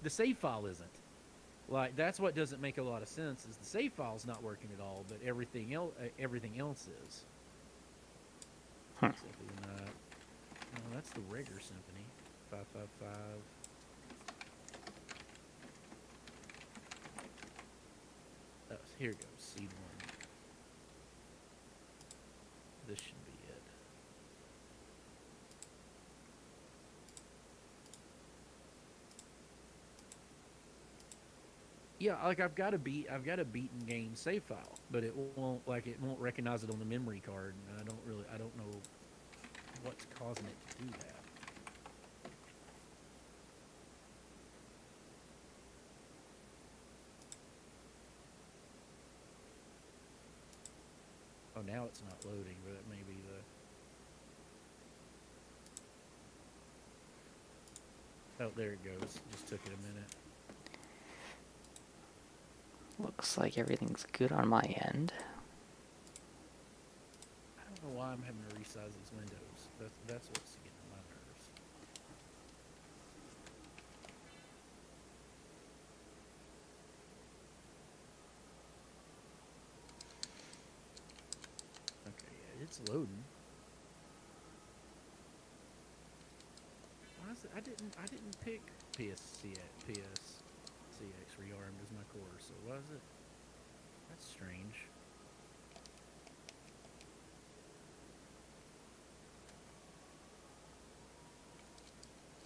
the save file isn't. Like that's what doesn't make a lot of sense is the save file's not working at all, but everything else is. Hmm. Symphony not. No, that's the regular symphony. 555. Oh, here it goes. Seed one. This should be it. Yeah, like I've got a beaten game save file, but it won't recognize it on the memory card, and I don't know what's causing it to do that. Oh, now it's not loading, but it may be the. Oh, there it goes. Just took it a minute. Looks like everything's good on my end. I don't know why I'm having to resize these windows. That's what's getting on my nerves. Okay, yeah, it's loading. Why is it? I didn't pick PSCX rearmed as my core. So why is it? That's strange.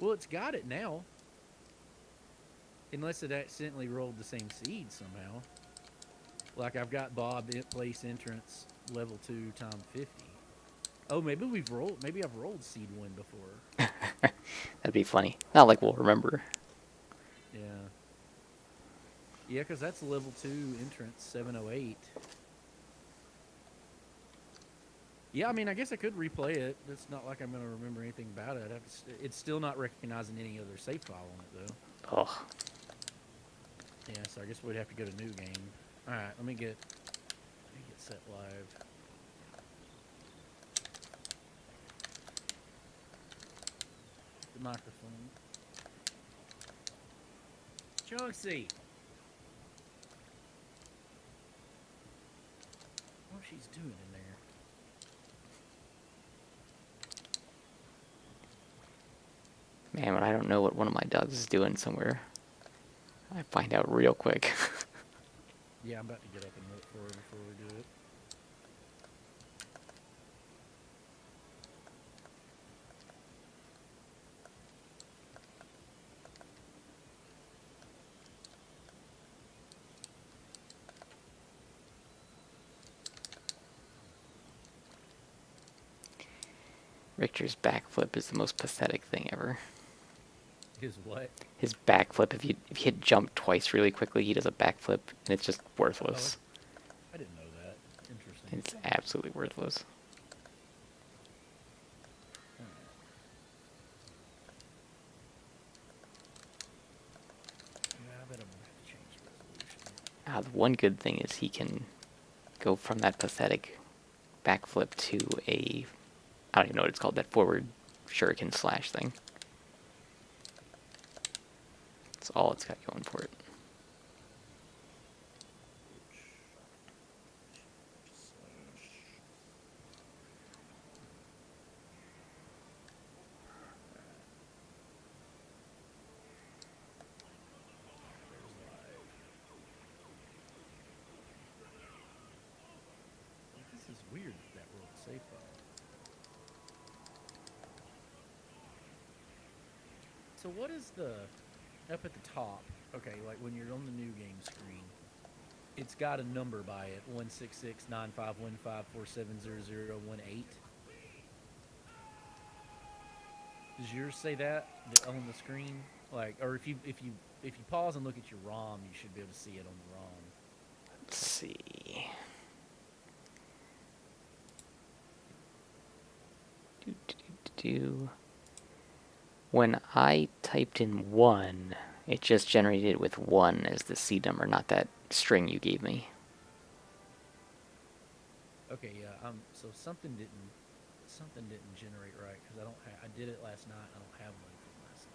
Well, it's got it now. Unless it accidentally rolled the same seed somehow. Like I've got Bob place entrance level 2 time 50. Oh, maybe I've rolled seed 1 before. That'd be funny. Not like we'll remember. Yeah. Yeah, because that's level 2 entrance 708. Yeah, I mean, I guess I could replay it. It's not like I'm going to remember anything about it. It's still not recognizing any other save file on it, though. Oh, Yeah, so I guess we'd have to go to new game. All right, let me get set live. The microphone. Chunksy! What she's doing in there? man, when I don't know what one of my dogs is doing somewhere, I find out real quick. Yeah, I'm about to get up and look for her before we do it. Richter's backflip is the most pathetic thing ever. His what? His backflip, if you hit jump twice really quickly, he does a backflip, and it's just Oh, worthless. I didn't know that. Interesting. It's absolutely worthless. All right. Yeah, I bet I'm going to have to change the resolution. The one good thing is he can go from that pathetic backflip to a, I don't even know what it's called, that forward shuriken slash thing. That's all it's got going for it. This is weird that world safe file. So what is the up at the top? Okay, like when you're on the new game screen, it's got a number by it 1669515470018. Does yours say that on the screen? Like, or if you pause and look at your ROM, you should be able to see it on the ROM. Let's see. When I typed in 1, it just generated it with 1 as the seed number, not that string you gave me. Okay, yeah. So something didn't generate right because I don't. I did it last night. I don't have one from last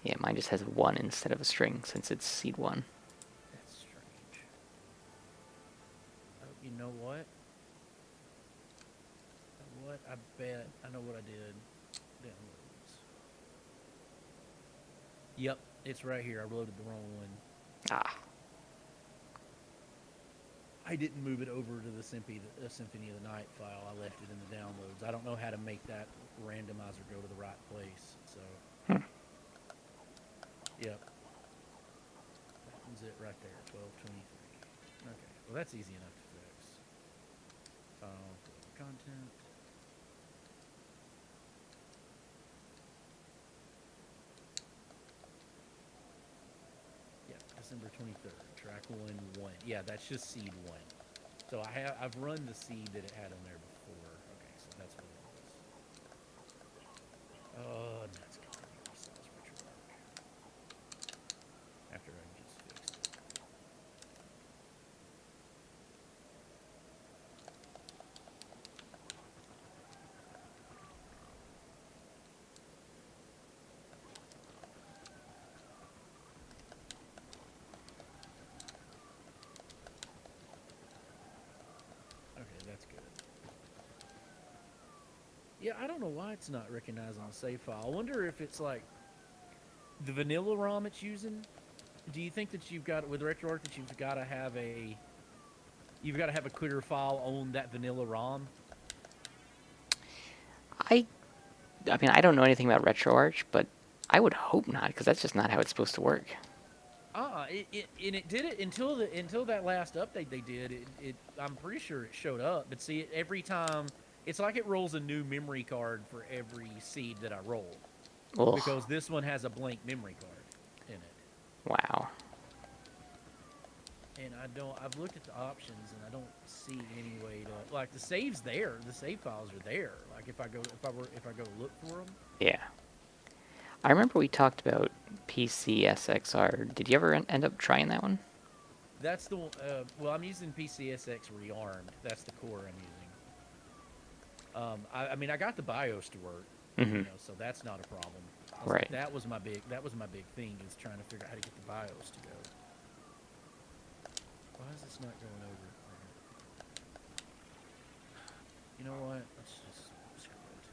night. Yeah, mine just has 1 instead of a string since it's seed 1. That's strange. Oh, you know what? What? I bet I know what I did. Downloads. Yep, it's right here. I loaded the wrong one. Ah. I didn't move it over to the Symphony of the Night file. I left it in the downloads. I don't know how to make that randomizer go to the right place. So, yep. That one's it right there, 1223. Okay, well that's easy enough to fix. Content. Yeah, December 23rd. Track 1. Yeah, that's just seed 1. So I've run the seed that it had on there before. Okay, so that's what it is. Oh, and that's going to be size retroarch. After I just fixed it. Okay, that's good. Yeah, I don't know why it's not recognizing the save file. I wonder if it's like the vanilla ROM it's using. Do you think that you've got with RetroArch that you've got to have a clear file on that vanilla ROM? I mean, I don't know anything about RetroArch, but I would hope not, because that's just not how it's supposed to work. It did it until that last update they did. I'm pretty sure it showed up. But see, every time it's like it rolls a new memory card for every seed that I roll, Ugh. because this one has a blank memory card in it. Wow. And I've looked at the options and I don't see any way to like the saves there. The save files are there. Like if I go look for them. Yeah. I remember we talked about PCSXR. Did you ever end up trying that one? That's the one. Well, I'm using PCSX Rearmed. That's the core I'm using. I mean, I got the BIOS to work, so that's not a problem. Right. Like, that was my big thing is trying to figure out how to get the BIOS to go. Why is this not going over? You know what? Let's just screw it.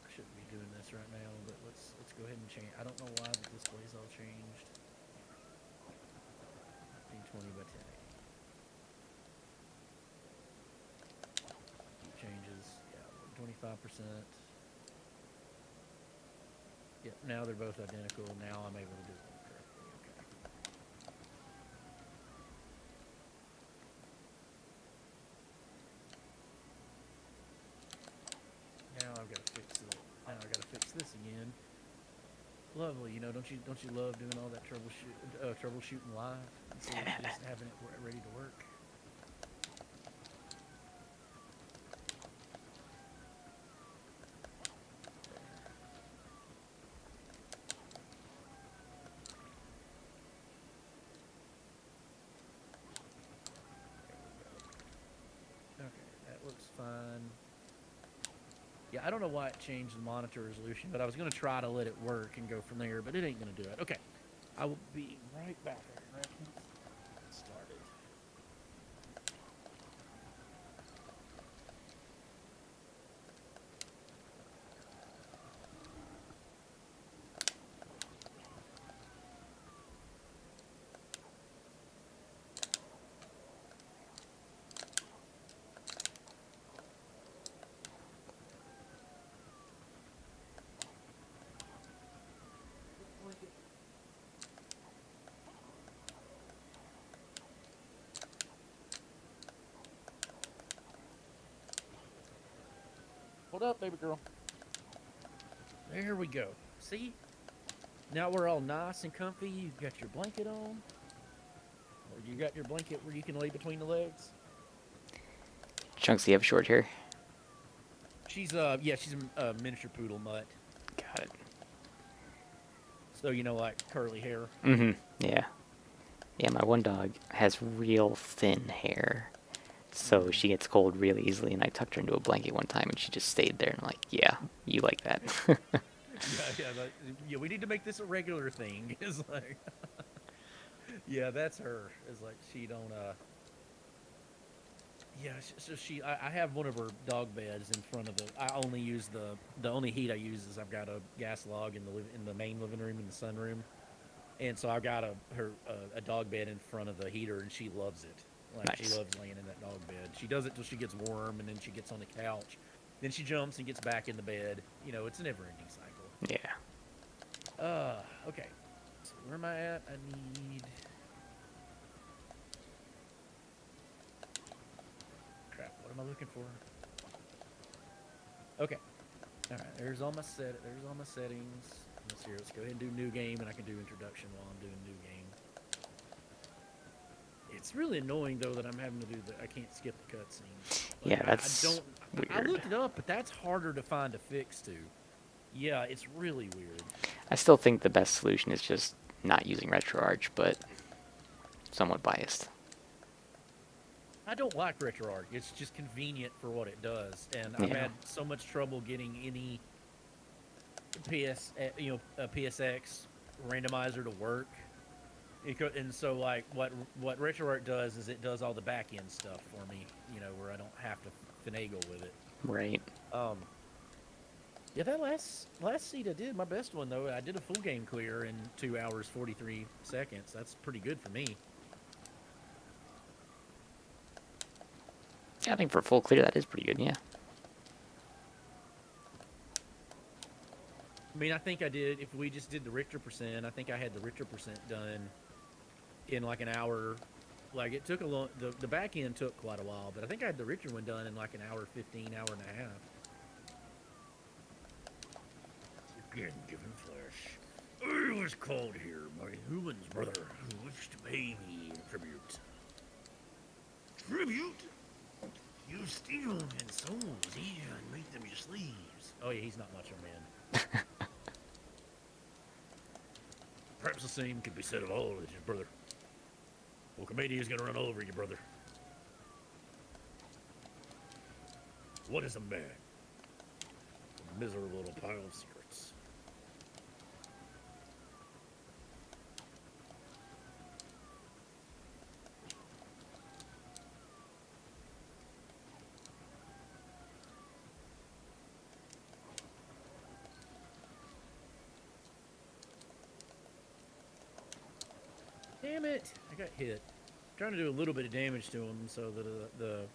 I shouldn't be doing this right now, but let's go ahead and change. I don't know why the display's all changed. 1920 by 1080. Keep changes. Yeah, 25%. Yep, now they're both identical. Now I'm able to do them correctly. Okay. Now I've got to fix it. Now I got to fix this again. Lovely, don't you love doing all that troubleshooting live instead of just having it ready to work? Okay, that looks fine. Yeah, I don't know why it changed the monitor resolution, but I was going to try to let it work and go from there, but it ain't going to do it. Okay, I will be right back. Right? Started. What up, baby girl? There we go. See? Now we're all nice and comfy. You've got your blanket on. Or you got your blanket where you can lay between the legs. Chunks, do you have short hair? She's she's a miniature poodle mutt. Got it. So, like curly hair. Yeah. Yeah, my one dog has real thin hair. So she gets cold really easily, and I tucked her into a blanket one time, and she just stayed there. And I'm like, yeah, you like that. Yeah, we need to make this a regular thing. It's like, yeah, that's her. It's like she don't. Yeah, so I have one of her dog beds in front of the. I only use the only heat I use is I've got a gas log in the main living room in the sunroom, and so I've got a dog bed in front of the heater, and she loves it. Like she Nice. loves laying in that dog bed. She does it till she gets warm, and then she gets on the couch, then she jumps and gets back in the bed. You know, it's a never-ending cycle. Yeah. Okay. So where am I at? I need. Crap. What am I looking for? Okay. All right. There's all my settings. Let's see. Let's go ahead and do new game, and I can do introduction while I'm doing new game. It's really annoying though that I'm having to do the. I can't skip the cutscenes. Like, Yeah, that's weird. I looked it up, but that's harder to find a fix to. Yeah, it's really weird. I still think the best solution is just not using RetroArch, but somewhat biased. I don't like RetroArch. It's just convenient for what it does, and I've Yeah. had so much trouble getting any a PSX randomizer to work. And so, like, what RetroArch does is it does all the back end stuff for me. You know, where I don't have to finagle with it. Right. Yeah, that last seed I did my best one though. I did a full game clear in 2 hours 43 seconds. That's pretty good for me. Yeah, I think for full clear, that is pretty good, yeah. I mean, I think I did. If we just did the Richter percent, I think I had the Richter percent done in like an hour. Like it took a long. The back end took quite a while, but I think I had the Richter one done in like an hour 15, hour and a half. Again, given flesh. I was called here by Human's brother, who wished to pay me tribute. Tribute? You steal men's souls, yeah, and make them your slaves. Oh yeah, he's not much of a man. Perhaps the same could be said of all of his brother. Well, Comedian is gonna run all over you, brother. What is a man? A miserable little pile of secrets. Damn it! I got hit. I'm trying to do a little bit of damage to him so that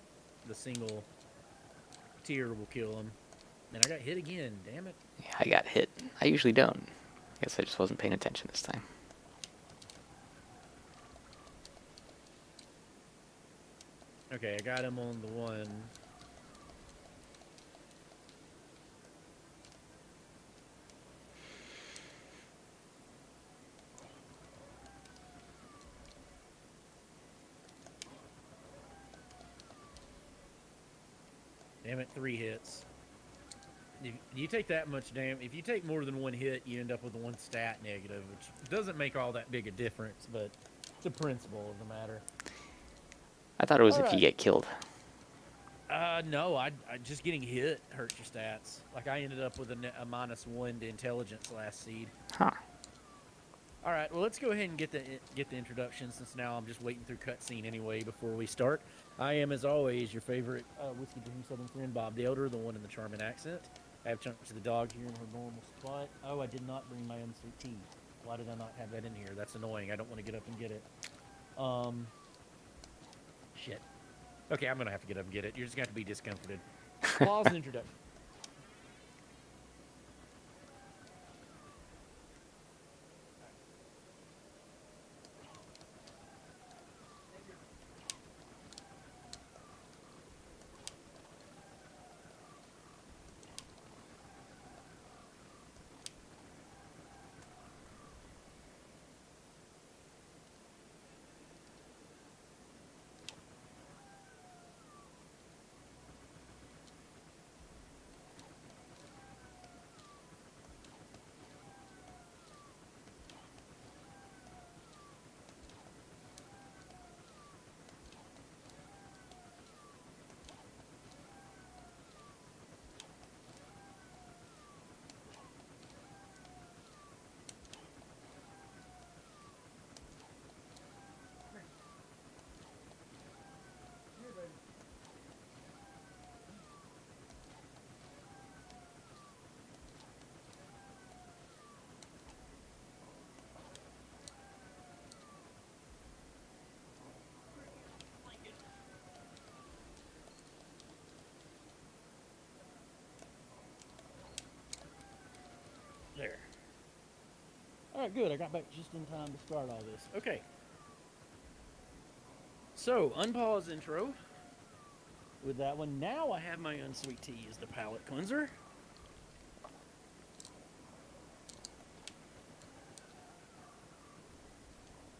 the single tier will kill him. And I got hit again. Damn it! Yeah, I got hit. I usually don't. I guess I just wasn't paying attention this time. Okay, I got him on the one. Damn it, 3 hits. If you take that much damage, if you take more than 1 hit, you end up with 1 stat negative, which doesn't make all that big a difference, but it's the principle of the matter. I thought it was All if you right. get killed. No, I just getting hit hurts your stats. Like I ended up with a -1 to intelligence last seed. Huh. All right, well let's go ahead and get the introduction since now I'm just waiting through cutscene anyway before we start. I am, as always, your favorite whiskey drinking Southern friend, Bob the Elder, the one in the charming accent. I have Chunks of the dog here in her normal spot. Oh, I did not bring my own sweet tea. Why did I not have that in here? That's annoying. I don't want to get up and get it. Shit. Okay, I'm gonna have to get up and get it. You're just gonna have to be discomforted. Pause and introduction. right, good. I got back just in time to start all this. Okay. So, unpause intro with that one. Now I have my unsweet tea as the palate cleanser.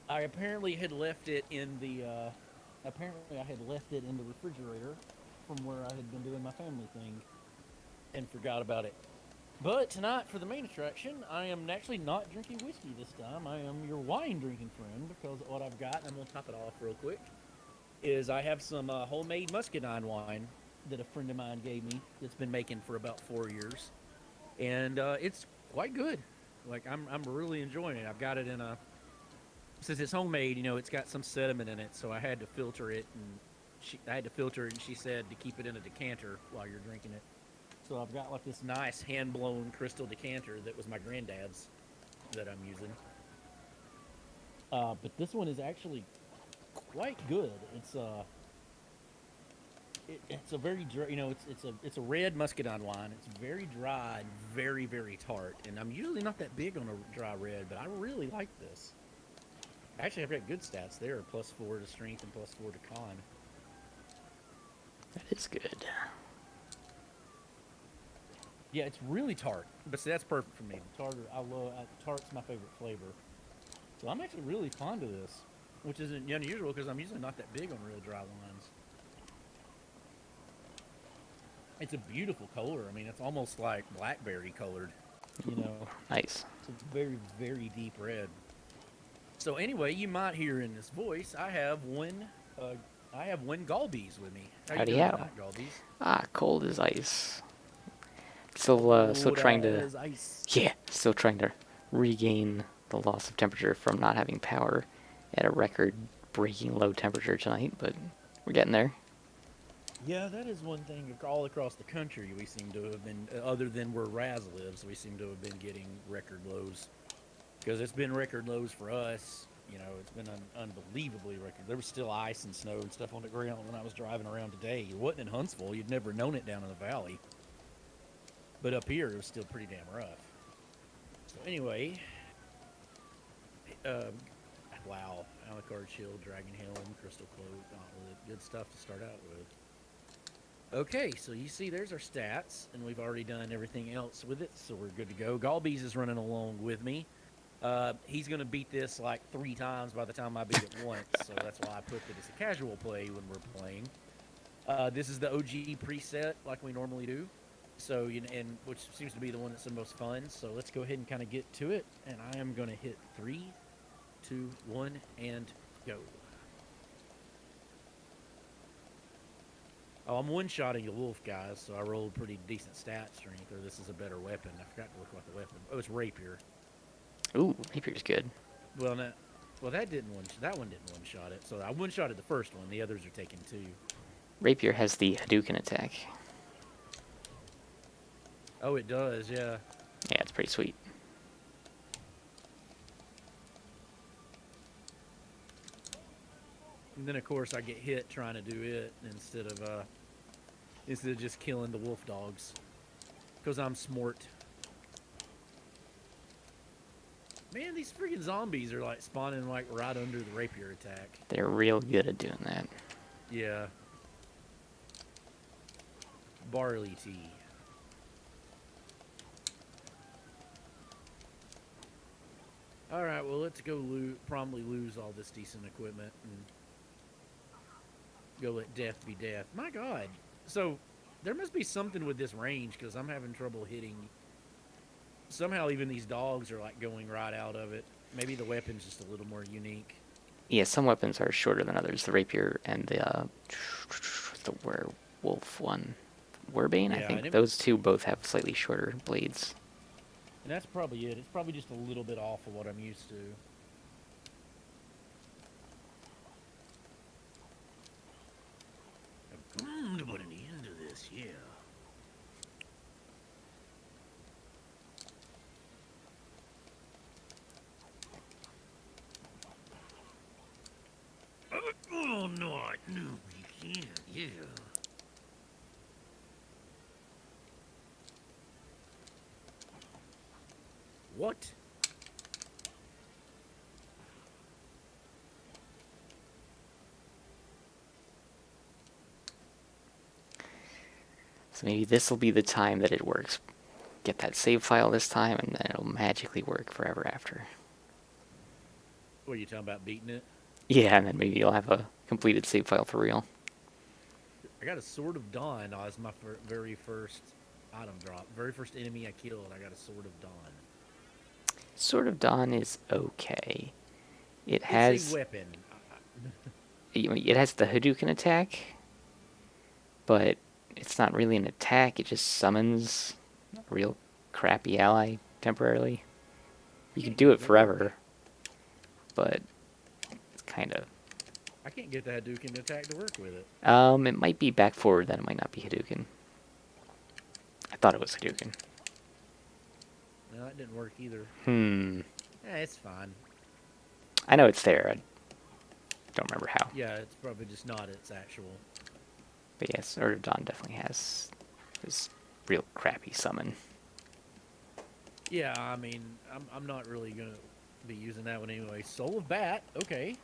I apparently had left it in the refrigerator from where I had been doing my family thing and forgot about it. But tonight, for the main attraction, I am actually not drinking whiskey this time. I am your wine drinking friend, because what I've got, and I'm going to top it off real quick, is I have some homemade muscadine wine that a friend of mine gave me that's been making for about 4 years. And it's quite good. Like, I'm really enjoying it. I've got it in a... Since it's homemade, you know, it's got some sediment in it, so I had to filter it, and I had to filter it, and she said to keep it in a decanter while you're drinking it. So I've got like this nice hand-blown crystal decanter that was my granddad's that I'm using. But this one is actually quite good. It's a very dry, you know, it's a red muscadine wine. It's very dry and very, very tart. And I'm usually not that big on a dry red, but I really like this. Actually, I've got good stats there, +4 to strength and +4 to con. That is good. Yeah, it's really tart, but see, that's perfect for me. The tart's my favorite flavor. So I'm actually really fond of this, which isn't unusual because I'm usually not that big on real dry wines. It's a beautiful color. I mean, it's almost like blackberry colored, you know. Nice. It's a very, very deep red. So anyway, you might hear in this voice, I have one Golbeeze with me. Howdy doing how. tonight, Golbeeze? Ah, cold as ice. Still trying to... Ice. Yeah, still trying to regain the loss of temperature from not having power at a record-breaking low temperature tonight, but we're getting there. Yeah, that is one thing all across the country we seem to have been, other than where Raz lives, we seem to have been getting record lows. Because it's been record lows for us. You know, it's been unbelievably record. There was still ice and snow and stuff on the ground when I was driving around today. It wasn't in Huntsville. You'd never known it down in the valley. But up here, it was still pretty damn rough. So anyway, wow, Alucard Shield, Dragon Helm, Crystal Cloak, Gauntlet, good stuff to start out with. Okay, so you see there's our stats, and we've already done everything else with it, so we're good to go. Golbeeze is running along with me. He's going to beat this like 3 times by the time I beat it once, so that's why I put that it's a casual play when we're playing. This is the OG preset like we normally do. So, and which seems to be the one that's the most fun. So let's go ahead and kind of get to it. And I am going to hit 3, 2, 1, and go. Oh, I'm one-shotting a wolf, guys. So I rolled pretty decent stat strength, or this is a better weapon. I forgot to look at the weapon. Oh, it's rapier. Ooh, rapier's good. Well, that one didn't one-shot it. So I one-shotted the first one. The others are taking 2. Rapier has the Hadouken attack. Oh, it does, yeah. Yeah, it's pretty sweet. And then, of course, I get hit trying to do it instead of just killing the wolf dogs. Because I'm smart. Man, these freaking zombies are, like, spawning, like, right under the rapier attack. They're real good at doing that. Yeah. Barley tea. Alright, well, let's go promptly lose all this decent equipment and go let death be death. My God. So, there must be something with this range, because I'm having trouble hitting. Somehow even these dogs are, like, going right out of it. Maybe the weapon's just a little more unique. Yeah, some weapons are shorter than others. The rapier and the werewolf one. Werbane, Yeah, I think. Those two both have slightly shorter blades. And that's probably it. It's probably just a little bit off of what I'm used to. I'm putting an end to this, yeah. Oh, no, we can't, yeah. What? So maybe this will be the time that it works. Get that save file this time, and then it'll magically work forever after. What are you talking about, beating it? Yeah, and then maybe you'll have a completed save file for real. I got a Sword of Dawn as my very first item drop. Very first enemy I killed, I got a Sword of Dawn. Sword of Dawn is okay. It It's has a weapon. it has the Hadouken attack, but it's not really an attack. It just summons a real crappy ally temporarily. You can do it forever, but it's kind of. I can't get the Hadouken attack to work with it. It might be back forward, then it might not be Hadouken. I thought it was Hadouken. No, that didn't work either. It's fine. I know it's there. I don't remember how. Yeah, it's probably just not its actual. But yes, Sword of Dawn definitely has this real crappy summon. Yeah, I mean, I'm not really gonna be using that one anyway. Soul of Bat, okay.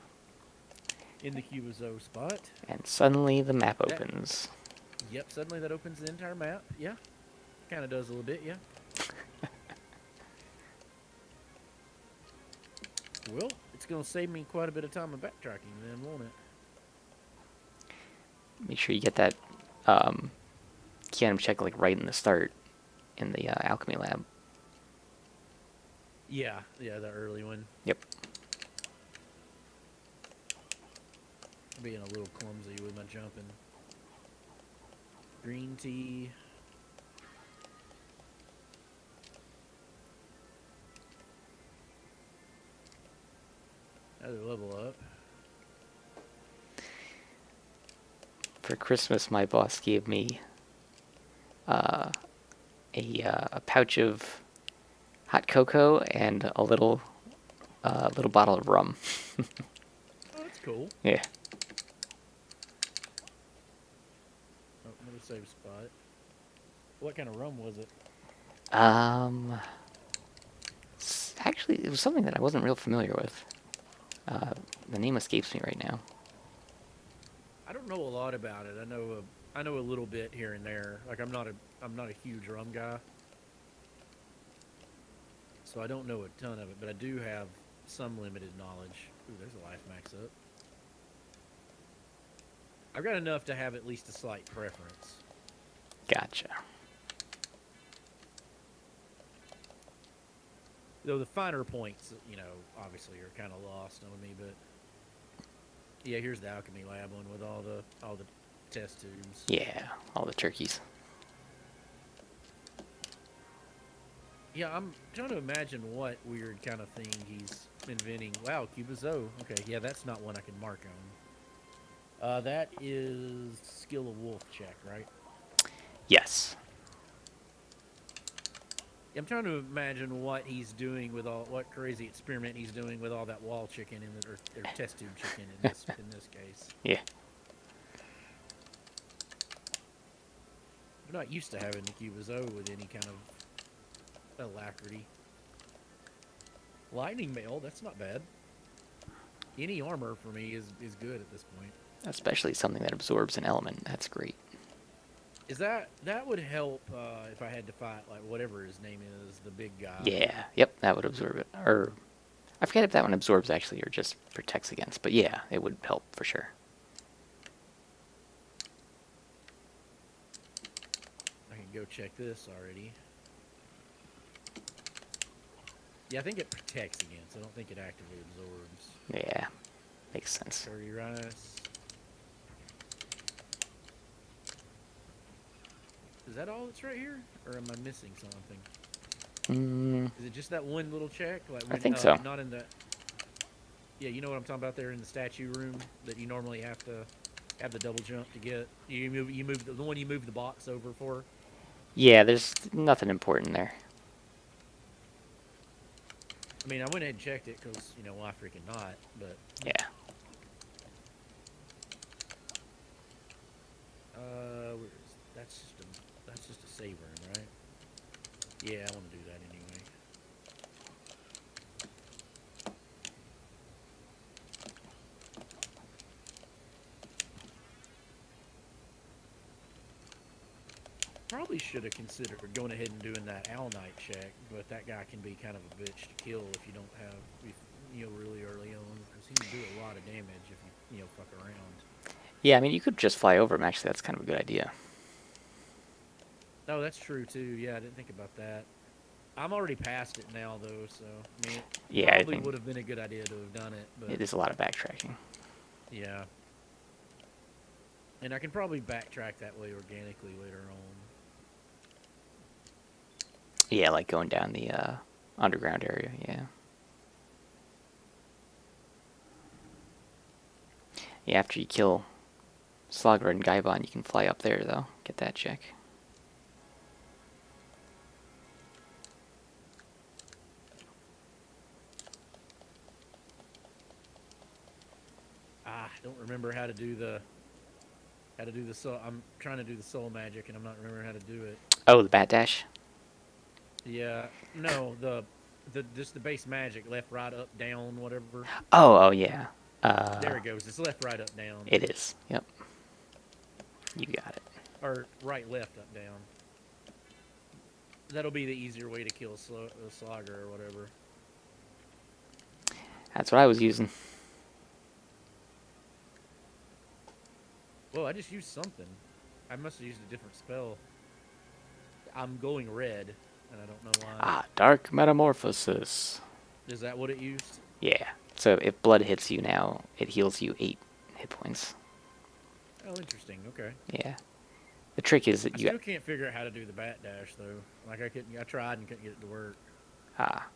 In the Cubizo spot. And suddenly the map opens. Yep, suddenly that opens the entire map. Yeah, kind of does a little bit. Yeah. Well, it's gonna save me quite a bit of time of backtracking, then, won't it? Make sure you get that key item check like right in the start in the alchemy lab. Yeah, the early one. Yep. Being a little clumsy with my jumping. Green tea. Another level up. For Christmas, my boss gave me a pouch of hot cocoa and a little bottle of rum. Oh, that's cool. Yeah. Oh, another save spot. What kind of rum was it? Actually, it was something that I wasn't real familiar with. The name escapes me right now. I don't know a lot about it. I know a little bit here and there. Like I'm not a huge rum guy, so I don't know a ton of it. But I do have some limited knowledge. Ooh, there's a life max up. I've got enough to have at least a slight preference. Gotcha. Though the finer points, obviously are kind of lost on me. But yeah, here's the alchemy lab one with all the test tubes. Yeah, all the turkeys. Yeah, I'm trying to imagine what weird kind of thing he's inventing. Wow, Cubizo. Okay, yeah, that's not one I can mark on. That is skill of wolf check, right? Yes. I'm trying to imagine what he's doing with what crazy experiment he's doing with all that wall chicken or test tube chicken in this case. Yeah. I'm not used to having the Cubizo with any kind of alacrity. Lightning mail, that's not bad. Any armor for me is good at this point. Especially something that absorbs an element. That's great. Is that would help if I had to fight like whatever his name is, the big guy? Yeah. Yep, that would absorb it. Or I forget if that one absorbs actually or just protects against. But yeah, it would help for sure. I can go check this already. Yeah, I think it protects against. I don't think it actively absorbs. Yeah, makes sense. Curry rice. Is that all that's right here? Or am I missing something? Is it just that one little check? Like I think so. Not in the... Yeah, you know what I'm talking about there in the statue room that you normally have to have the double jump to get. You move the one you move the box over for. Yeah, there's nothing important there. I mean, I went ahead and checked it because, why freaking not? But Yeah. where is that's just a save room, right? Yeah, I want to do that anyway. probably should have considered going ahead and doing that Owl Knight check, but that guy can be kind of a bitch to kill if you don't have, really early on, because he can do a lot of damage if you fuck around. Yeah, I mean, you could just fly over him. Actually, that's kind of a good idea. Oh, that's true too. Yeah, I didn't think about that. I'm already past it now, though, so I mean, it Yeah, I probably think would have been a good idea to have done it, but it is a lot of backtracking. yeah. And I can probably backtrack that way organically later on. Yeah, like going down the underground area. Yeah. Yeah, after you kill Slugger and Gaibon, you can fly up there, though. Get that check. I don't remember how to do the soul. I'm trying to do the soul magic, and I'm not remembering how to do it. Oh, the Bat Dash? Yeah, no, the just the base magic, left, right, up, down, whatever. Oh, yeah. There it goes. It's left, right, up, down, It is. Yep. You got it. or right, left, up, down. That'll be the easier way to kill a slogger or whatever. That's what I was using. Well, I just used something. I must have used a different spell. I'm going red, and I don't know why. Ah, Dark Metamorphosis. Is that what it used? Yeah. So if blood hits you now, it heals you 8 hit points. Oh, interesting. Okay. Yeah. The trick is that I you... still can't figure out how to do the bat dash though. Like I tried and couldn't get it to work. Ah.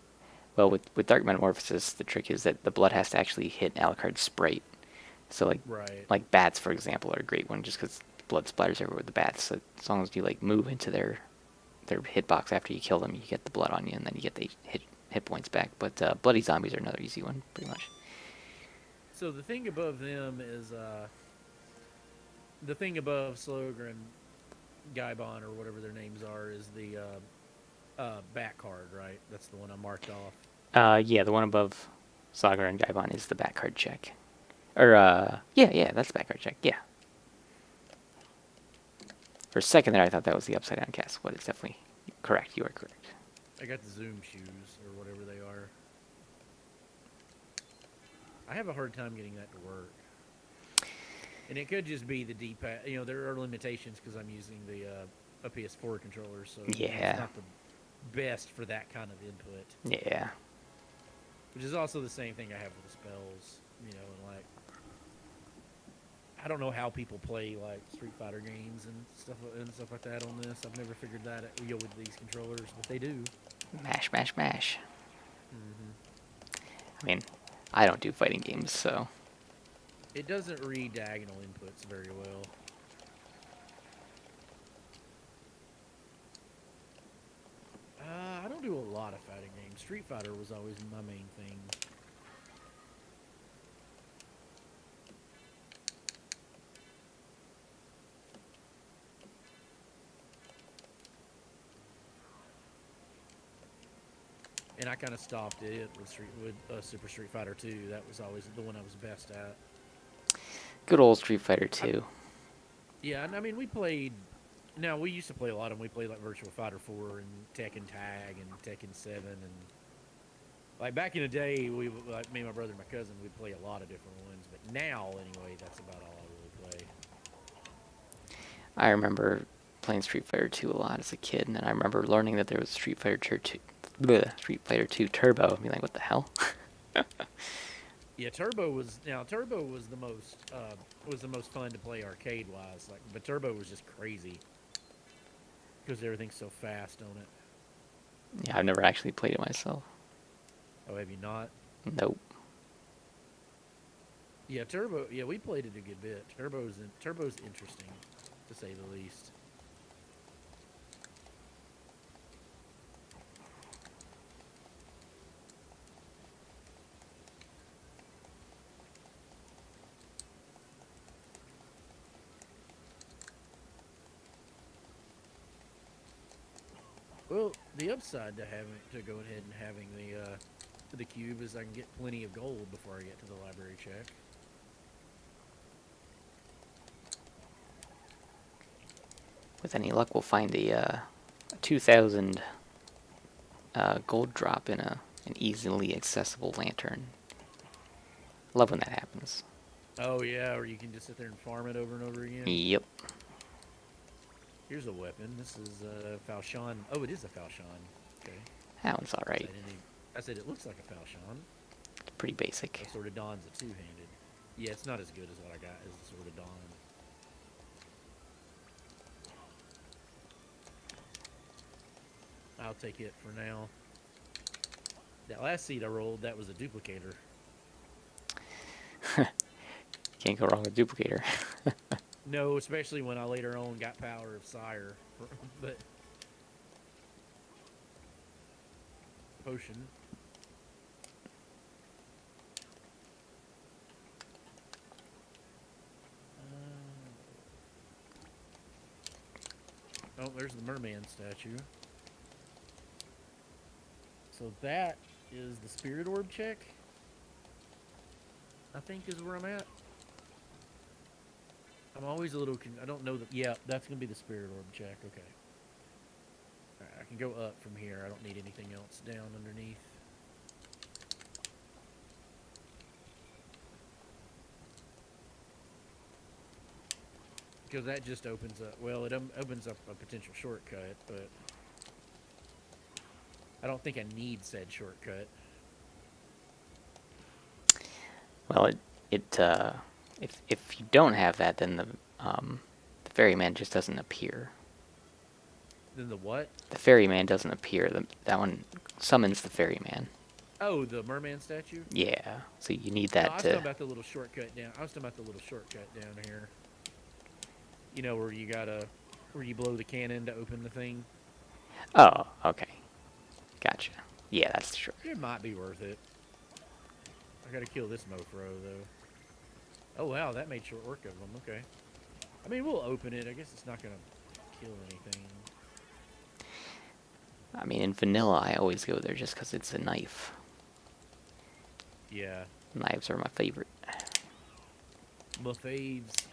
Well, with Dark Metamorphosis, the trick is that the blood has to actually hit Alucard's sprite. So Right. like bats, for example, are a great one just because blood splatters everywhere with the bats. So as long as you like move into their hitbox after you kill them, you get the blood on you, and then you get the hit points back. But bloody zombies are another easy one, pretty much. So the thing above them is the thing above Slogren, Gaibon, or whatever their names are, is the bat card, right? That's the one I marked off. Yeah, the one above Saga and Gaibon is the back card check. Or yeah, that's the back card check. Yeah. For a second there, I thought that was the upside down cast. What is definitely correct. You are correct. I got the Zoom shoes or whatever they are. I have a hard time getting that to work. And it could just be the D-pad. There are limitations because I'm using a PS4 controller, so Yeah. it's not the best for that kind of input. Yeah. Which is also the same thing I have with the spells, and like I don't know how people play like Street Fighter games and stuff like that on this. I've never figured that out, with these controllers, but they do. Mash, mash, mash. Mm-hmm. I mean, I don't do fighting games, so... It doesn't read diagonal inputs very well. I don't do a lot of fighting games. Street Fighter was always my main thing. And I kind of stopped it with Super Street Fighter 2. That was always the one I was best at. Good old Street Fighter 2. Yeah, and I mean, we played... Now, we used to play a lot of them. We played, like, Virtua Fighter 4 and Tekken Tag and Tekken 7. And, like, back in the day, me, my brother, and my cousin, we'd play a lot of different ones. But now, anyway, that's about all I really play. I remember playing Street Fighter 2 a lot as a kid, and then I remember learning that there was Street Fighter 2... Street Fighter 2 Turbo. I mean, like, what the hell? Yeah, Turbo was the most fun to play arcade wise. Like, but Turbo was just crazy because everything's so fast on it. Yeah, I've never actually played it myself. Oh, have you not? Nope. Yeah, Turbo. Yeah, we played it a good bit. Turbo's interesting, to say the least. Well, the upside to go ahead and having the cube is I can get plenty of gold before I get to the library check. with any luck, we'll find a 2,000 gold drop in an easily accessible lantern. Love when that happens. Oh yeah, or you can just sit there and farm it over and over again. Yep. Here's a weapon. This is a falchion. Oh, it is a falchion. Okay. That one's alright. I said it looks like a falchion. It's pretty basic. It sort of dawns a two-handed. Yeah, it's not as good as what I got as the sort of dawn. I'll take it for now. That last seed I rolled, that was a duplicator. Can't go wrong with duplicator. No, especially when I later on got power of sire. But potion. Oh, there's the merman statue. So that is the spirit orb check. I think is where I'm at. I'm always a little. I don't know that. Yeah, that's gonna be the spirit orb check. Okay. All right, I can go up from here. I don't need anything else down underneath. Because that just opens up. Well, it opens up a potential shortcut, but I don't think I need said shortcut. Well, if you don't have that, then the ferryman just doesn't appear. Then the what? The ferryman doesn't appear. That one summons the ferryman. Oh, the merman statue? Yeah. So you need No, that I was to. talking about the little shortcut down. I was talking about the little shortcut down here. You know where you blow the cannon to open the thing. Oh, okay. Gotcha. Yeah, that's true. It might be worth it. I gotta kill this mofro though. Oh wow, that made short work of them. Okay. I mean, we'll open it. I guess it's not gonna kill anything. I mean, in vanilla, I always go there just because it's a knife. Yeah. Knives are my favorite. My faves.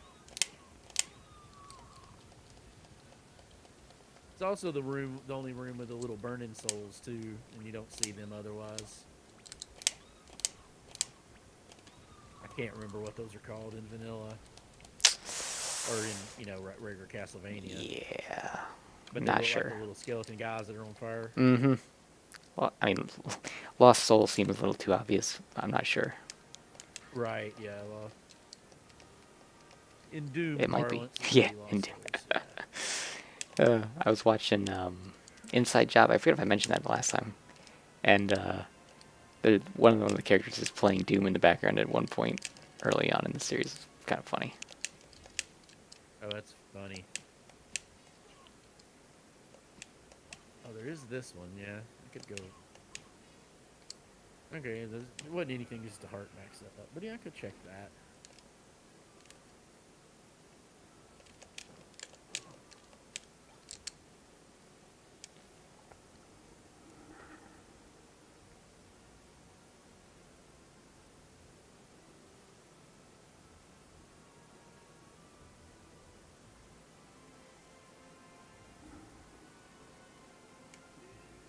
It's also the only room with the little burning souls too, and you don't see them otherwise. I can't remember what those are called in vanilla, or in regular Castlevania. Yeah. But they Not look sure. like the little skeleton guys that are on fire. Mm-hmm. Well, I mean, Lost Soul seems a little too obvious. I'm not sure. Right. Yeah. Well, in Doom It might be. parlance, Yeah, Lost in Doom. Souls, yeah. I was watching Inside Job. I forget if I mentioned that the last time. And one of the characters is playing Doom in the background at one point early on in the series. It's kind of funny. Oh, that's funny. Oh, there is this one. Yeah, I could go. Okay, there wasn't anything just to heart max that up, but yeah, I could check that.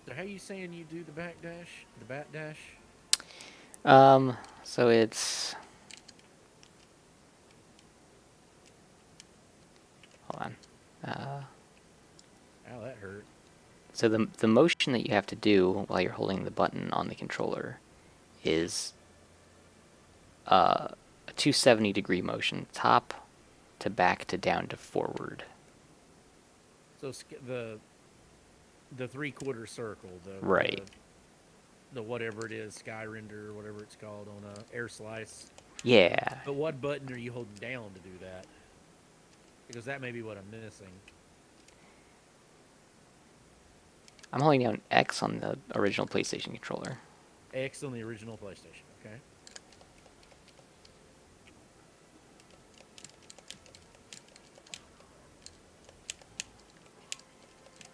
So how you saying you do the back dash? The bat dash? So it's... Hold on. Ow, that hurt. So the motion that you have to do while you're holding the button on the controller is a 270-degree motion, top to back to down to forward. So the 3/4 circle, Right. The whatever it is, sky render, whatever it's called on a air slice. Yeah. But what button are you holding down to do that? Because that may be what I'm missing. I'm holding down X on the original PlayStation controller. X on the original PlayStation, okay?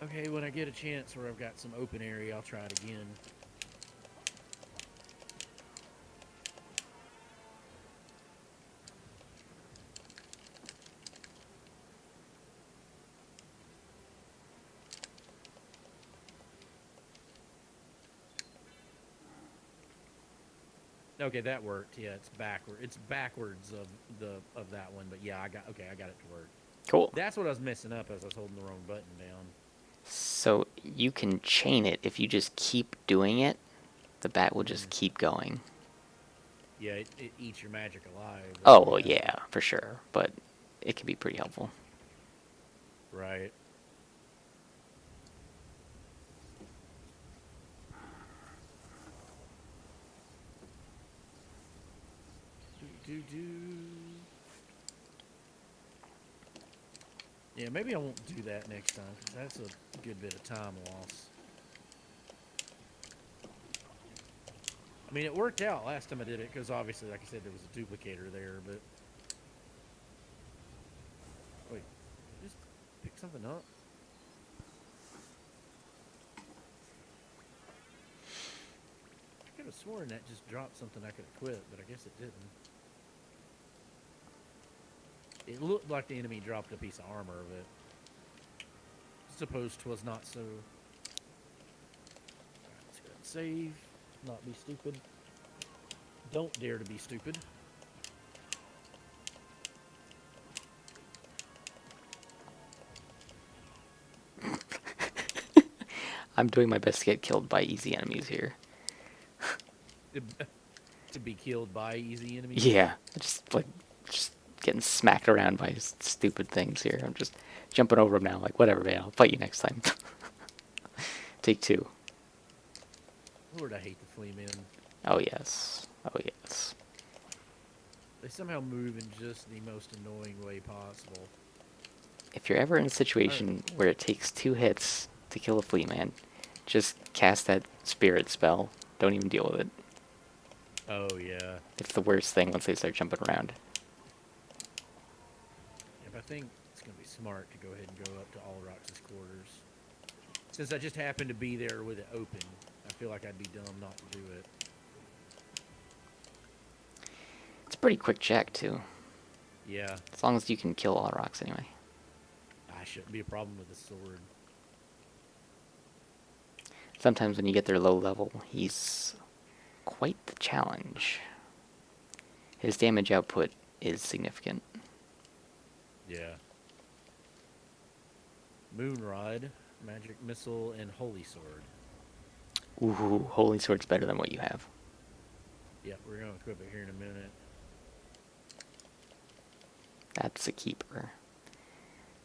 Okay, when I get a chance where I've got some open area, I'll try it again. Okay, that worked. Yeah, it's backward. It's backwards of that one. But yeah, I got it to work. Cool. That's what I was messing up as I was holding the wrong button down. So you can chain it. If you just keep doing it, the bat will Mm-hmm. just keep going. Yeah, it eats your magic alive. Oh, But well, yeah, yeah, for sure. But it can be pretty helpful. right. Do. Yeah, maybe I won't do that next time because that's a good bit of time loss. I mean, it worked out last time I did it because obviously, like I said, there was a duplicator there. But wait, just pick something up. I could have sworn that just dropped something I could equip, but I guess it didn't. It looked like the enemy dropped a piece of armor of it. Suppose 'twas not so. Alright, let's go ahead and save. Not be stupid. Don't dare to be stupid. I'm doing my best to get killed by easy enemies here. To be killed by easy enemies. Yeah, just getting smacked around by stupid things here. I'm just jumping over them now. Like, whatever, man. I'll fight you next time. Take two. Lord, I hate the flea men. Oh, yes. Oh, yes. They somehow move in just the most annoying way possible. If you're ever in a situation where it takes 2 hits to kill a flea man, just cast that spirit spell. Don't even deal with it. Oh, yeah. It's the worst thing once they start jumping around. If I think it's going to be smart to go ahead and go up to Allrox's quarters. Since I just happened to be there with it open, I feel like I'd be dumb not to do it. It's a pretty quick check, too. Yeah. As long as you can kill all rocks anyway. I shouldn't be a problem with the sword. Sometimes when you get their low level, he's quite the challenge. His damage output is significant. Yeah. Moonrod, Magic Missile, and Holy Sword. Ooh, Holy Sword's better than what you have. Yeah, we're going to equip it here in a minute. That's a keeper.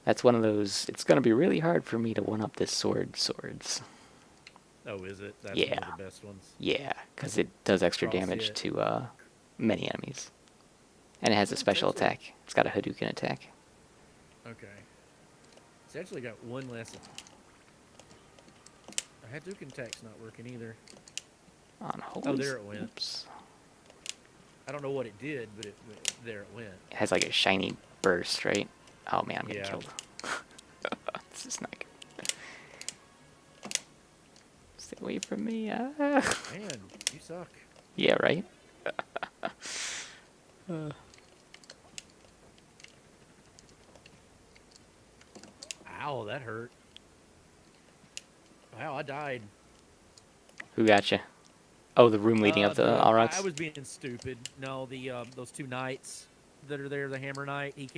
That's one of those, it's going to be really hard for me to one-up this swords. Oh, is it? That's Yeah. one of the best ones. Yeah, because it does extra Cross damage hit. to many enemies. And it has a special actually- attack. It's got a Hadouken attack. Okay. It's actually got one less. A Hadouken attack's not working either. On Holy there it went. Oops. I don't know what it did, but there it went. It has like a shiny burst, right? Oh man, I'm getting Yeah. killed. This is not good. Stay away from me. Ah. Man, you suck. Yeah, right? Ow, that hurt. Wow, I died. Who got you? Oh, the room leading up to Alrox? I was being stupid. No, the those 2 knights that are there, the Hammer Knight, he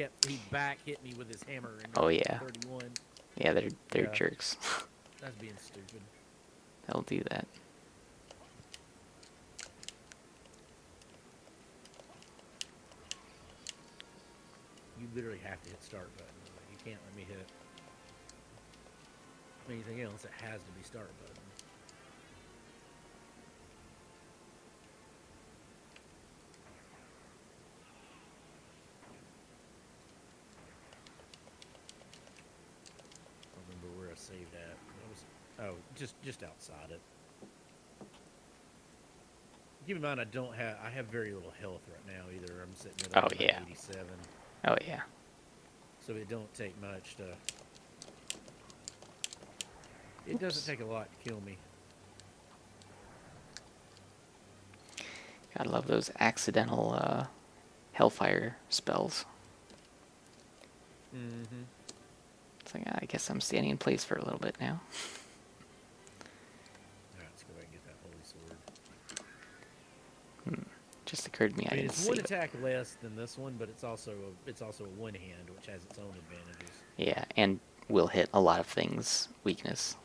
back hit me with his hammer. And Oh, yeah. 31. Yeah, they're Yeah. jerks. That's being stupid. They'll do that. You literally have to hit start button. You can't let me hit anything else. It has to be start button. I don't remember where I saved at. Oh, just outside it. Keep in mind, I have very little health right now either. I'm sitting at Oh, like yeah. 87, Oh, yeah. so it don't take much to. It doesn't take a lot to kill me. Gotta love those accidental Hellfire spells. Mm-hmm. It's like, I guess I'm standing in place for a little bit now. Alright, let's go ahead and get that holy sword. Just occurred to me I I mean, didn't it's one save it. attack less than this one, but it's also a one hand, which has its own advantages. Yeah, and will hit a lot of things weakness.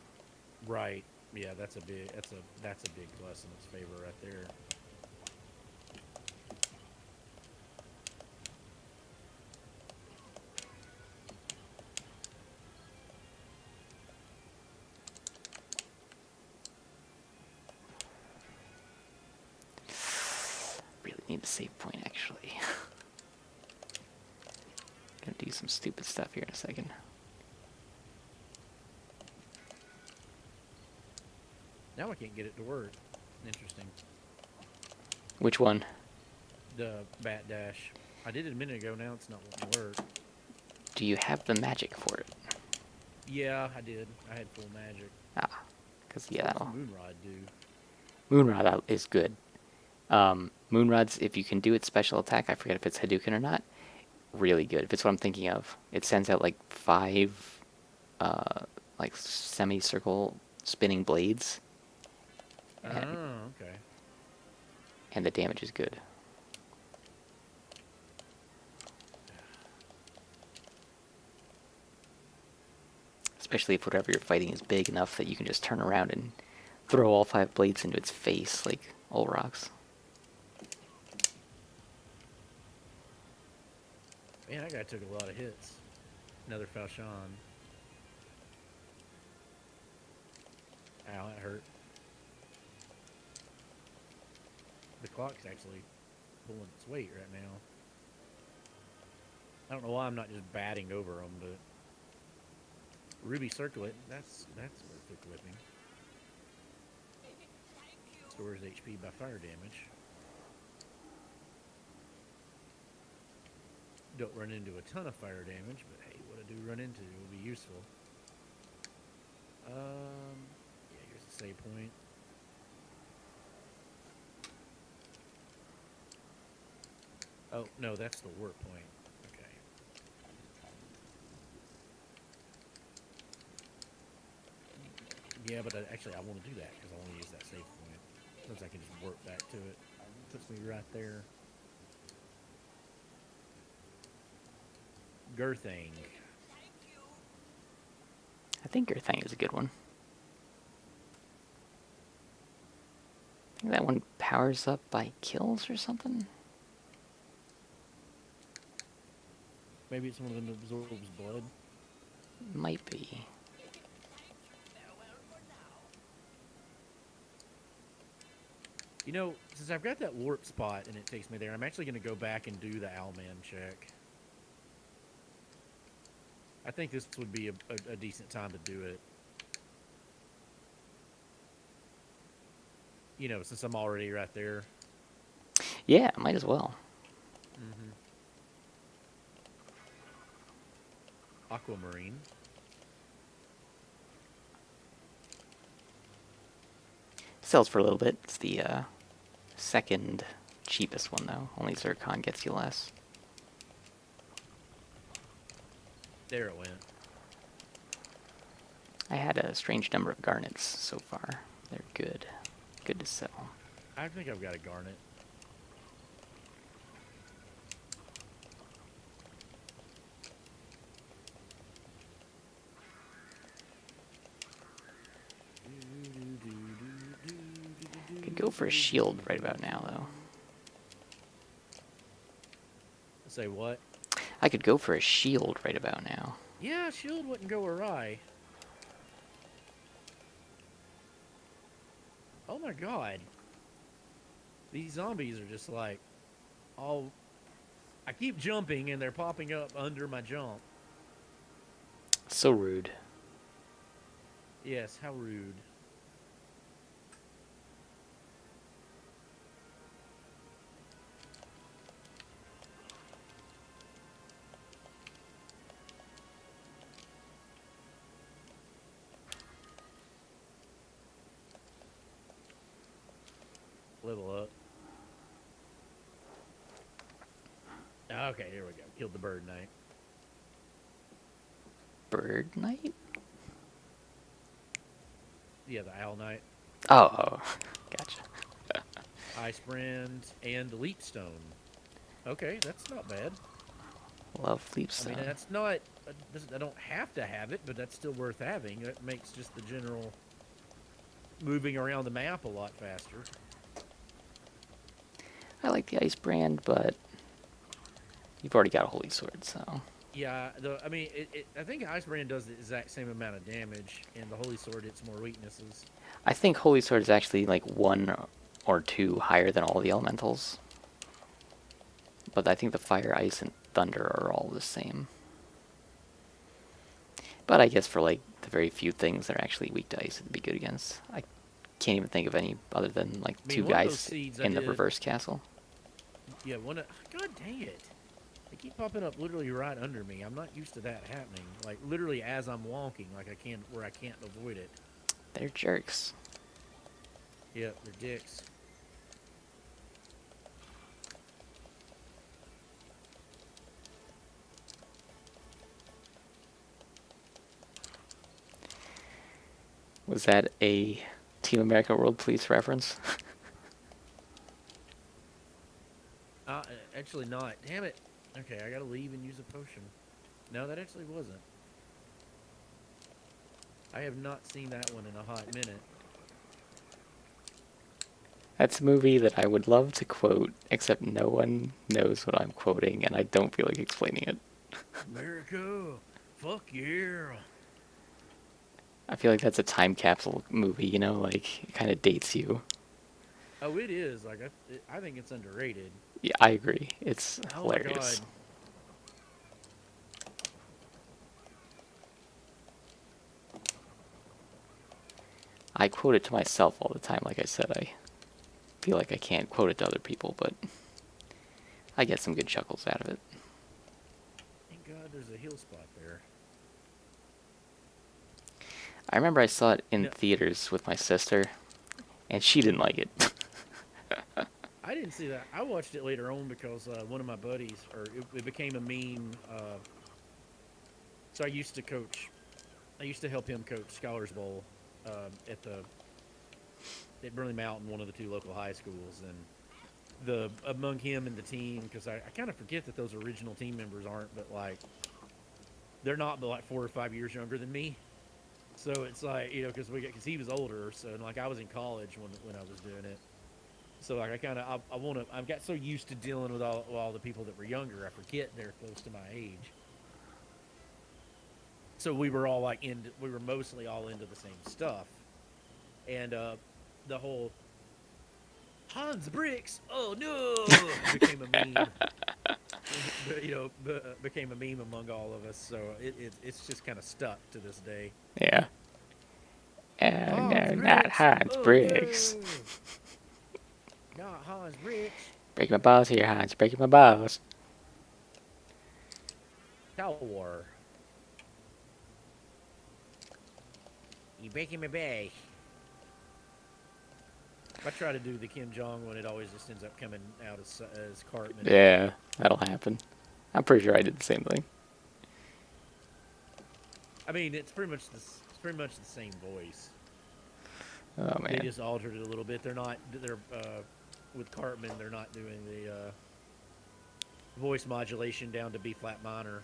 Right. Yeah, that's a big plus in its favor right there. Really need a save point, actually. Gonna do some stupid stuff here in a second. Now I can't get it to work. Interesting. Which one? The bat dash. I did it a minute ago. Now it's not wanting to work. Do you have the magic for it? Yeah, I did. I had full magic. Ah, because yeah, What that'll... does Moonrod do? Moonrod is good. Moonrod's, if you can do its special attack, I forget if it's Hadouken or not, really good. If it's what I'm thinking of. It sends out like 5 like semicircle spinning blades. Oh, okay. And the damage is good. Especially if whatever you're fighting is big enough that you can just turn around and throw all 5 blades into its face like Olrox. Man, that guy took a lot of hits. Another Falchion. Ow, that hurt. The clock's actually pulling its weight right now. I don't know why I'm not just batting over them, but Ruby Circlet, that's worth equipping. Stores HP by fire damage. Don't run into a ton of fire damage, but hey, what I do run into will be useful. Yeah, here's a save point. Oh, no, that's the warp point. Okay. Yeah, but actually I want to do that because I want to use that save point. Since I can just warp back to it. Puts me right there. Girthang. I think Earthang is a good one. I think that one powers up by kills or something. Maybe it's one of them that absorbs blood. Might be. You know, since I've got that warp spot and it takes me there, I'm actually going to go back and do the Owlman check. I think this would be a decent time to do it. You know, since I'm already right there. Yeah, might as well. Mm-hmm. Aquamarine. Sells for a little bit. It's the second cheapest one, though. Only Zircon gets you less. There it went. I had a strange number of garnets so far. They're good. Good to sell. I think I've got a garnet. Could go for a shield right about now, though. Say what? I could go for a shield right about now. Yeah, shield wouldn't go awry. Oh my god. These zombies are just like all... I keep jumping and they're popping up under my jump. So rude. Yes, how rude. Level up. Okay, here we go. Killed the bird knight. Bird Knight? Yeah, the owl knight. Oh, gotcha. I Ice Brand, and the Leapstone. Okay, that's not bad. Love I mean, Leapstone. that's not. I don't have to have it, but that's still worth having. It makes just the general moving around the map a lot faster. I like the Ice Brand, but you've already got a Holy Sword, so. Yeah, I mean, I think Ice Brand does the exact same amount of damage, and the Holy Sword it's more weaknesses. I think Holy Sword is actually like 1 or 2 higher than all the elementals. But I think the Fire, Ice, and Thunder are all the same. But I guess for like the very few things that are actually weak to ice, it'd be good against. I can't even think of any other than like I mean, two one of those guys seeds I in the did. reverse castle. Yeah, one. God dang it! They keep popping up literally right under me. I'm not used to that happening. Like literally as I'm walking, like where I can't avoid it. They're jerks. Yep, they're dicks. Was that a Team America World Police reference? Actually not. Damn it. Okay, I gotta leave and use a potion. No, that actually wasn't. I have not seen that one in a hot minute. That's a movie that I would love to quote, except no one knows what I'm quoting, and I don't feel like explaining it. America, fuck yeah. I feel like that's a time capsule movie, you know, like it kind of dates you. Oh, it is. Like I think it's underrated. Yeah, I agree. It's Oh my god. hilarious. I quote it to myself all the time. Like I said, I feel like I can't quote it to other people, but I get some good chuckles out of it. Thank God there's a heal spot there. I remember I saw it in No, theaters with my sister, and she didn't like it. I didn't see that. I watched it later on because one of my buddies, or it became a meme. So I used to coach. I used to help him coach Scholars Bowl at Burley Mountain, one of the two local high schools, and the among him and the team because I kind of forget that those original team members aren't, but like they're not, but like 4 or 5 years younger than me. So it's like because he was older, so and like I was in college when I was doing it. So like I want to I've got so used to dealing with all the people that were younger, I forget they're close to my age. So we were all we were mostly all into the same stuff, and the whole Hans Bricks, oh no, became a meme. Became a meme among all of us. So it's just kind of stuck to this day. Yeah. Oh Hans no, not Bricks, Hans oh Briggs. no, not Hans Bricks. Breaking my balls here, Hans. Breaking my balls. Tower. You breaking my back. If I try to do the Kim Jong one, it always just ends up coming out as Cartman. Yeah, that'll happen. I'm pretty sure I did the same thing. I mean, it's pretty much the same voice. Oh They man. just altered it a little bit. They're with Cartman. They're not doing the voice modulation down to B flat minor.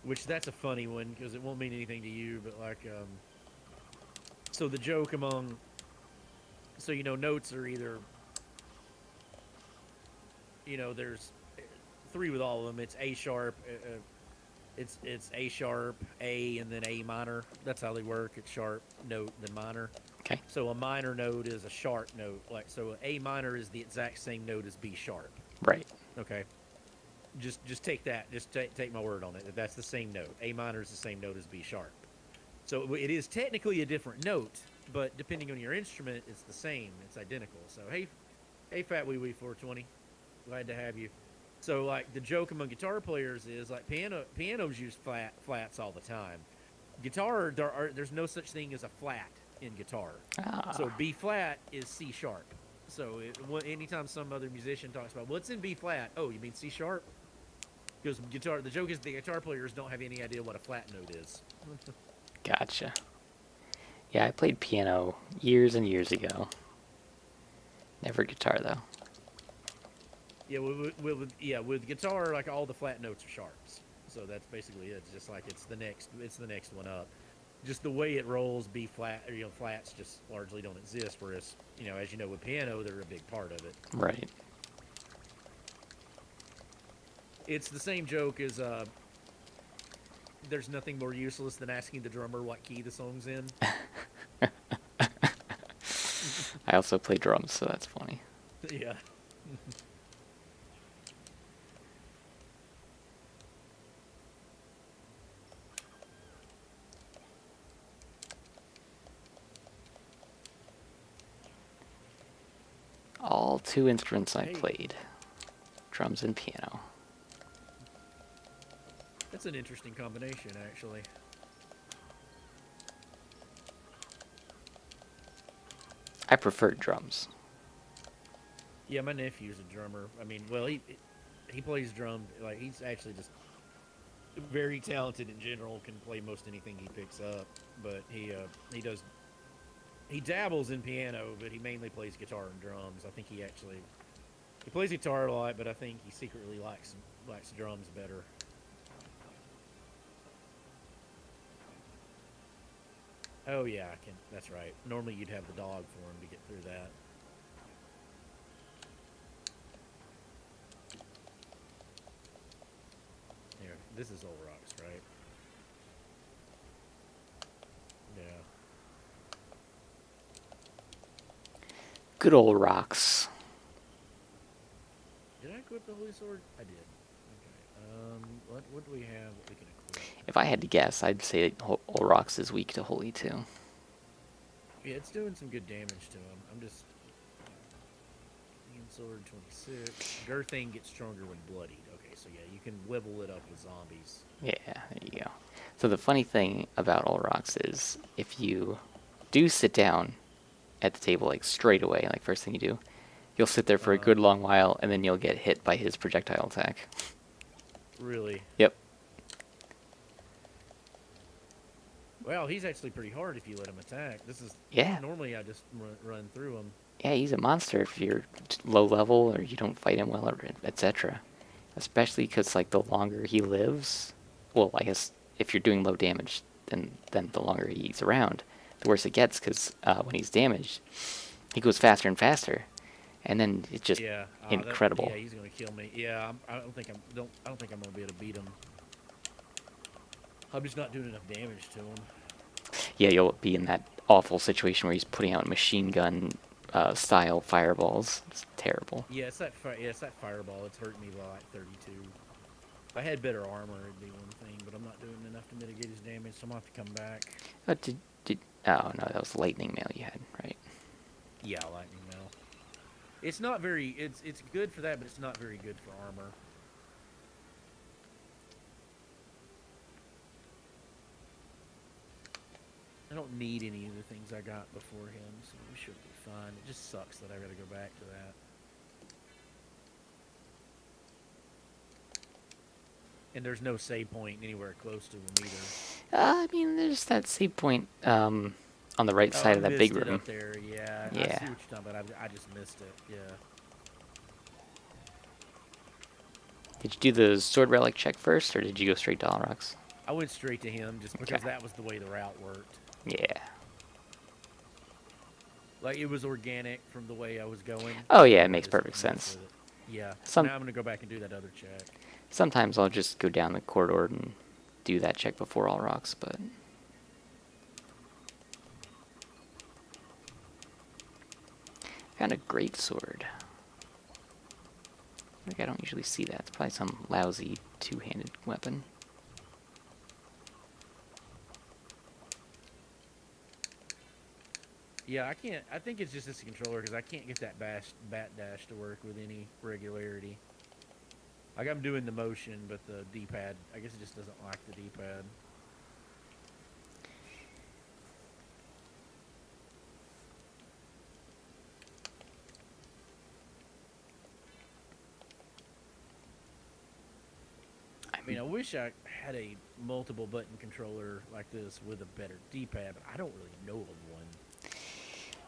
Which that's a funny one because it won't mean anything to you, but like, so the joke among, so notes are either, there's three with all of them. It's A sharp, it's A sharp, A, and then A minor. That's how they work. It's sharp note, then minor. Okay. So a minor note is a sharp note. Like so, A minor is the exact same note as B sharp. Right. Okay. Just take that. Just take my word on it. That's the same note. A minor is the same note as B sharp. So it is technically a different note, but depending on your instrument, it's the same. It's identical. So hey, Fat Wee Wee 420, glad to have you. So like the joke among guitar players is like pianos use flats all the time. Guitar there's no such thing as a flat in guitar. Ah. So B flat is C sharp. So anytime some other musician talks about what's in B flat, oh, you mean C sharp? Because the joke is the guitar players don't have any idea what a flat note is. Gotcha. Yeah, I played piano years and years ago. Never guitar though. Yeah, with guitar, like all the flat notes are sharps. So that's basically it. It's just like it's the next one up. Just the way it rolls, B flat, or flats just largely don't exist. Whereas, as you know, with piano, they're a big part of it. Right. It's the same joke as there's nothing more useless than asking the drummer what key the song's in. I also play drums, so that's funny. Yeah. All two instruments I Hey. played. Drums and piano. That's an interesting combination, actually. I preferred drums. Yeah, my nephew's a drummer. I mean, well, he plays drum. Like, he's actually just very talented in general. Can play most anything he picks up. But he dabbles in piano, but he mainly plays guitar and drums. I think he plays guitar a lot, but I think he secretly likes drums better. Oh yeah, I can. That's right. Normally you'd have the dog for him to get through that. Here, this is Old Rocks, right? Yeah. Good old rocks. Did I equip the Holy Sword? I did. Okay. What do we have that we can equip? If I had to guess, I'd say old rocks is weak to holy too. Yeah, it's doing some good damage to him. I'm just. Sword 26. Girthane gets stronger when bloodied. Okay, so yeah, you can level it up with zombies. Yeah, there you go. So the funny thing about old rocks is if you do sit down at the table like straight away, like first thing you do, you'll sit there for a good long while and then you'll get hit by his projectile attack. Really? Yep. Well, he's actually pretty hard if you let him attack. Yeah. Normally I just run through him. Yeah, he's a monster if you're low level or you don't fight him well, or etc. Especially because like the longer he lives, well, I guess if you're doing low damage, then the longer he's around, the worse it gets. Because when he's damaged, he goes faster and faster, and then it's just incredible. Yeah, he's gonna kill me. Yeah, I don't think I'm gonna be able to beat him. I'm just not doing enough damage to him. Yeah, you'll be in that awful situation where he's putting out machine gun style fireballs. It's terrible. Yeah, it's that fireball. It's hurting me by like 32. If I had better armor, it'd be one thing, but I'm not doing enough to mitigate his damage, so I'm gonna have to come back. Oh no, that was lightning mail you had, right? Yeah, lightning mail. It's not very. It's good for that, but it's not very good for armor. I don't need any of the things I got before him, so we should be fine. It just sucks that I gotta go back to that. And there's no save point anywhere close to him either. I mean, there's that save point on the right side of that big room. Up there, yeah. Yeah. I see what you're talking about. I just missed it. Yeah. Did you do the sword relic check first, or did you go straight to Alrox? I went straight to him just because that was the way the route worked. Yeah. Like, it was organic from the way I was going. Oh, yeah, it makes perfect sense. Yeah. Now I'm going to go back and do that other check. Sometimes I'll just go down the corridor and do that check before Alrox, but... Found a great sword. Like, I don't usually see that. It's probably some lousy two-handed weapon. Yeah, I think it's just this controller because I can't get that bat dash to work with any regularity. Like, I'm doing the motion, but the D-pad, I guess it just doesn't like the D-pad. I'm mean, I wish I had a multiple button controller like this with a better D-pad, but I don't really know of one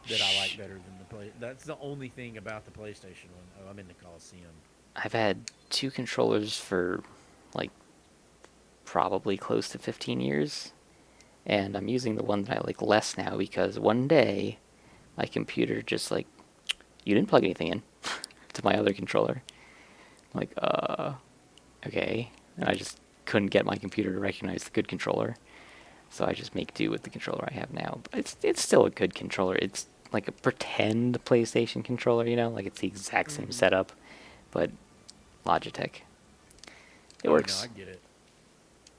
that I like better than the play. That's the only thing about the PlayStation one. Oh, I'm in the Coliseum. I've had two controllers for like probably close to 15 years, and I'm using the one that I like less now because one day my computer just like, you didn't plug anything in to my other controller. I'm like, okay. And I just couldn't get my computer to recognize the good controller. So I just make do with the controller I have now. But it's still a good controller. It's like a pretend PlayStation controller, you know? Like it's the exact same setup, but Logitech. It Oh, no, works. I get it.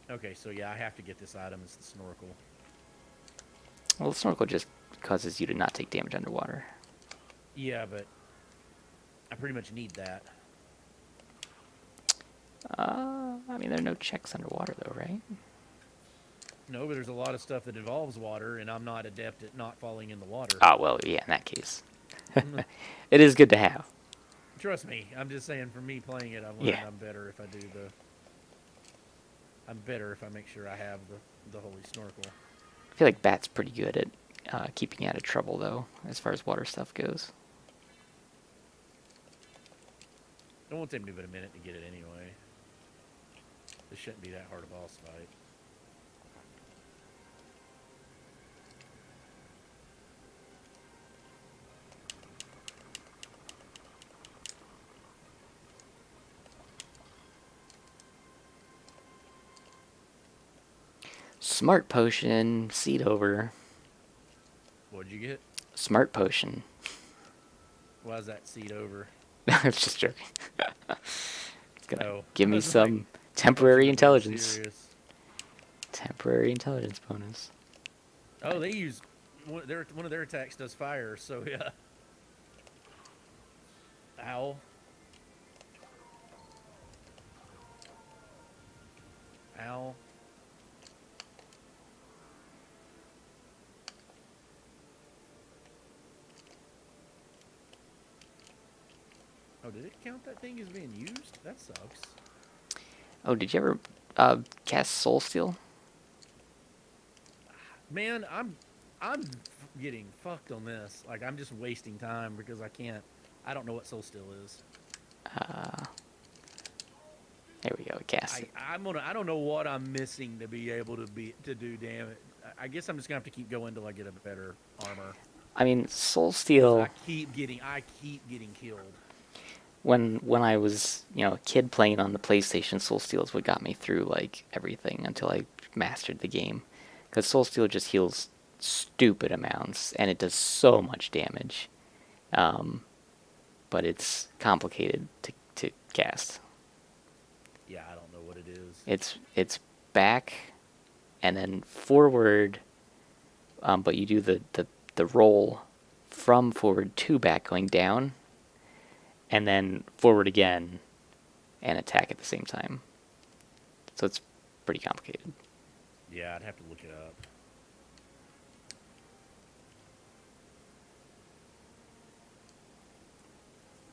Okay, so yeah, I have to get this item. It's the snorkel. Well, the snorkel just causes you to not take damage underwater. Yeah, but I pretty much need that. I mean, there are no checks underwater, though, right? No, but there's a lot of stuff that involves water, and I'm not adept at not falling in the water. Ah, well, yeah, in that case. It is good to have. Trust me, I'm just saying. For me playing it, I've learned Yeah. I'm better if I do the. I'm better if I make sure I have the holy snorkel. I feel like Bat's pretty good at keeping you out of trouble, though, as far as water stuff goes. It won't take me but a minute to get it anyway. This shouldn't be that hard a boss fight. Smart potion, seed over. What'd you get? Smart potion. Why is that seat over? I was just joking. It's gonna Oh, give I me was like, some temporary I thought you were being intelligence. serious. Temporary intelligence bonus. Oh, they use one of their attacks does fire, so yeah. Ow. Ow. Oh, did it count that thing as being used? That sucks. Oh, did you ever cast Soul Steel? Man, I'm getting fucked on this. Like I'm just wasting time because I don't know what Soul Steel is. There we go, cast it. I don't know what I'm missing to be able to do damage. I guess I'm just gonna have to keep going till I get a better armor. I mean, Soul 'Cause Steel. I keep getting killed. When I was a kid playing on the PlayStation, Soul Steel is what got me through like everything until I mastered the game. Because Soul Steel just heals stupid amounts and it does so much damage, but it's complicated to cast. Yeah, I don't know what it is. It's back and then forward, but you do the roll from forward to back going down, and then forward again and attack at the same time. So it's pretty complicated. Yeah, I'd have to look it up.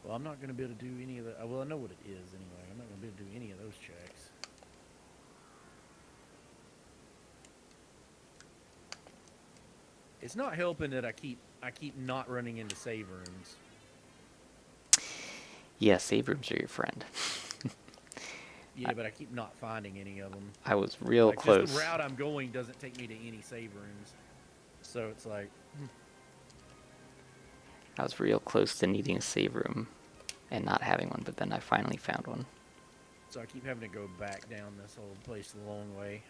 Well, I'm not going to be able to do any of the... Well, I know what it is anyway. I'm not going to be able to do any of those checks. It's not helping that I keep not running into save rooms. Yeah, save rooms are your friend. Yeah, but I keep not finding any of them. I was real Like, close. just the route I'm going doesn't take me to any save rooms. So it's like... I was real close to needing a save room and not having one, but then I finally found one. So I keep having to go back down this whole place the long way.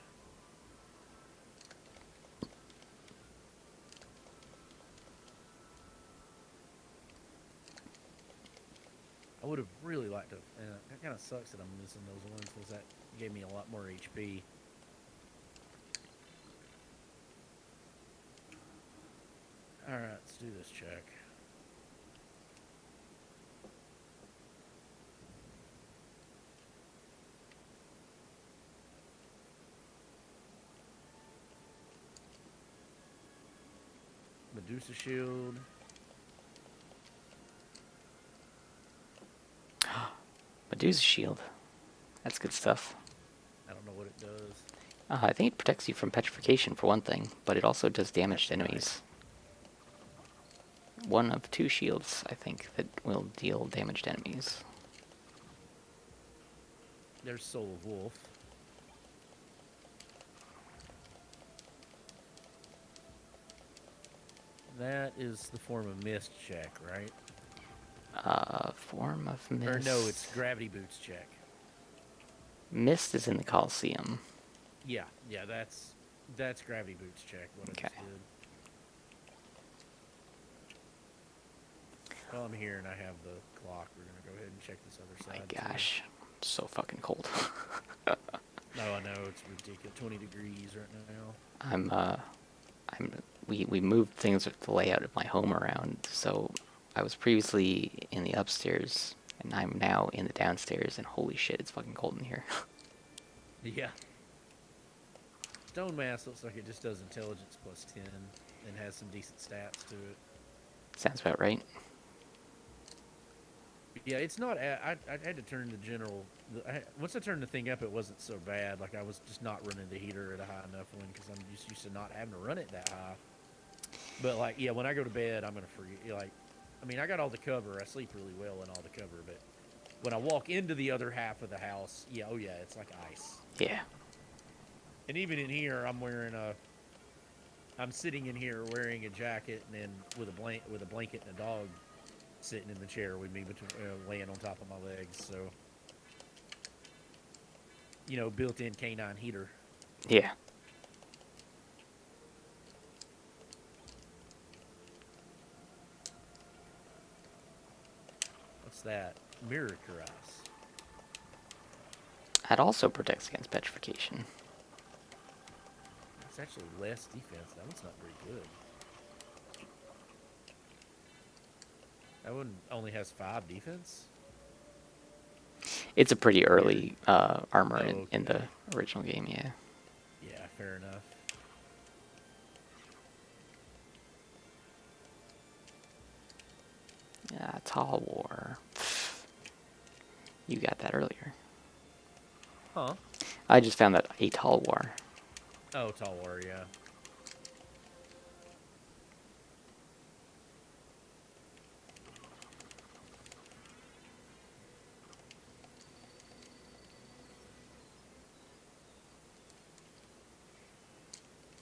I would have really liked to... That kind of sucks that I'm missing those ones because that gave me a lot more HP. Alright, let's do this check. Medusa shield. Medusa shield. That's good stuff. I think it protects you from petrification for one thing, but it also does damage to That's enemies. One of 2 shields, I think, that will deal damage to enemies. There's Soul of Wolf. That is the form of mist check, right? Form of mist. Or no, it's gravity boots check. Mist is in the Colosseum. Yeah, that's gravity boots check. What I just did. While I'm here and I have the clock, we're gonna go ahead and check this other side. My gosh, so fucking cold. No, I know it's ridiculous. 20 degrees right now. We moved things with the layout of my home around, so I was previously in the upstairs, and I'm now in the downstairs, and holy shit, it's fucking cold in here. Yeah. Stone Mass looks like it just does intelligence plus 10 and has some decent stats to it. Sounds about right. Yeah, it's not. I had to turn the general. Once I turned the thing up, it wasn't so bad. Like I was just not running the heater at a high enough one because I'm just used to not having to run it that high. But like, yeah, when I go to bed, I'm gonna forget. Like, I mean, I got all the cover. I sleep really well in all the cover. But when I walk into the other half of the house, yeah, oh yeah, it's like ice. Yeah. And even in here, I'm sitting in here wearing a jacket and then with a blanket and a dog sitting in the chair with me, laying on top of my legs. So, built-in canine heater. Yeah. What's that? Mirror Cuirass. That also protects against petrification. It's actually less defense. That one's not very good. That one only has 5 defense. It's a pretty early armor Oh, in the okay. original game, yeah. Yeah, fair enough. Yeah, Tall War. You got that earlier. Huh? I just found that a Tall War. Oh, Tall War, yeah.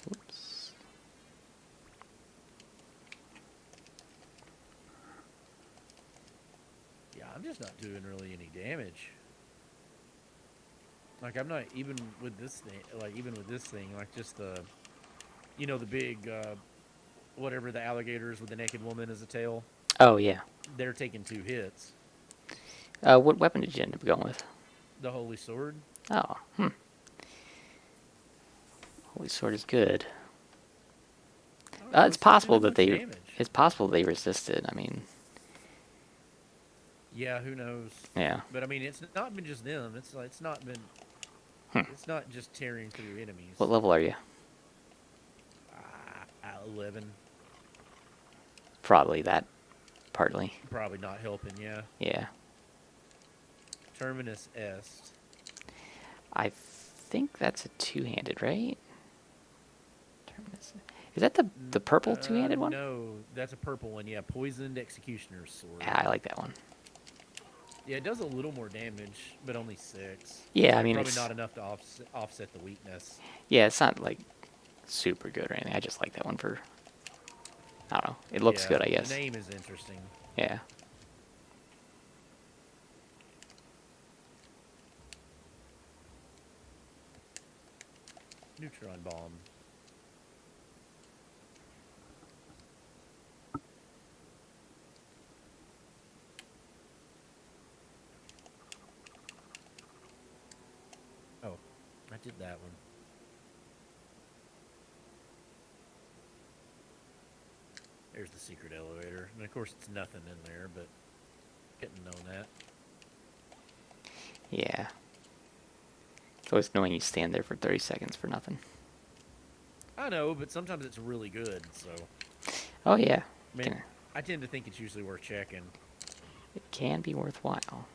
Oops. Yeah, I'm just not doing really any damage. Like, I'm not, even with this thing, like, just the big, whatever the alligators with the naked woman as a tail, Oh, yeah. they're taking 2 hits. What weapon did you end up going with? The Holy Sword. Oh, Holy Sword is good. It's possible that it's possible they resisted. I mean, Yeah, who knows? yeah. But I mean, it's not been just them. It's not been. It's not just tearing through enemies. What level are you? 11. Probably that, partly. Probably not helping. Yeah. Yeah. Terminus Est. I think that's a 2-handed, right? Terminus. Is that the purple 2-handed one? No, that's a purple one. Yeah, Poisoned Executioner's Sword. Yeah, I like that one. Yeah, it does a little more damage, but only 6. Yeah, I mean, probably it's not enough to offset the weakness. Yeah, it's not like super good or anything. I just like that one for. I don't know. It looks good, I guess. The name is interesting. Yeah. Neutron Bomb. Oh, I did that one. There's the secret elevator. And of course, it's nothing in there, but couldn't know that. Yeah. It's always annoying you stand there for 30 seconds for nothing. I know, but sometimes it's really good, so. Oh, yeah. I mean, I tend to think it's usually worth checking. It can be worthwhile.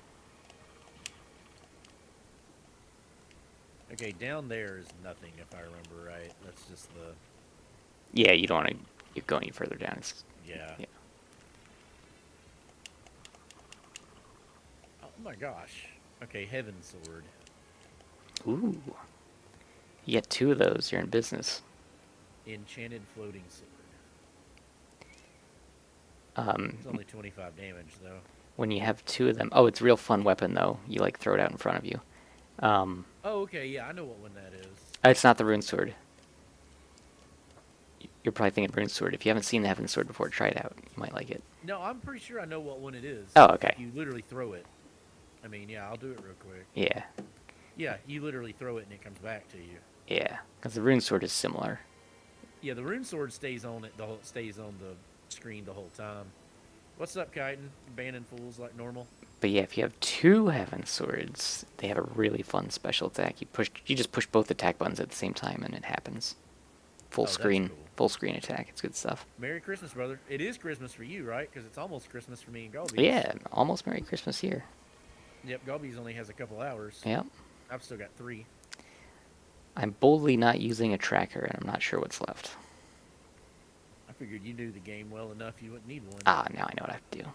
Okay, down there is nothing if I remember right. That's just the Yeah, you don't want to go any further down. It's, yeah. yeah. Oh my gosh. Okay, Heaven Sword. Ooh. You get 2 of those, you're in business. Enchanted Floating Sword. Um, It's only 25 damage though. when you have 2 of them, oh, it's a real fun weapon though. You like throw it out in front of you. Um, Oh, okay, yeah, I know what one that is. it's not the rune sword. You're probably thinking rune sword. If you haven't seen the heaven sword before, try it out. You might like it. No, I'm pretty sure I know what one it is. Oh, okay. Like you literally throw it. I mean, yeah, I'll do it real quick. Yeah, Yeah, you literally throw it and it comes back to you. yeah. Because the rune sword is similar. Yeah, the rune sword stays on it. Stays on the screen the whole time. What's up, Chitin? Banning fools like normal. But yeah, if you have 2 heaven swords, they have a really fun special attack. You just push both attack buttons at the same time, and it happens. Oh, that's cool. Full screen attack. It's good stuff. Merry Christmas, brother. It is Christmas for you, right? Because it's almost Christmas for me and Golbeeze. Yeah, almost Merry Christmas here. Yep, Golbeeze only has a couple hours. Yep. I've still got 3. I'm boldly not using a tracker, and I'm not sure what's left. I figured you knew the game well enough you wouldn't need one. Ah, now I know what I have to do.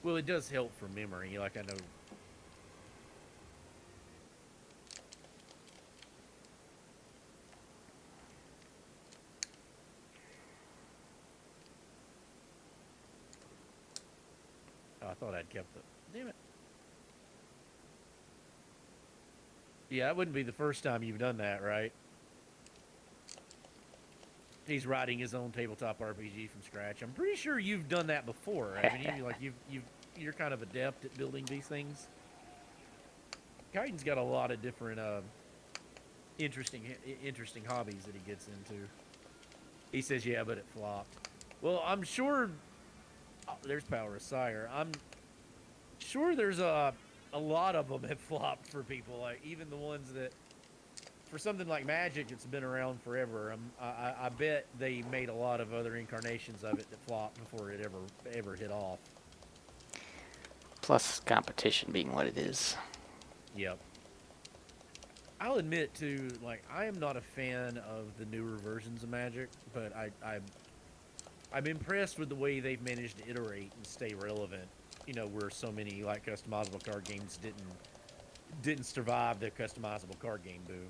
Well, it does help for memory. Like I know. Oh, I thought I'd kept the. Damn it. Yeah, that wouldn't be the first time you've done that, right? He's writing his own tabletop RPG from scratch. I'm pretty sure you've done that before, haven't you? Like you're kind of adept at building these things. Kaiden's got a lot of different interesting hobbies that he gets into. He says, "Yeah, but it flopped." Well, I'm sure. Oh, there's Power of Sire. I'm sure there's a lot of them have flopped for people. Like even the ones that, for something like Magic, it's been around forever. I bet they made a lot of other incarnations of it that flopped before it ever hit off. Plus competition being what it is. Yep. I'll admit too, like I am not a fan of the newer versions of Magic, but I'm impressed with the way they've managed to iterate and stay relevant. You know, where so many like customizable card games didn't survive the customizable card game boom.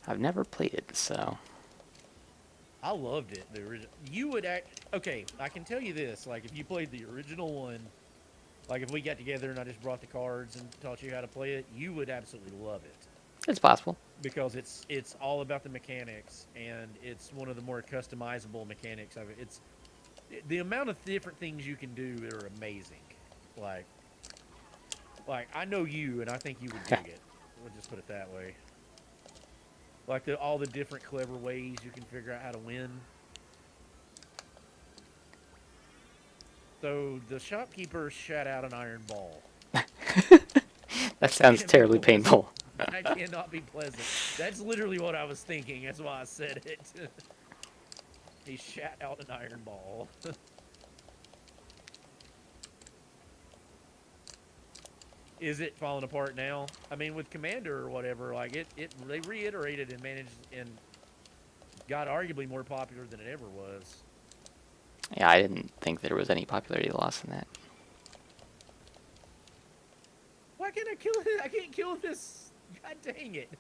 I've never played it, so... I loved it. The original. You would act okay. I can tell you this: like if you played the original one, like if we got together and I just brought the cards and taught you how to play it, you would absolutely love it. It's possible. Because it's all about the mechanics, and it's one of the more customizable mechanics of it. It's the amount of different things you can do are amazing. Like I know you, and I think you would dig it. We'll just put it that way. Like all the different clever ways you can figure out how to win. So the shopkeeper shot out an iron ball. That sounds terribly painful. That cannot be pleasant. That's literally what I was thinking. That's why I said it. He shot out an iron ball. Is it falling apart now? I mean, with Commander or whatever, like they reiterated and managed and got arguably more popular than it ever was. Yeah, I didn't think there was any popularity loss in that. Why can't I kill it? I can't kill this. God dang it.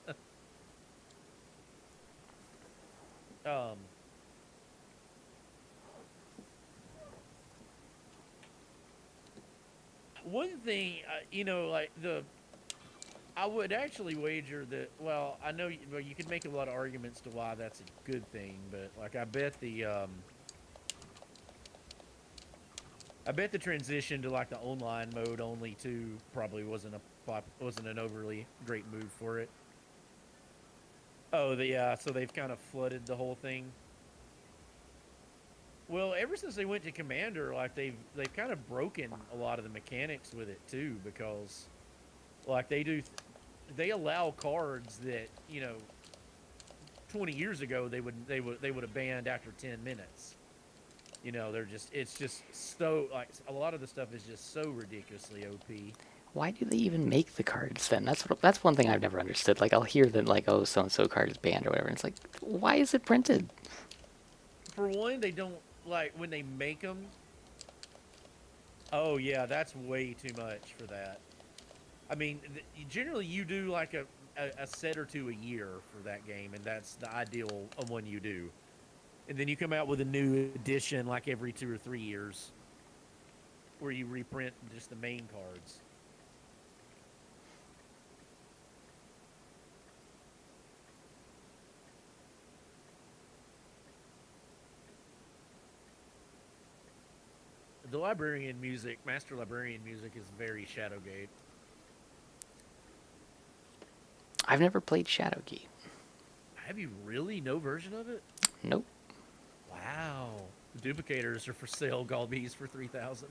One thing, you know, like I would actually wager that. Well, I know you could make a lot of arguments to why that's a good thing, but like I bet the transition to like the online mode only too probably wasn't an overly great move for it. Oh, so they've kind of flooded the whole thing. Well, ever since they went to Commander, like they've kind of broken a lot of the mechanics with it too, because like they allow cards that 20 years ago they would have banned after 10 minutes. You know, it's just so like a lot of the stuff is just so ridiculously OP. Why do they even make the cards then? That's one thing I've never understood. Like I'll hear that like, oh, so and so card is banned or whatever. And it's like, why is it printed? For one, they don't like when they make them. Oh yeah, that's way too much for that. I mean, generally you do like a set or two a year for that game, and that's the ideal of one you do. And then you come out with a new edition like every 2 or 3 years, where you reprint just the main cards. The librarian music, Master Librarian music, is very Shadowgate. I've never played Shadowgate. Have you really no version of it? Nope. Wow. The duplicators are for sale, Golbeeze for 3,000.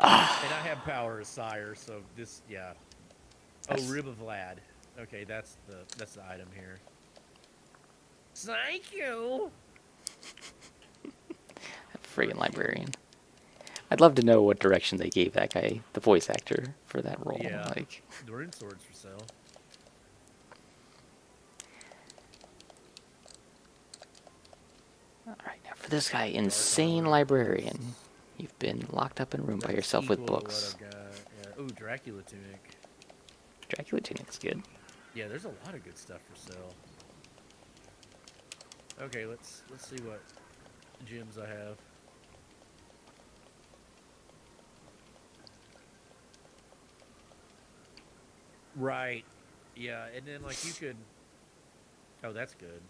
And I have Power of Sire, so this, yeah. Oh, Rib of Vlad. Okay, that's the item here. Psycho. Friggin' librarian. I'd love to know what direction they gave that guy, the voice actor, for that role. Yeah. Like, The rune swords for sale. all right, now for this guy, insane librarian, you've been locked up in a room by yourself with books. Yeah. Ooh, Dracula tunic. Dracula tunic's good. Yeah, there's a lot of good stuff for sale. Okay, let's see what gems I have. Right. Yeah, and then like you could. Oh, that's good.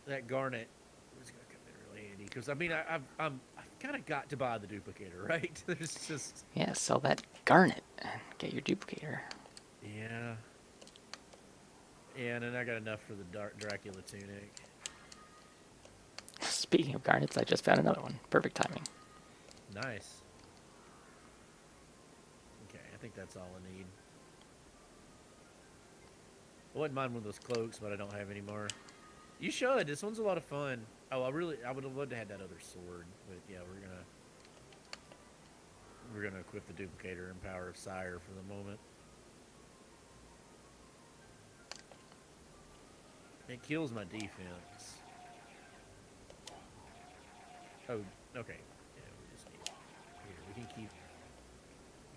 That garnet was gonna come in really handy because I mean I've kind of got to buy the duplicator, right? There's just Yeah, sell that garnet and get your duplicator. yeah. Yeah, and then I got enough for the Dracula tunic. Speaking of garnets, I just found another one. Perfect timing. Nice. Okay, I think that's all I need. I wouldn't mind one of those cloaks, but I don't have any more. You should. This one's a lot of fun. Oh, I would have loved to have that other sword, but yeah, we're gonna equip the duplicator and Power of Sire for the moment. It kills my defense. Oh, okay. Yeah, we just need here. We can keep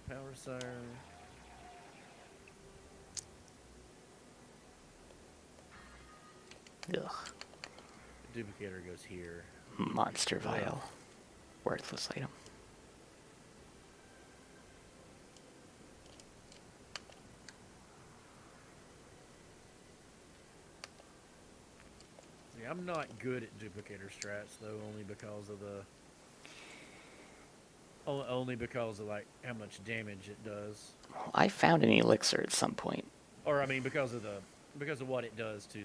Power of Sire. Ugh. The duplicator goes here. Monster vial. Ugh. Worthless item. See, I'm not good at duplicator strats though, only because of like how much damage it does. Well, I found an elixir at some point. Or I mean because of what it does to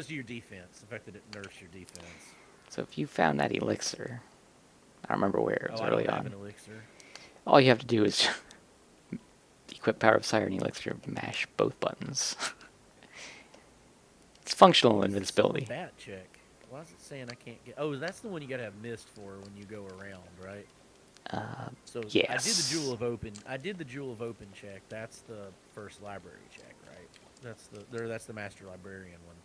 your defense, the fact that it nerfs your defense. So if you found that elixir, I don't remember where, it was early I don't on. have an elixir. All you have to do is equip Power of Sire and elixir, mash both buttons. It's functional invincibility. Bat check. Why is it saying I can't get? Oh, that's the one you gotta have mist for when you go around, right? So yes. I did the Jewel of Open check. That's the first library check, right? That's the Master Librarian one.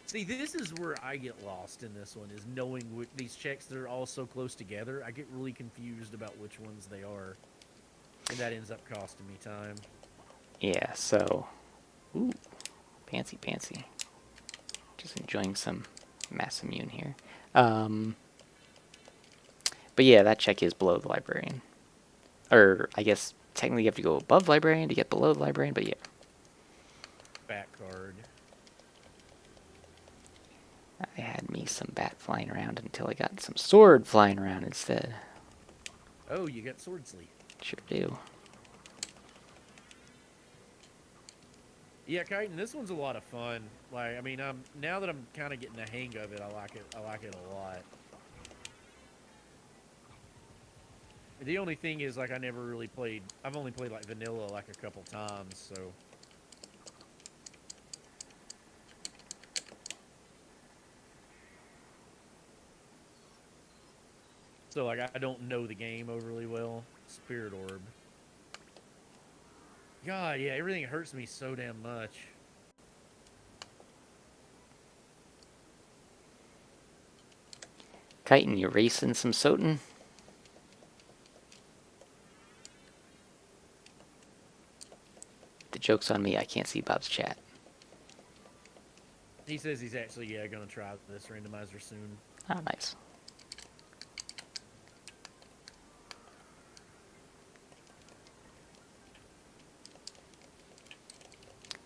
See, this is where I get lost in this one, is knowing these checks, they're all so close together. I get really confused about which ones they are, and that ends up costing me time. Yeah, so... Ooh, fancy. Just enjoying some mass immune here. But yeah, that check is below the librarian. Or, I guess, technically you have to go above librarian to get below the librarian, but yeah. Back card. I had me some bat flying around until I got some sword flying around instead. Oh, you got sword sleeve. Sure do. Yeah, Chitin, this one's a lot of fun. Like, I mean, now that I'm kind of getting the hang of it, I like it a lot. The only thing is, like, I've only played like vanilla like a couple times, so. So like I don't know the game overly well. Spirit orb. God, yeah, everything hurts me so damn much. Chitin, you racing some SotN? The joke's on me, I can't see Bob's chat. He says he's actually gonna try this randomizer soon. Oh, nice.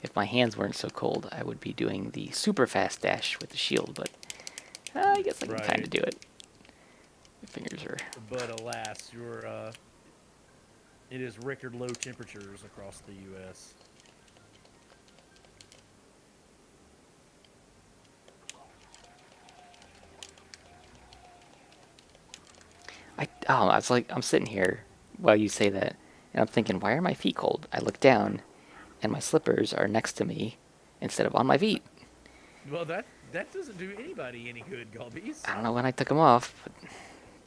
If my hands weren't so cold, I would be doing the super fast dash with the shield, but I guess I can kind of do it. My fingers are... But alas, it is record low temperatures across the U.S. I was like, I'm sitting here while you say that, and I'm thinking, why are my feet cold? I look down, and my slippers are next to me instead of on my feet. Well, that doesn't do anybody any good, Golbeeze. I don't know when I took them off,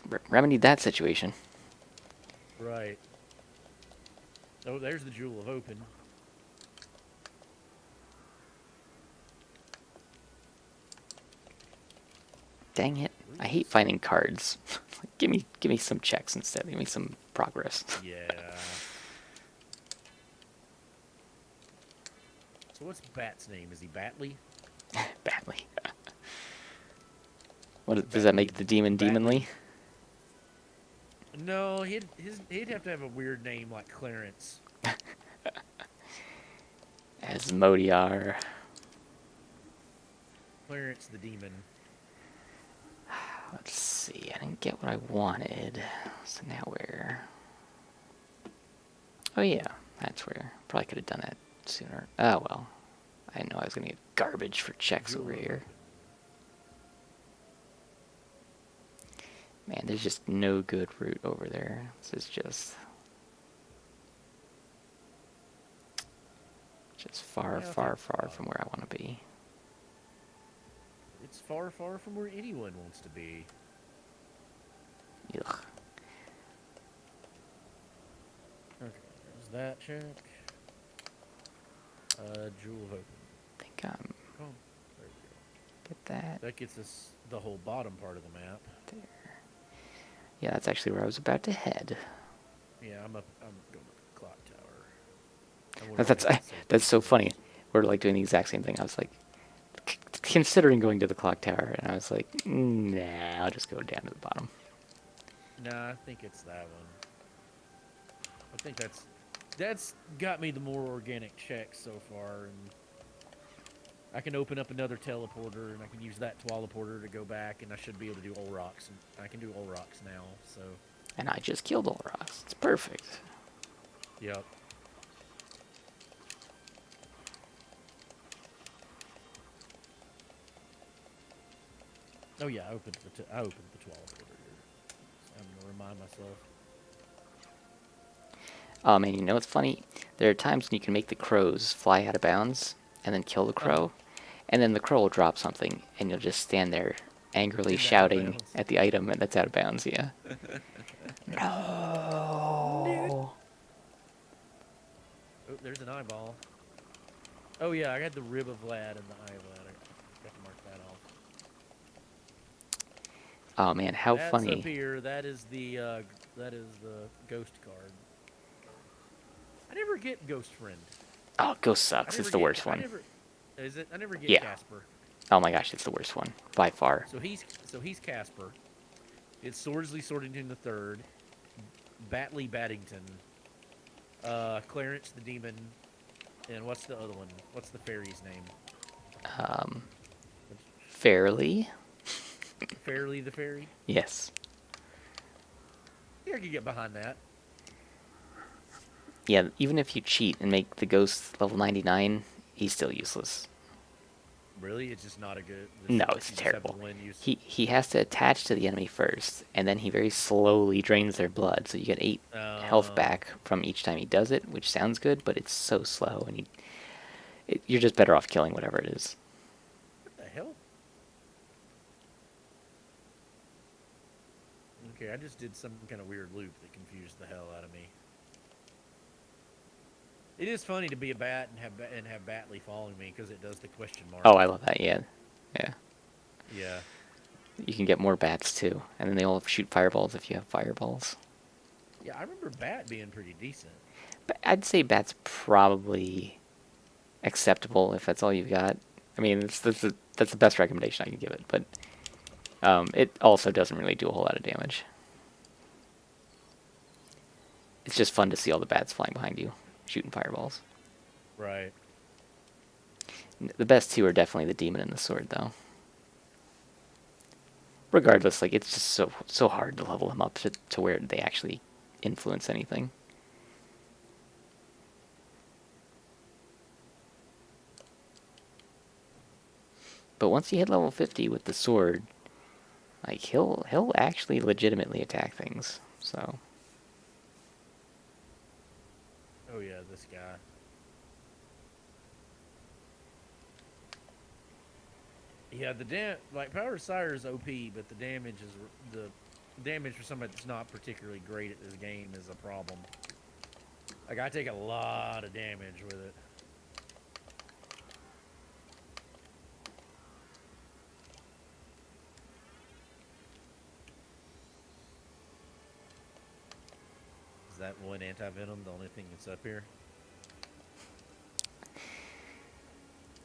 but remedied that situation. Right. Oh, there's the Jewel of Open. Dang it! I hate finding cards. give me some checks instead. Give me some progress. Yeah. So what's Bat's name? Is he Batley? Badly. What does that make the demon demonly? No, he'd have to have a weird name like Clarence. As Modiar. Clarence the Demon. Let's see. I didn't get what I wanted. So now where? Oh yeah, that's where. Probably could have done that sooner. Oh well. I didn't know I was gonna get garbage for checks over here. Man, there's just no good route over there. This is just far, far, far from where I want to be. It's far, far from where anyone wants to be. Ugh. Okay, there's that check. Jewel of Open. I think I'm... Oh, there we go. Get that. That gets us the whole bottom part of the map. There. Yeah, that's actually where I was about to head. Yeah, I'm going up the clock tower. That's so funny. We're like doing the exact same thing. I was like considering going to the clock tower, and I was like, nah, I'll just go down to the bottom. Nah, I think it's that one. I think that's got me the more organic checks so far, and I can open up another teleporter, and I can use that teleporter to go back, and I should be able to do all rocks. And I can do all rocks now, so. And I just killed all rocks. It's perfect. Yep. Oh yeah, I opened the teleporter here. So I'm gonna remind myself. Oh man, you know what's funny? There are times when you can make the crows fly out of bounds and then kill the crow, and then the crow will drop something, and you'll just stand there angrily shouting at the item, and that's out of bounds. Yeah. No. Oh, there's an eyeball. Oh yeah, I got the rib of Vlad and the eye of Vlad. I got to mark that off. Oh man, how That's funny! Up here, that is the ghost card. I never get Ghost Friend. Oh, Ghost sucks. It's the worst one. I never get Casper. Oh my gosh, it's the worst one by far. So he's Casper. It's Swordsley Swordington the Third, Batley Baddington, Clarence the Demon, and what's the other one? What's the fairy's name? Fairly. Fairly the Fairy? Yes. Yeah, I could get behind that. Yeah, even if you cheat and make the ghost level 99, he's still useless. Really? It's just not a good... No, it's terrible. He has to attach to the enemy first, and then he very slowly drains their blood, so you get 8 health back from each time he does it, which sounds good, but it's so slow, and you're just better off killing whatever it is. What the hell? Okay, I just did some kind of weird loop that confused the hell out of me. It is funny to be a bat and have Batley following me because it does the question mark. Oh, I love that. Yeah, yeah. Yeah. You can get more bats too, and then they all shoot fireballs if you have fireballs. Yeah, I remember Bat being pretty decent. But I'd say bats probably acceptable if that's all you've got. I mean, that's the best recommendation I can give it, but it also doesn't really do a whole lot of damage. It's just fun to see all the bats flying behind you, shooting fireballs. Right. The best two are definitely the demon and the sword, though. Regardless, like it's just so hard to level them up to where they actually influence anything. But once you hit level 50 with the sword, like he'll actually legitimately attack things. So Oh yeah, this guy. Yeah, like Power Sire is OP, but the damage for somebody that's not particularly great at this game is a problem. Like I take a lot of damage with it. Is that one anti-venom the only thing that's up here?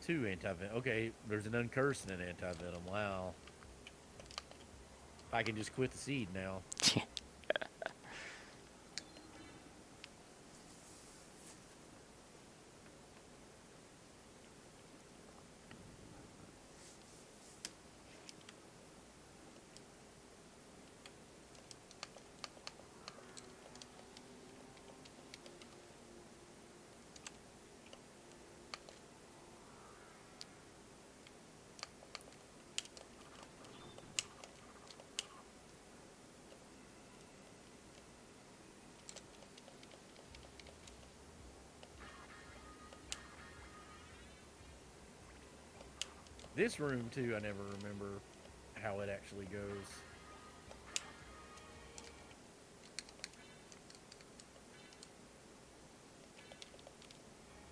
Two anti-venom. Okay, there's an uncursed and an anti-venom. Wow. I can just quit the seed now. This room, too, I never remember how it actually goes.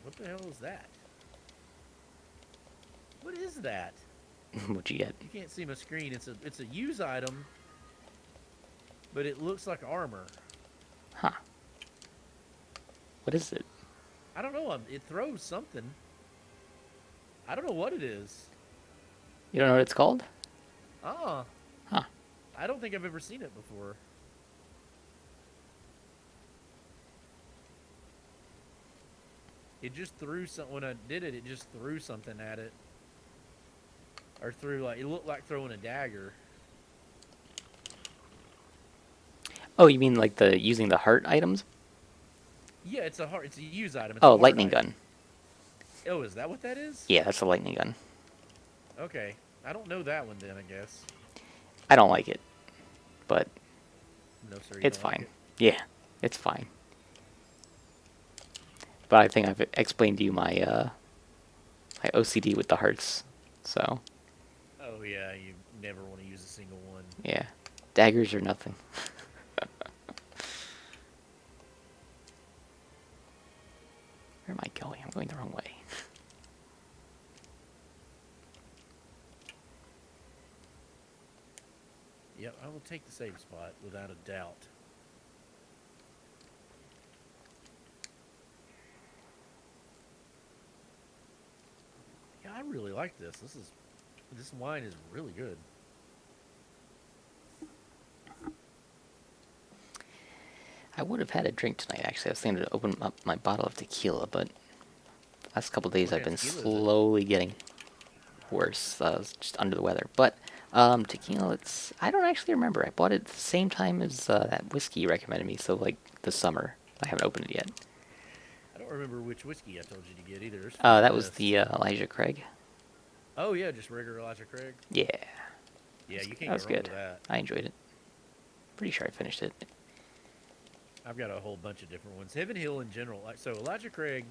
What the hell is that? What is that? what'd you get? You can't see my screen. It's a use item, but it looks like armor. Huh? What is it? I don't know. It throws something. I don't know what it is. You don't know what it's called? Ah, Huh? I don't think I've ever seen it before. It just threw something. When I did it, it just threw something at it. Or threw, like, it looked like throwing a dagger. Oh, you mean like the using the heart items? Yeah, it's a use item. It's a Oh, hard lightning item. gun. Oh, is that what that is? Yeah, that's a lightning gun. Okay. I don't know that one then, I guess. I don't like it, but No, sir, you it's don't like fine. it. Yeah, it's fine. But I think I've explained to you my OCD with the hearts. So Oh, yeah, you never want to use a single one. yeah, daggers are nothing. Where am I going? I'm going the wrong way. Yep, I will take the save spot without a doubt. Yeah, I really like this. This wine is really good. I would have had a drink tonight, actually. I was thinking to open up my bottle of tequila, but the last couple of days What I've kind been of tequila is it? slowly getting worse. I was just under the weather. But tequila, I don't actually remember. I bought it at the same time as that whiskey you recommended me, so like the summer. I haven't opened it yet. I don't remember which whiskey I told you to get either. There's That was list. the Elijah Craig. Oh, yeah, just regular Elijah Craig. Yeah. Yeah, you can't That was go wrong good. with that. I enjoyed it. Pretty sure I finished it. I've got a whole bunch of different ones. Heaven Hill in general. Like, so Elijah Craig.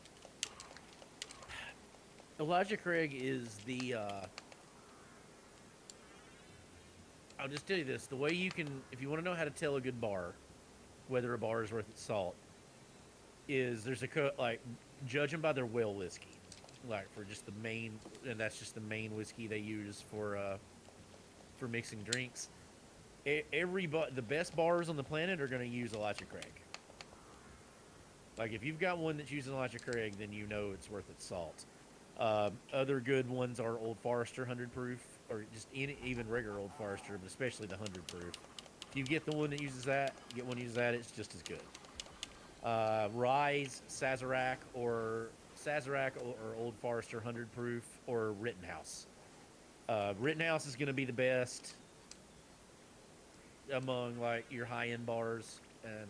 Elijah Craig is the I'll just tell you this: the way you can, if you want to know how to tell a good bar, whether a bar is worth its salt, is there's like judge them by their well whiskey, like for just the main, and that's just the main whiskey they use for mixing drinks. The best bars on the planet are going to use Elijah Craig. Like if you've got one that's using Elijah Craig, then you know it's worth its salt. Other good ones are Old Forester 100 proof, or just even regular Old Forester, but especially the 100 proof. If you get the one that uses that, get one that uses that, it's just as good. Rise, or Old Forester 100 proof, or Rittenhouse. Rittenhouse is going to be the best among like your high end bars. And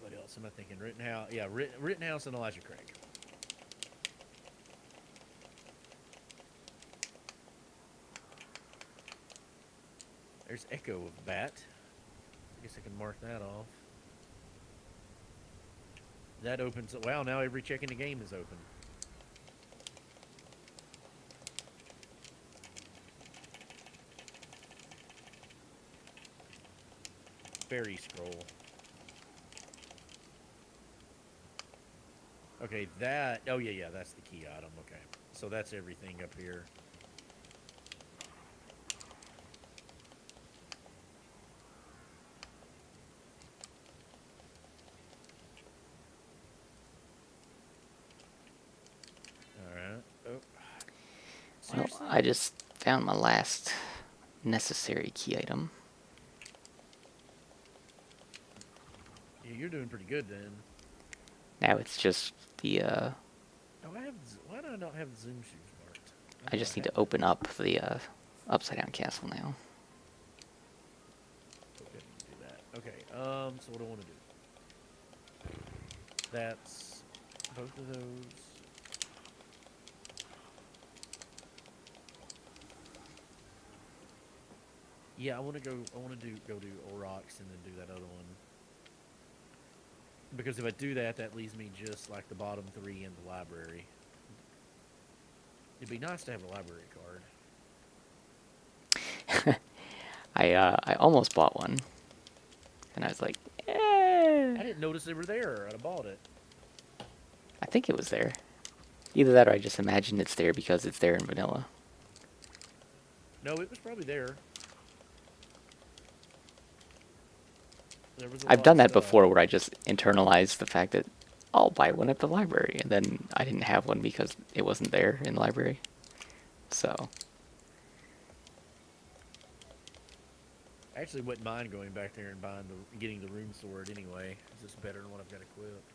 what else am I thinking? Rittenhouse, yeah, Rittenhouse and Elijah Craig. There's Echo of Bat. I guess I can mark that off. That opens. Wow, now every check in the game is open. Fairy scroll. Okay, that. Oh yeah, that's the key item. Okay, so that's everything up here. Well, I just found my last necessary key item. Yeah, you're doing pretty good then. Now it's just the, Oh, why do I not have the zoom shoes marked? I just need to open up the, upside down castle now. Okay, do that. Okay, so what do I want to do? That's both of those. Yeah, I want to go do Aurochs and then do that other one. Because if I do that, that leaves me just like the bottom three in the library. It'd be nice to have a library card. I almost bought one. And I was like, eh. I didn't notice they were there. I'd have bought it. I think it was there. Either that or I just imagined it's there because it's there in vanilla. No, it was probably there. I've done that before where I just internalize the fact that I'll buy one at the library, and then I didn't have one because it wasn't there in the library. So. I actually wouldn't mind going back there and getting the rune sword anyway. It's just better than what I've got equipped.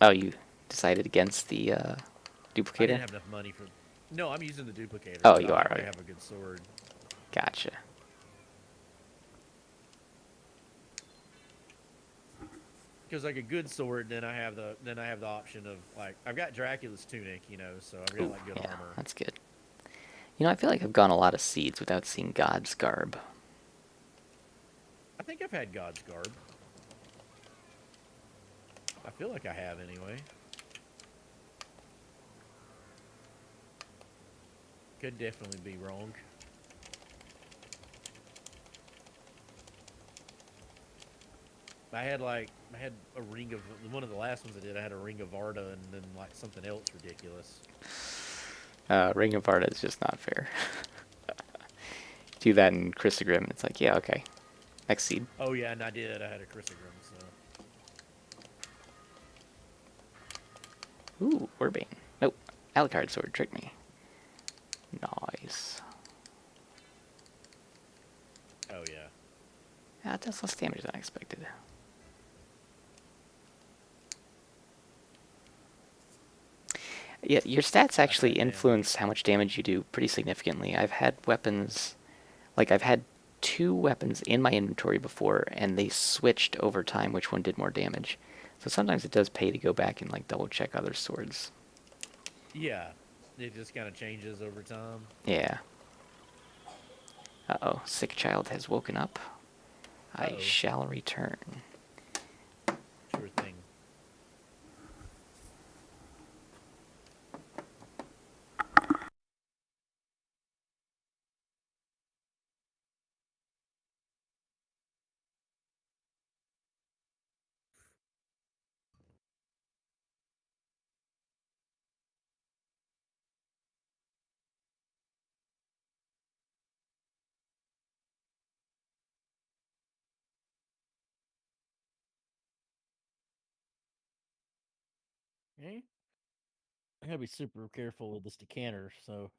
Oh, you decided against the duplicator? I didn't have enough money for. No, I'm using the duplicator. Oh, you are. I Okay. have a good sword. Gotcha. Because like a good sword, then I have the option of like I've got Dracula's tunic, so I've got like good armor. That's good. You know, I feel like I've gone a lot of seeds without seeing God's garb. I think I've had God's garb. I feel like I have anyway. Could definitely be wrong. I had a ring of one of the last ones I did. I had a ring of Arda and then like something else ridiculous. Ring of Arda is just not fair. Do that in Chrysogrim, and it's like, yeah, okay. Next seed. Oh yeah, and I did. I had a Chrysogrim, so. Ooh, Urbane. Nope. Alucard sword tricked me. Nice. Oh yeah. Ah, it does less damage than I expected. Yeah, your stats actually influence how much damage you do pretty significantly. I've had weapons, like I've had 2 weapons in my inventory before, and they switched over time which one did more damage. So sometimes it does pay to go back and like double check other swords. Yeah, it just kind of changes over time. Yeah. Uh-oh, sick child has woken up. I shall return. Sure thing. Okay. I gotta be super careful with this decanter, so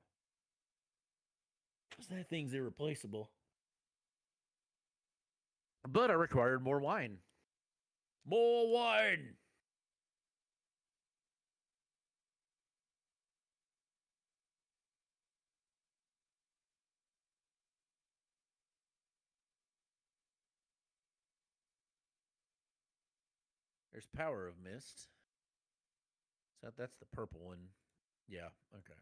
because that thing's irreplaceable. But I required more wine. More wine. There's Power of Mist. So that's the purple one. Yeah. Okay.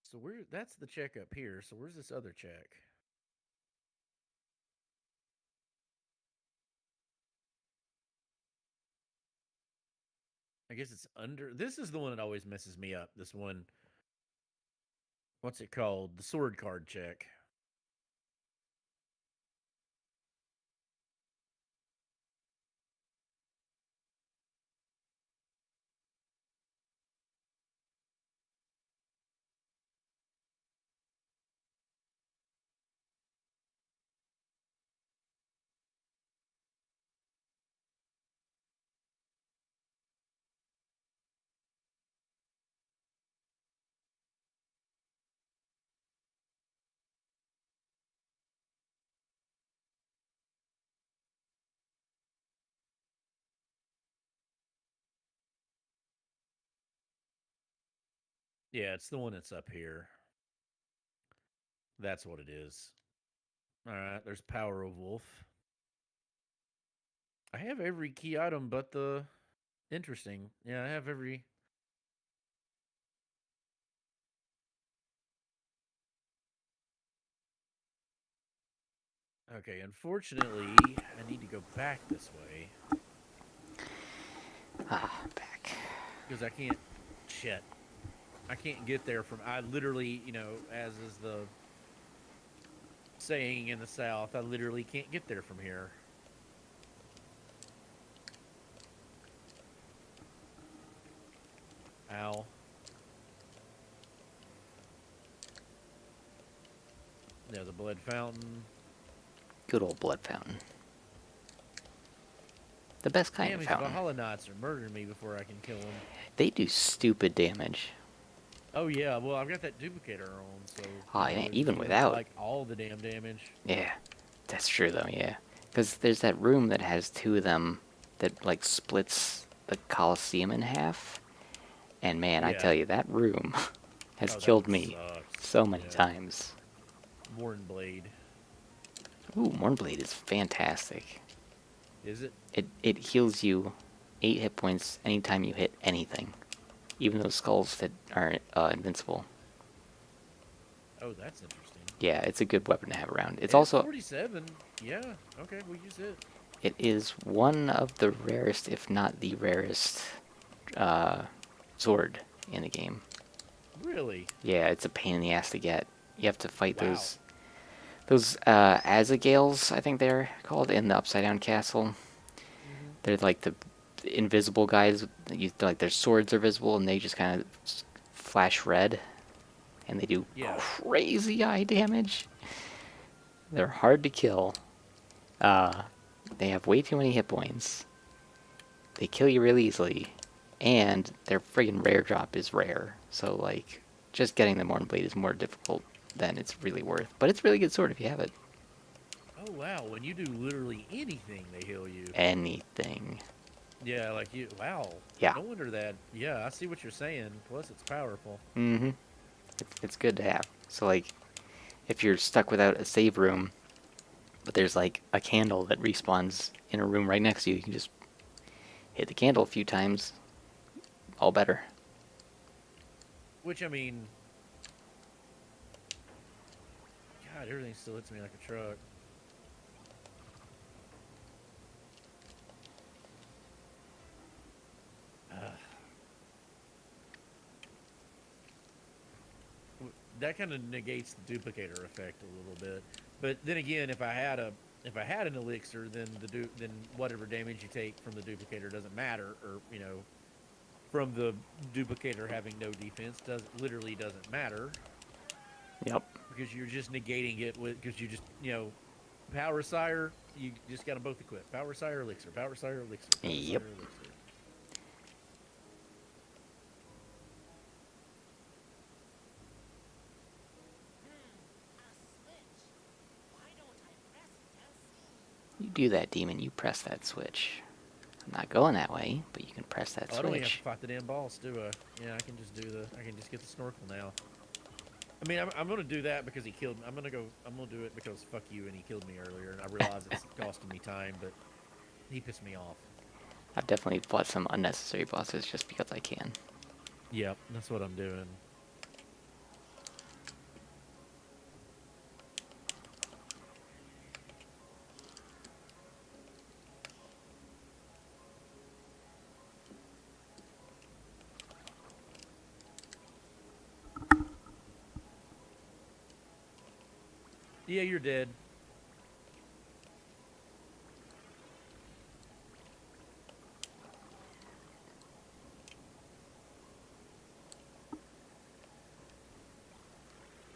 So where? That's the check up here. So where's this other check? I guess it's under. This is the one that always messes me up. This one. What's it called? The sword card check. Yeah, it's the one that's up here. That's what it is. All right. There's Power of Wolf. I have every key item but the interesting. Yeah, I have every. Okay, unfortunately, I need to go back this way Ah, back. because I can't. Shit. I can't get there from. I literally, as is the saying in the South, I literally can't get there from here. Ow. There's a blood fountain. Good old blood fountain. The best kind Damn, of these fountain. Valhalla Knights are murdering me before I can kill them. They do stupid damage. Oh yeah, well I've got that duplicator on, so Oh, yeah, they're even doing, without. like all the damn damage. Yeah, that's true though. Yeah, because there's that room that has two of them that like splits the Colosseum in half. And man, I Yeah. tell you, that room has Oh, that killed one me sucks. so many Yeah. times. Morn Blade. Ooh, Mournblade is fantastic. Is it? It heals you 8 hit points anytime you hit anything, even those skulls that are invincible. Oh, that's interesting. Yeah, it's a good weapon to have around. It's It's also 47. Yeah. Okay, we'll use it. it is one of the rarest, if not the rarest, uh, sword in the game. Really? Yeah, it's a pain in the ass to get. You have to fight Wow. those Azagales, I think they're called, in the Upside Down Castle. Mm-hmm. They're like the invisible guys. Like their swords are visible, and they just kind of flash red, and they do Yeah. crazy eye damage. They're hard to kill. Uh, they have way too many hit points. They kill you really easily, and their friggin' rare drop is rare. So like, just getting the Mournblade is more difficult than it's really worth. But it's a really good sword if you have it. Oh wow, when you do literally anything, they heal you. Anything. Yeah, like you. Wow. Yeah. No wonder that. Yeah, I see what you're saying. Plus, it's powerful. Mm-hmm. It's good to have. So like, if you're stuck without a save room, but there's like a candle that respawns in a room right next to you, you can just hit the candle a few times. All better. Which I mean, God, everything still hits me like a truck. That kind of negates the duplicator effect a little bit. But then again, if I had an elixir, then then whatever damage you take from the duplicator doesn't matter, or from the duplicator having no defense doesn't matter Yep. because you're just negating it with because you just Power Sire, you just got to both equip. Power Sire Elixir, Power Sire Elixir, Power Yep. Sire Elixir. You do that, demon. You press that switch. I'm not going that way, but you can press that Oh, I don't even have to switch. fight the damn boss, do I? Yeah, I can just do the. I can just get the snorkel now. I mean, I'm gonna do that because he killed me. I'm gonna do it because fuck you, and he killed me earlier, and I realize it's costing me time, but he pissed me off. I've definitely fought some unnecessary bosses just because I can. Yep, that's what I'm doing. Yeah, you're dead.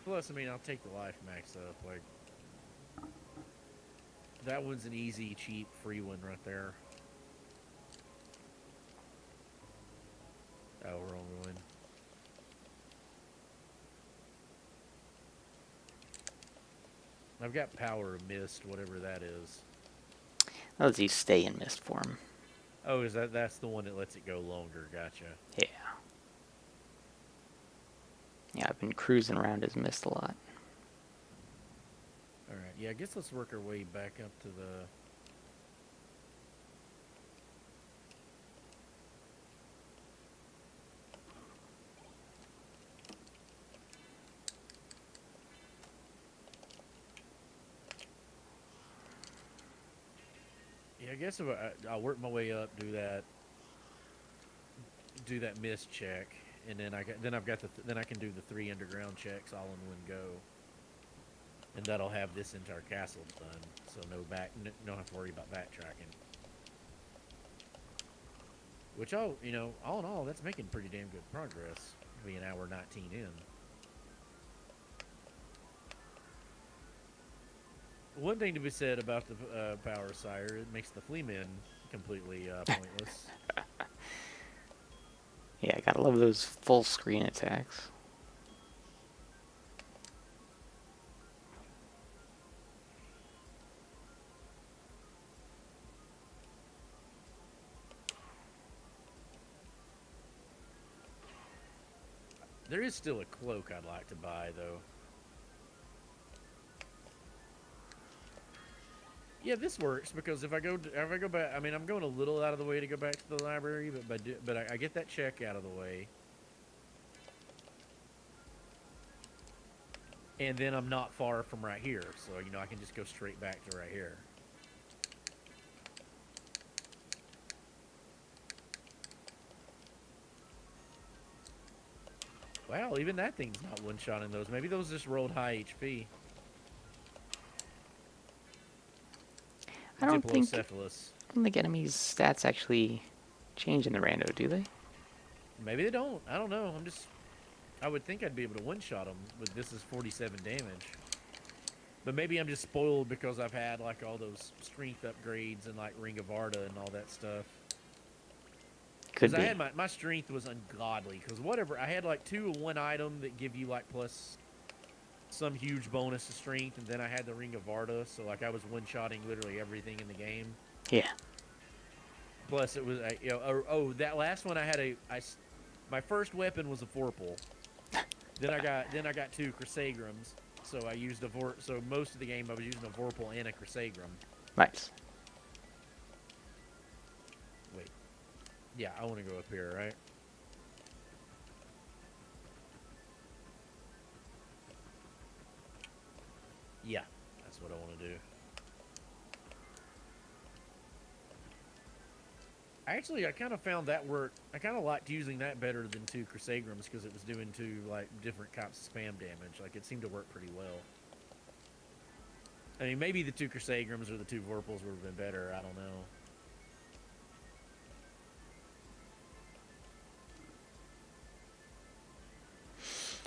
Plus, I mean, I'll take the life max up. Like, that one's an easy, cheap, free one right there. Oh, wrong one. I've got power of mist, whatever that is. That lets you stay in mist form. Oh, that's the one that lets it go longer? Gotcha. Yeah. Yeah, I've been cruising around as mist a lot. All right. Yeah, I guess let's work our way back up to the. Yeah, I guess if I'll work my way up, do that mist check, and then I've got then I can do the 3 underground checks all in one go, and that'll have this entire castle done. So don't have to worry about backtracking. Which all in all, that's making pretty damn good progress. Be an hour 19 in. One thing to be said about the Power Sire, it makes the Fleamen completely pointless. Yeah, I gotta love those full screen attacks. There is still a cloak I'd like to buy, though. Yeah, this works because if I go back, I mean, I'm going a little out of the way to go back to the library, but I get that check out of the way, and then I'm not far from right here, so I can just go straight back to right here. Wow, even that thing's not one-shotting those. Maybe those just rolled high HP. I don't think enemies' stats actually change in the rando, do they? Maybe they don't. I don't know. I would think I'd be able to one-shot them, but this is 47 damage. But maybe I'm just spoiled because I've had like all those strength upgrades and like Ring of Arda and all that stuff. Could Because be. I had my strength was ungodly. Because whatever, I had like 2 of one item that give you like plus some huge bonus to strength, and then I had the Ring of Arda, so like I was one-shotting literally everything in the game. Yeah. Plus it was that last one I had my first weapon was a Vorpal. then I got 2 Chrysagrams, so I used so most of the game I was using a Vorpal and a Chrysagram. Nice. Wait. Yeah, I want to go up here, right? Yeah, that's what I want to do. Actually, I kind of found that work. I kind of liked using that better than 2 Chrysagrams because it was doing 2 like different types of spam damage. Like it seemed to work pretty well. I mean, maybe the 2 Chrysagrams or the 2 Vorpals would have been better. I don't know.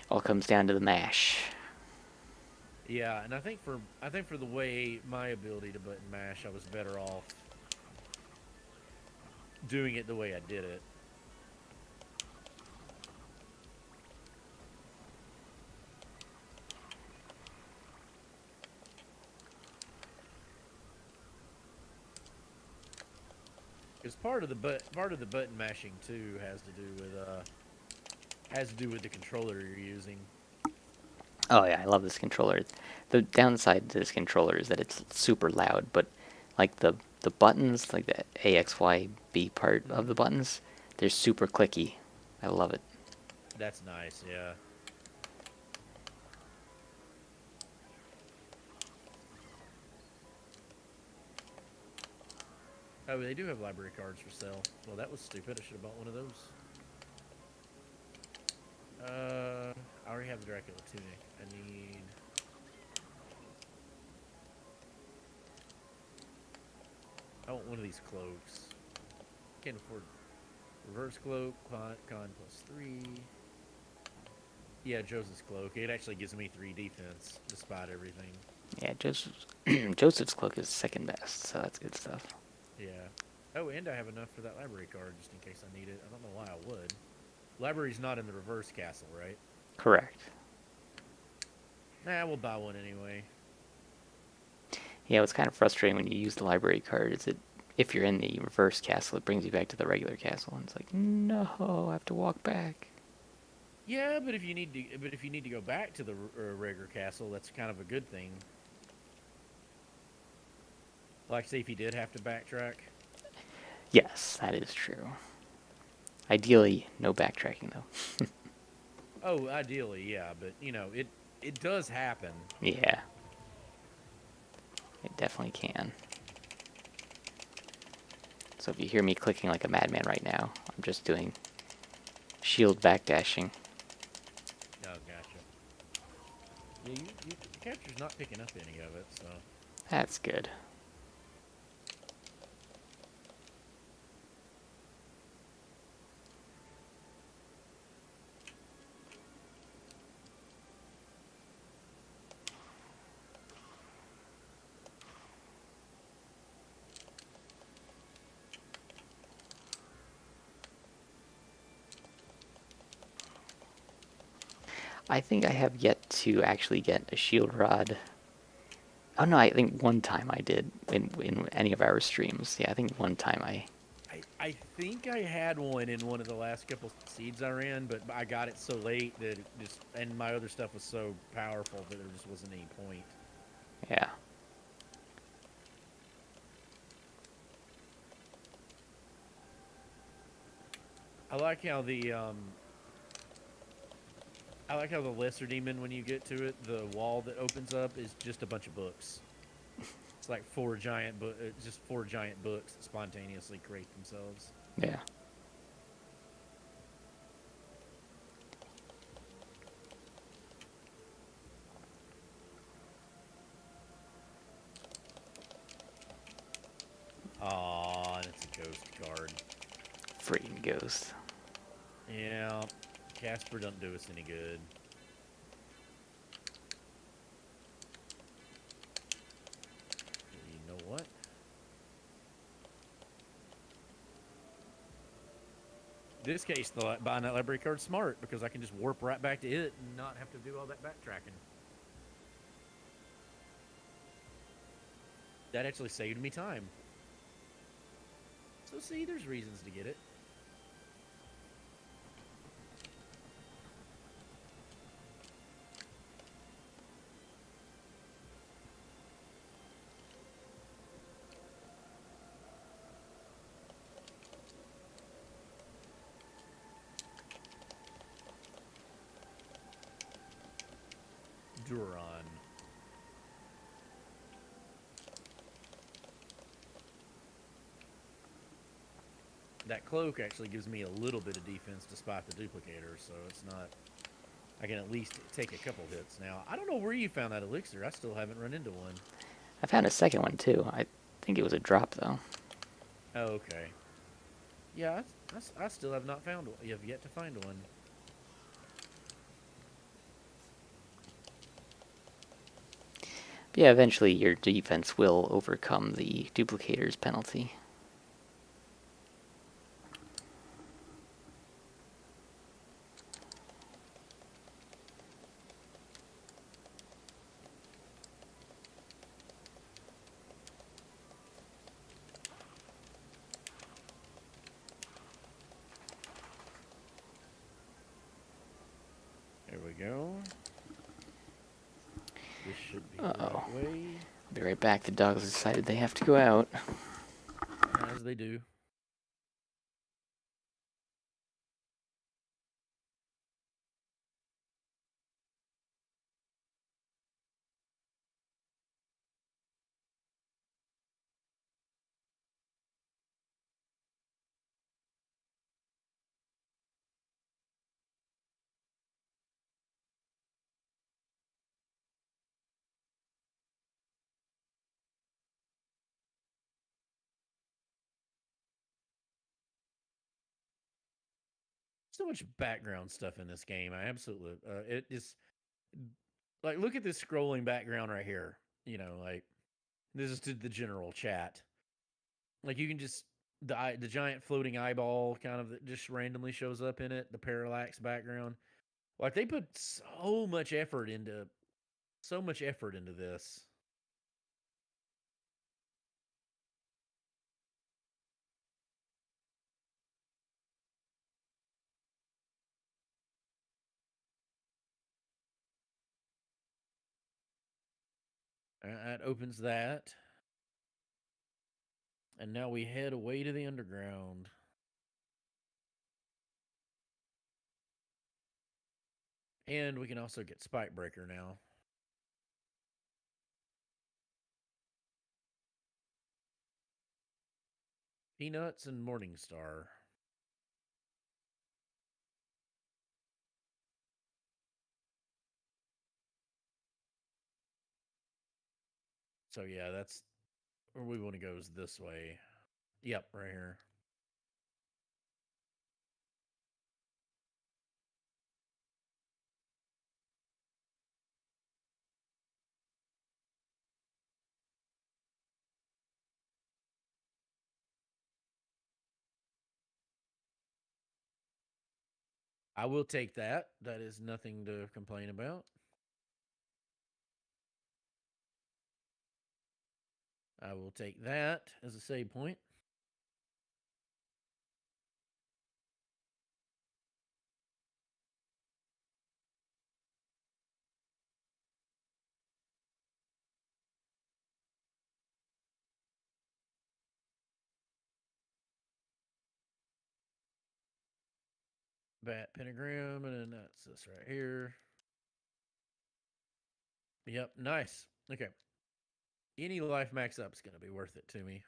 All comes down to the mash. Yeah, and I think for the way my ability to button mash, I was better off doing it the way I did it. Because part of the button mashing too has to do with the controller you're using. Oh yeah, I love this controller. The downside to this controller is that it's super loud, but like the buttons, like the A X Y B part of the Hmm. buttons, they're super clicky. I love it. That's nice. Yeah. Oh, they do have library cards for sale. Well, that was stupid. I should have bought one of those. I already have the Dracula tunic. I want one of these cloaks. Can't afford reverse cloak. Con +3. Yeah, Joseph's cloak. It actually gives me 3 defense despite everything. Yeah, Joseph's Joseph's cloak is second best, so that's good stuff. Yeah. Oh, and I have enough for that library card just in case I need it. I don't know why I would. Library's not in the reverse castle, right? Correct. Nah, we'll buy one anyway. Yeah, what's kind of frustrating when you use the library card is that if you're in the reverse castle, it brings you back to the regular castle, and it's like, no, I have to walk back. Yeah, but if you need to go back to the regular castle, that's kind of a good thing. Like, say if you did have to backtrack. Yes, that is true. Ideally, no backtracking though. Oh, ideally, yeah, but it does happen. Yeah, it definitely can. So if you hear me clicking like a madman right now, I'm just doing shield backdashing. Oh, gotcha. Yeah, the capture's not picking up any of it, so. That's good. I think I have yet to actually get a shield rod. Oh no, I think one time I did in any of our streams. Yeah, I think one time I. I think I had one in one of the last couple seeds I ran, but I got it so late that and my other stuff was so powerful that there just wasn't any point. Yeah. I like how the lesser demon, when you get to it, the wall that opens up is just a bunch of books. It's like just 4 giant books that spontaneously create themselves. Yeah. Aw, and it's a ghost card. Freaking ghost. Yeah, Casper don't do us any good. You know what? In this case, buying that library card's smart because I can just warp right back to it and not have to do all that backtracking. That actually saved me time. So see, there's reasons to get it. Duron. That cloak actually gives me a little bit of defense despite the duplicator, so it's not. I can at least take a couple hits now. I don't know where you found that elixir. I still haven't run into one. I found a second one too. I think it was a drop though. Oh, okay. Yeah, I still have not found one. You have yet to find one. Yeah, eventually your defense will overcome the duplicator's penalty. There we go. This should be the Uh-oh. right way. I'll be right back. The dogs decided they have to go out. As they do. So much background stuff in this game. I absolutely it is like look at this scrolling background right here. You know, like this is to the general chat. Like you can just the giant floating eyeball kind of that just randomly shows up in it. The parallax background. Like they put so much effort into this. That opens that. And now we head away to the underground. And we can also get Spike Breaker now. Peanuts and Morningstar. So yeah, that's where we want to go is this way. Yep, right here. I will take that. That is nothing to complain about. I will take that as a save point. Bat pentagram, and then that's this right here. Yep, nice. Okay. Any life max up is going to be worth it to me.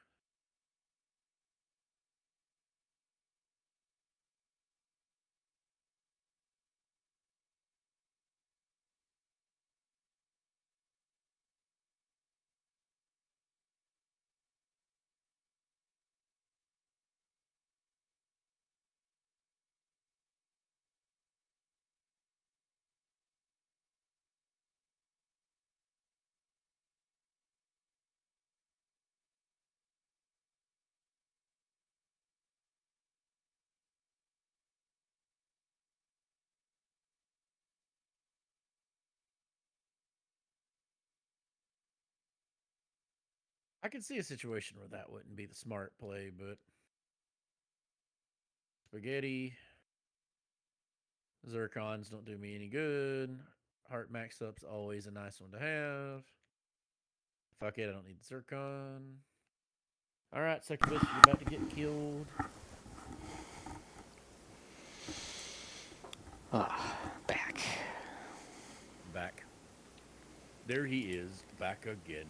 I could see a situation where that wouldn't be the smart play, but spaghetti, zircons don't do me any good. Heart max up's always a nice one to have. Fuck it, I don't need the zircon. All right, succubus, you're about to get killed. Back. Back. There he is, back again.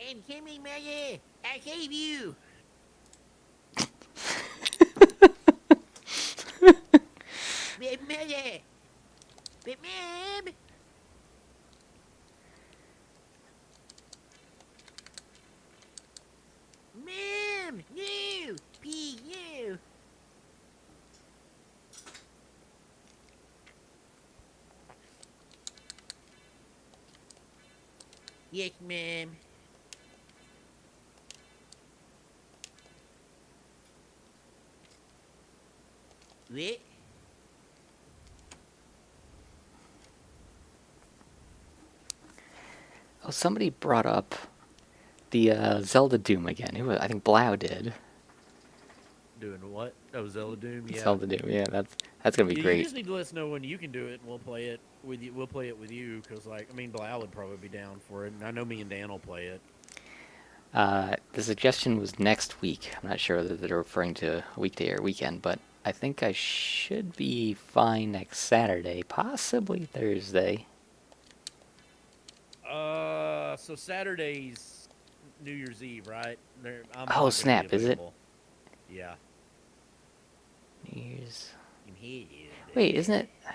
And Kimmy Mary, I save you. Big Mary. Big Mab. Yes, ma'am. What? Oh, somebody brought up the Zelda Doom again. Who? I think Blau did. Doing what? Oh, Zelda Doom. Yeah. Zelda Doom. Yeah, that's gonna be Yeah, you great. just need to let us know when you can do it, and we'll play it with you. We'll play it with you, because, like, I mean, Blau would probably be down for it, and I know me and Dan will play it. The suggestion was next week. I'm not sure whether they're referring to a weekday or weekend, but I think I should be fine next Saturday, possibly Thursday. So Saturday's New Year's Eve, right? I'm Oh not going to be snap! Is it available. Yeah. New Year's? I'm here, Wait, isn't it? Oh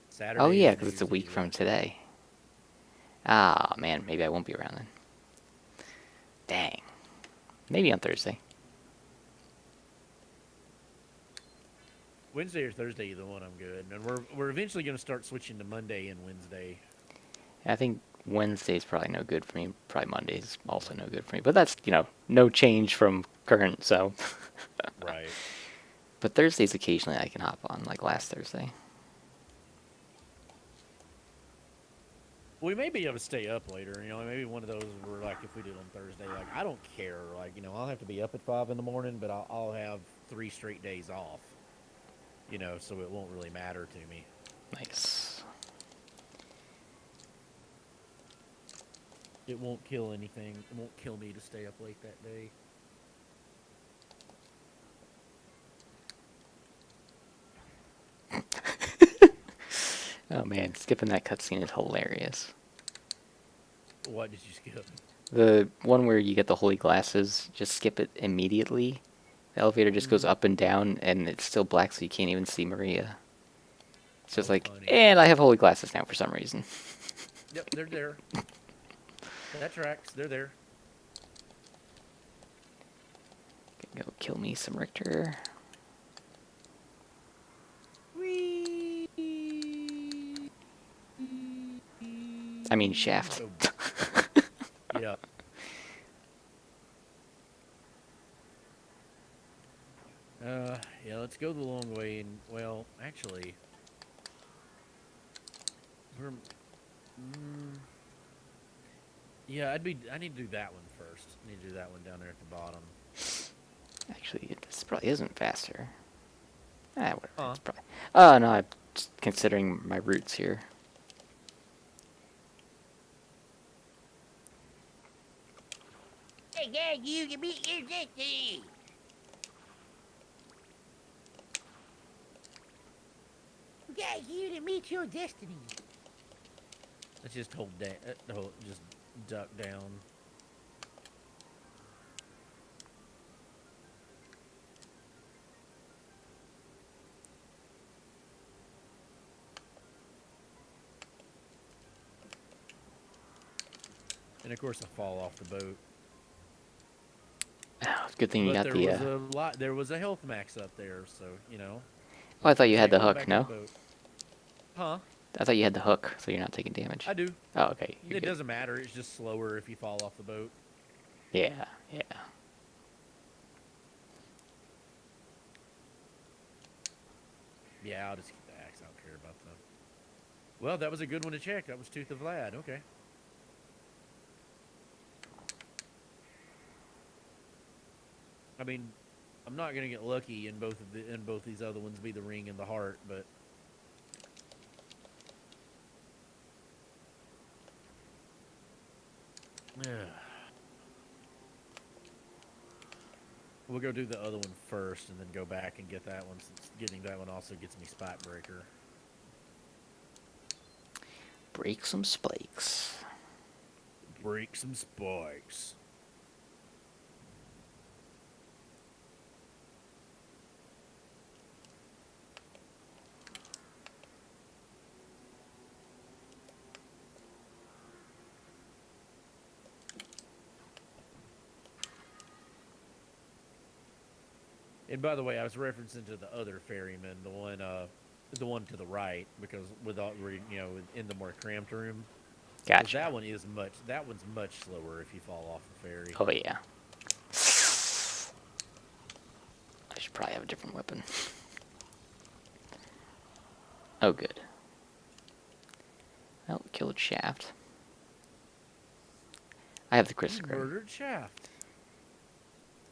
Saturday yeah, is New because it's a Year's week Eve. from today. Ah man, maybe I won't be around then. Dang. Maybe on Thursday. Wednesday or Thursday, either one, I'm good. And we're eventually going to start switching to Monday and Wednesday. I think Wednesday's probably no good for me. Probably Monday's also no good for me. But that's, no change from current, so. Right. But Thursdays occasionally I can hop on, like last Thursday. We may be able to stay up later. Maybe one of those where, like, if we did on Thursday, like, I don't care. Like, I'll have to be up at 5 in the morning, but I'll have 3 straight days off. So it won't really matter to me. Nice. It won't kill anything. It won't kill me to stay up late that day. Oh man, skipping that cutscene is hilarious. What did you skip? The one where you get the holy glasses, just skip it immediately. The elevator just goes Mm-hmm. up and down, and it's still black, so you can't even see Maria. It's just Oh, like, funny. and I have holy glasses now for some reason. Yep, they're there. That tracks. They're there. Go kill me some Richter. Whee! I mean Shaft. Oh, yeah. Yeah, let's go the long way. And, well, actually, we're, yeah, I need to do that one first. I need to do that one down there at the bottom. Actually, this probably isn't faster. Whatever. Huh? It's probably. Oh no, I'm just considering my routes here. Hey, yeah, you can meet your destiny. Yeah, you to meet your destiny. Let's just hold down. Just duck down. And of course, I fall off the boat. Oh, good thing you But got there the. was a lot. There was a health max up there, so Oh, I thought you had can't the go hook. back in the No, boat. Huh? I thought you had the hook, so you're not taking damage. I do. Oh, okay. You're It good. doesn't matter. It's just slower if you fall off the boat. Yeah, yeah. Yeah, I'll just keep the axe. I don't care about them. Well, that was a good one to check. That was Tooth of Vlad. Okay. I mean, I'm not gonna get lucky in both these other ones be the ring and the heart, but yeah. We'll go do the other one first, and then go back and get that one, since getting that one also gets me Spike Breaker. Break some spikes. Break some spikes. And by the way, I was referencing to the other ferryman, the one to the right, because with all, in the more cramped room. Because Gotcha. that one's much slower if you fall off the ferry. Oh yeah. I should probably have a different weapon. Oh good. Oh, killed Shaft. I have the Chris You Grim. murdered Shaft.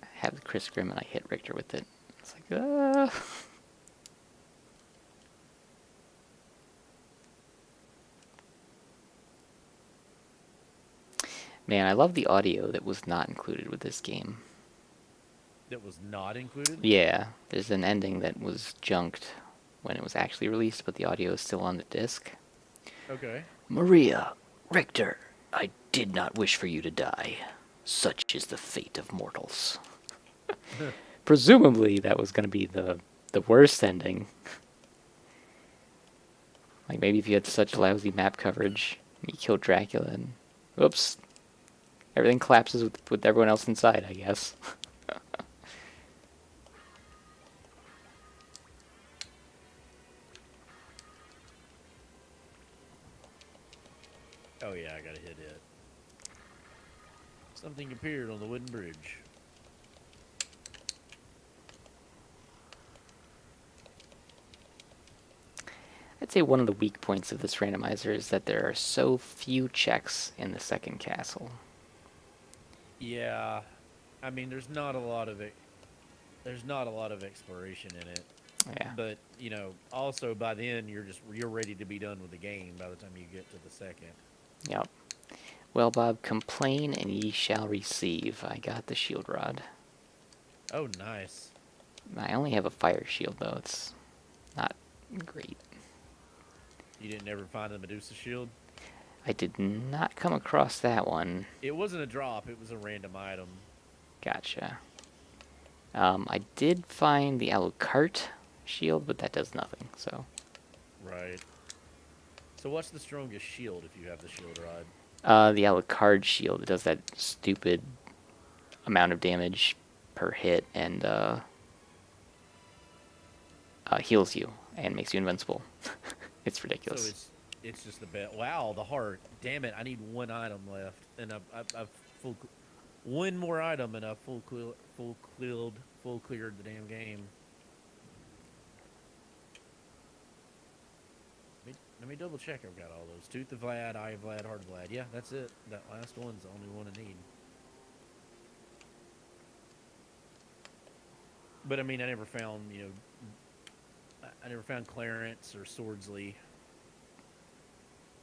I have the Chris Grim and I hit Richter with it. It's like, ah. Man, I love the audio that was not included with this game. That was not included? Yeah, there's an ending that was junked when it was actually released, but the audio is still on the disc. Okay. Maria, Richter, I did not wish for you to die. Such is the fate of mortals. Presumably, that was going to be the worst ending. Like, maybe if you had such lousy map coverage, you killed Dracula and... Oops. Everything collapses with everyone else inside, I guess. Oh yeah, I gotta hit it. Something appeared on the wooden bridge. I'd say one of the weak points of this randomizer is that there are so few checks in the second castle. Yeah, I mean, there's not a lot of it. There's not a lot of exploration in it. Yeah. But you know, also by then you're ready to be done with the game by the time you get to the second. Yep. Well, Bob, complain and ye shall receive. I got the shield rod. Oh, nice. I only have a fire shield, though. It's not great. You didn't ever find the Medusa shield? I did not come across that one. It wasn't a drop. It was a random item. Gotcha. I did find the Alucard shield, but that does nothing, so... Right. So what's the strongest shield if you have the shield rod? The Alucard shield, it does that stupid amount of damage per hit and heals you and makes you invincible. It's ridiculous. So it's just the best. Wow, the heart. Damn it! I need one item left, and I've one more item, and I've full cleared the damn game. Let me double check. I've got all those. Tooth of Vlad, Eye of Vlad, Heart of Vlad. Yeah, that's it. That last one's the only one I need. But I mean, I never found, I never found Clarence or Swordsley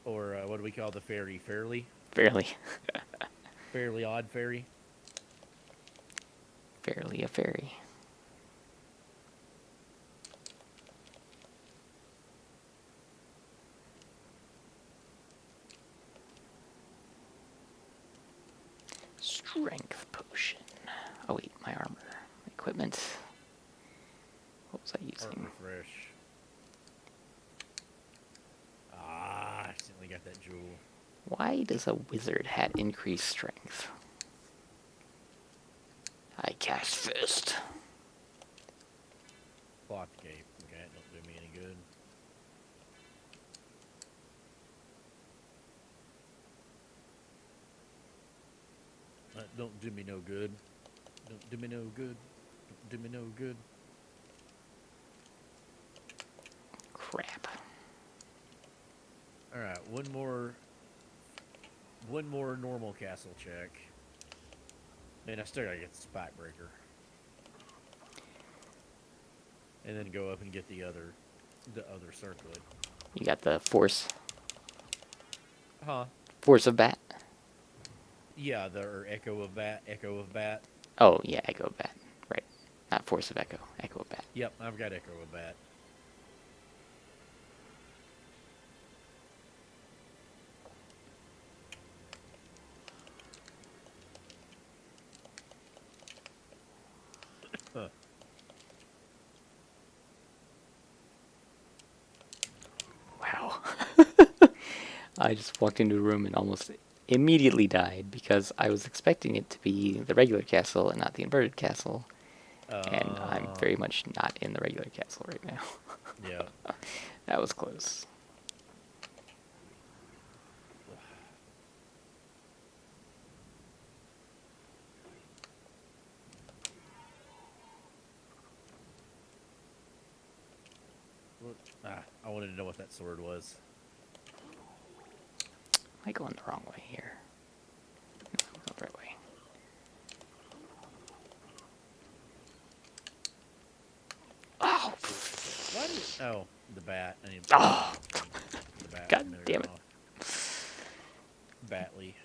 or what do we call the fairy? Fairly? Fairly. Fairly Odd Fairy? Fairly a fairy. Strength potion. Oh wait, my armor. Equipment. What was I Heart using? Refresh. Ah, I accidentally got that jewel. Why does a wizard hat increase strength? I cast Fist. Cloth Cape. Okay, that don't do me any good. That don't do me no good. Don't do me no good. Don't do me no good. Crap. Alright, one more normal castle check. Man, I still gotta get the spike breaker. And then go up and get the other circlet. You got the force Huh? of bat? Yeah, or Echo of Bat. Oh yeah, Echo of bat. Right. Not force of echo. Echo of bat. Yep, I've got Echo of Bat. Huh. Wow. I just walked into a room and almost immediately died because I was expecting it to be the regular castle and not the inverted castle. And I'm very much not in the regular castle right now. Yeah. That was close. I wanted to know what that sword was. Am I going the wrong way here? No, I'm going the right way. Oh! Why did it... Oh, the bat. I need Oh! the bat. God familiar damn it. off. Batley.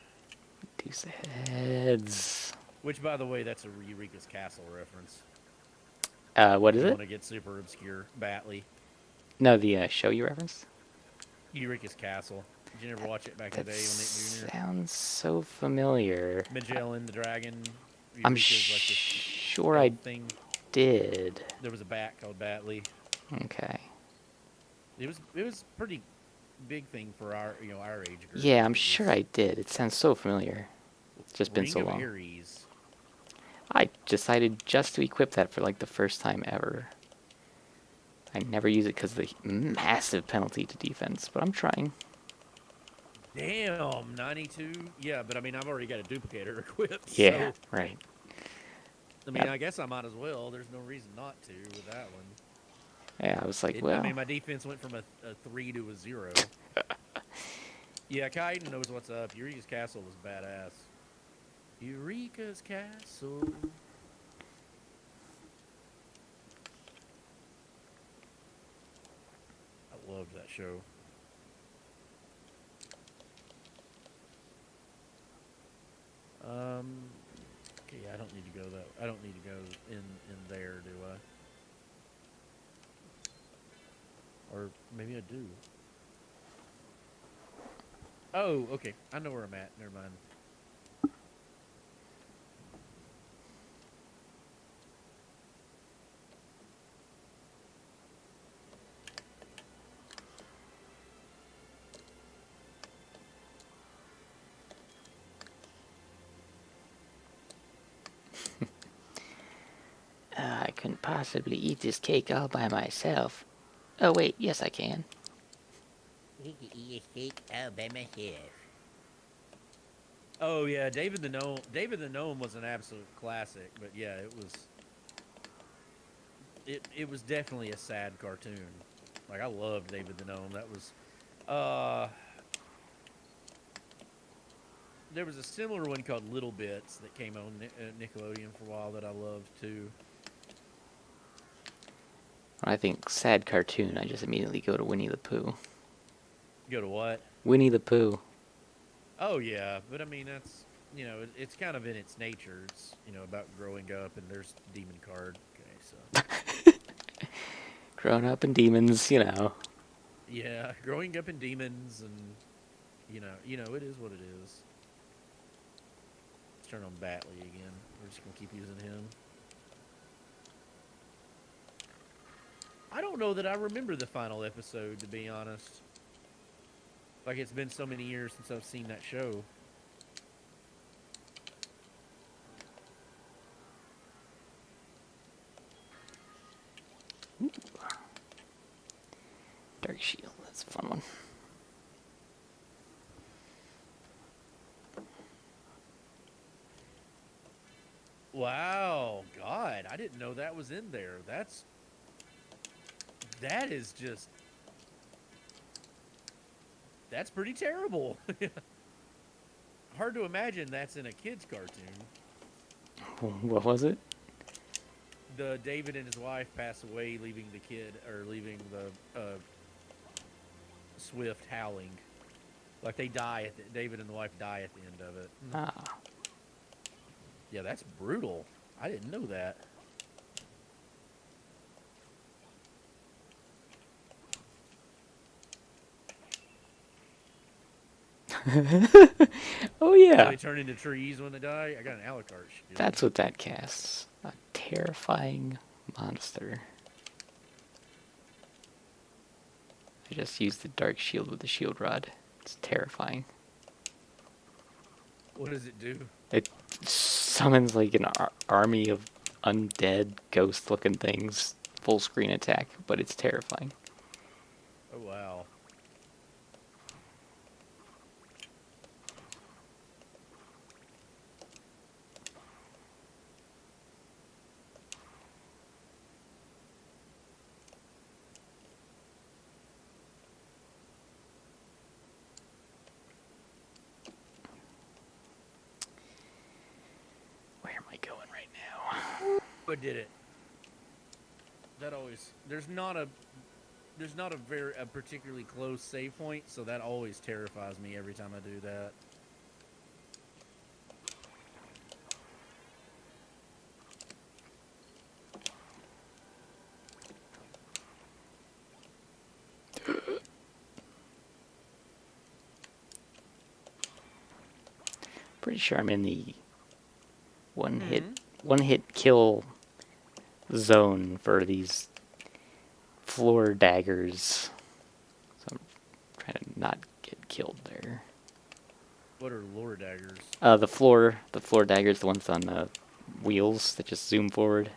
Deuce heads. Which, by the way, that's a Eureka's Castle reference. What is You it? want to get super obscure. Batley. No, the show you referenced? Eureka's Castle. Did you ever watch it back in the That day on Nick Jr.? sounds so familiar. Magellan, the dragon. I'm Eureka's like this sure elf I thing. did. There was a bat called Batley. Okay. It was pretty big thing for our our age group. Yeah, I'm sure I did. It sounds so familiar. It's just been Ring so of long. Ares. I decided just to equip that for like the first time ever. I never use it because of the massive penalty to defense, but I'm trying. Damn, 92. Yeah, but I mean, I've already got a duplicator equipped. Yeah, So, right. I mean, Yeah. I guess I might as well. There's no reason not to with that one. Yeah, I was like, well, I mean, my defense went from a 3 to a 0. Yeah, Kaiden knows what's up. Eureka's Castle was badass. Eureka's Castle. I loved that show. Okay, I don't need to go though. I don't need to go in there, do I? Or maybe I do. Oh, okay. I know where I'm at. Never mind. I couldn't possibly eat this cake all by myself. Oh, wait, yes, I can. You can eat a steak all by myself. Oh yeah, David the Gnome. David the Gnome was an absolute classic, but yeah, it was. It was definitely a sad cartoon. Like I loved David the Gnome. That was. There was a similar one called Little Bits that came on Nickelodeon for a while that I loved too. When I think sad cartoon, I just immediately go to Winnie the Pooh. Go to what? Winnie the Pooh. Oh yeah, but I mean that's it's kind of in its nature. It's about growing up and there's Demon Card. Okay, so Grown up in demons, yeah, growing up in demons and it is what it is. Let's turn on Batley again. We're just gonna keep using him. I don't know that I remember the final episode, to be honest. Like, it's been so many years since I've seen that show. Ooh. Dark Shield, that's a fun one. Wow, God, I didn't know that was in there. That is just... That's pretty terrible. Hard to imagine that's in a kid's cartoon. What was it? The David and his wife pass away, leaving the kid, or leaving the Swift howling. Like they die, David and the wife die at the end of it. Ah. Yeah, that's brutal. I didn't know that. Oh yeah. They turn into trees when they die. I got an Alucard shield. That's what that casts. A terrifying monster. I just used the Dark Shield with the Shield Rod. It's terrifying. What does it do? It summons like an army of undead, ghost-looking things. Full screen attack, but it's terrifying. Oh wow. I going right now? But did it? That always there's not a particularly close save point, so that always terrifies me every time I do that. Pretty sure I'm in the one hit kill zone for these floor daggers. So I'm trying to not get killed there. What are lure daggers? The floor daggers, the ones on the wheels that just zoom forward.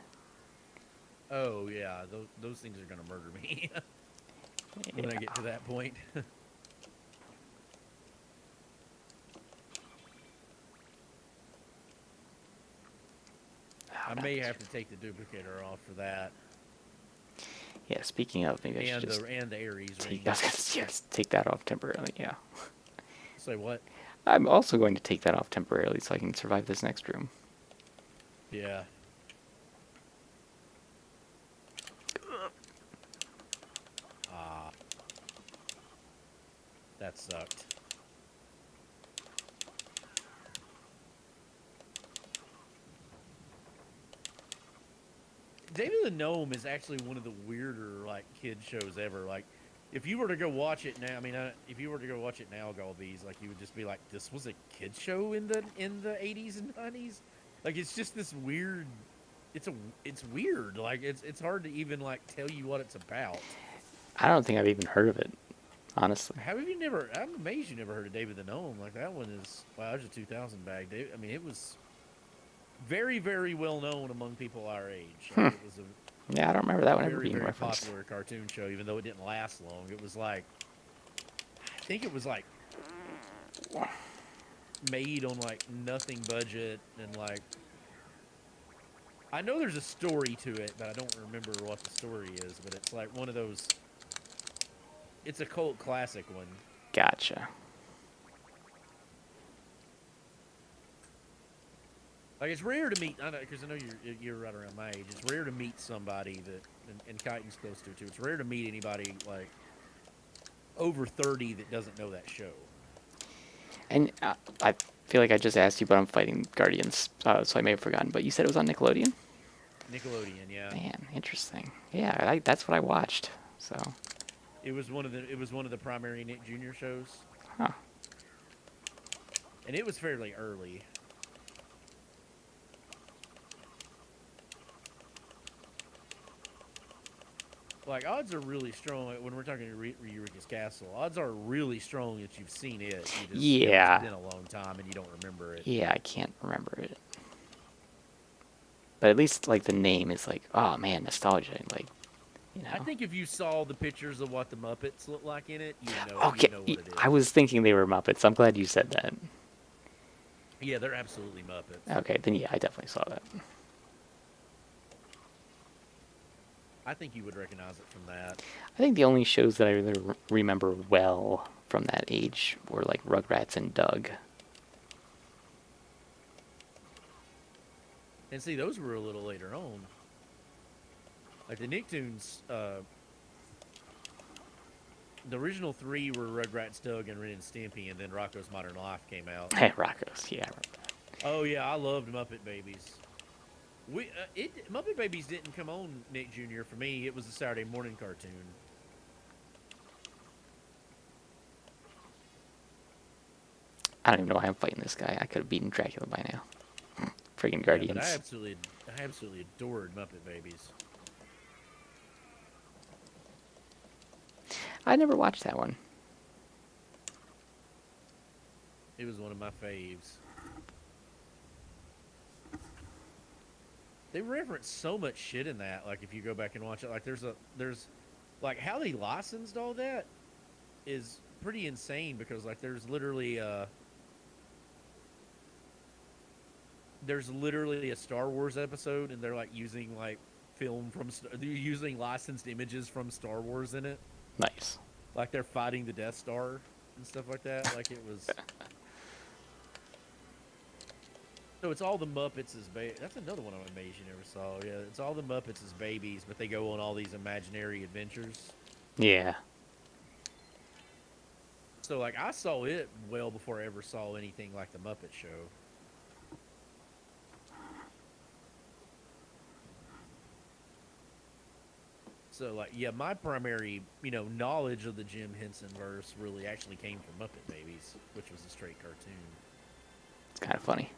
Oh yeah, those things are gonna murder me when I get to that point. I may have to take the duplicator off for that, Yeah, speaking of, maybe I should just and the Ares ring. yes, take that off temporarily. Yeah, Say what? I'm also going to take that off temporarily so I can survive this next room. Yeah. Ah, that sucked. David the Gnome is actually one of the weirder like kid shows ever. Like, if you were to go watch it now, I mean, if you were to go watch it now, Golbeeze, like you would just be like, this was a kid show in the 80s and 90s. Like, it's just this weird. It's weird. Like, it's hard to even like tell you what it's about. I don't think I've even heard of it, honestly. How have you never? I'm amazed you never heard of David the Gnome. Like, that one is wow. There's a 2000 bag. I mean, it was very, very well known among people our age. Like, it was a Yeah, I don't remember that one ever very, being very referenced. popular cartoon show, even though it didn't last long. It was like, I think it was like made on like nothing budget, and like, I know there's a story to it, but I don't remember what the story is. But it's like one of those. It's a cult classic one. Gotcha. Like, it's rare to meet, because I know you're right around my age. It's rare to meet somebody that, and Kyton's close to it too. It's rare to meet anybody like over 30 that doesn't know that show. And I feel like I just asked you, but I'm fighting Guardians, so I may have forgotten. But you said it was on Nickelodeon? Nickelodeon, yeah. Man, interesting. Yeah, that's what I watched. So. It was one of the primary Nick Jr. shows. Huh. And it was fairly early. Like, odds are really strong when we're talking Eureka's Castle. Odds are really strong that you've seen it. Yeah. It's been a long time and you don't remember it. Yeah, I can't remember it. But at least, like, the name is like, oh, man, nostalgia. Like, you know. I think if you saw the pictures of what the Muppets look like in it, you know what it is. I was thinking they were Muppets. I'm glad you said that. Yeah, they're absolutely Muppets. Okay, then yeah, I definitely saw that. I think you would recognize it from that. I think the only shows that I really remember well from that age were like Rugrats and Doug. And see, those were a little later on. Like the Nicktoons, the original three were Rugrats, Doug, and Ren and Stimpy, and then Rocko's Modern Life came out. Hey, Rocko's, yeah, I remember that. Oh yeah, I loved Muppet Babies. Muppet Babies didn't come on Nick Jr. for me. It was a Saturday morning cartoon. I don't even know why I'm fighting this guy. I could have beaten Dracula by now. Friggin' Guardians. Yeah, but I absolutely adored Muppet Babies. I never watched that one. It was one of my faves. They reference so much shit in that. Like, if you go back and watch it, like there's like how they licensed all that is pretty insane, because like there's literally a Star Wars episode, and they're like using like film from they're using licensed images from Star Wars in it. Nice. Like they're fighting the Death Star and stuff like that. Like it was. So it's all the Muppets as That's another one I'm amazed you never saw. Yeah, it's all the Muppets as babies, but they go on all these imaginary adventures. Yeah. So like I saw it well before I ever saw anything like the Muppet Show. So like yeah, my primary, knowledge of the Jim Henson verse really actually came from Muppet Babies, which was a straight cartoon. It's kind of funny.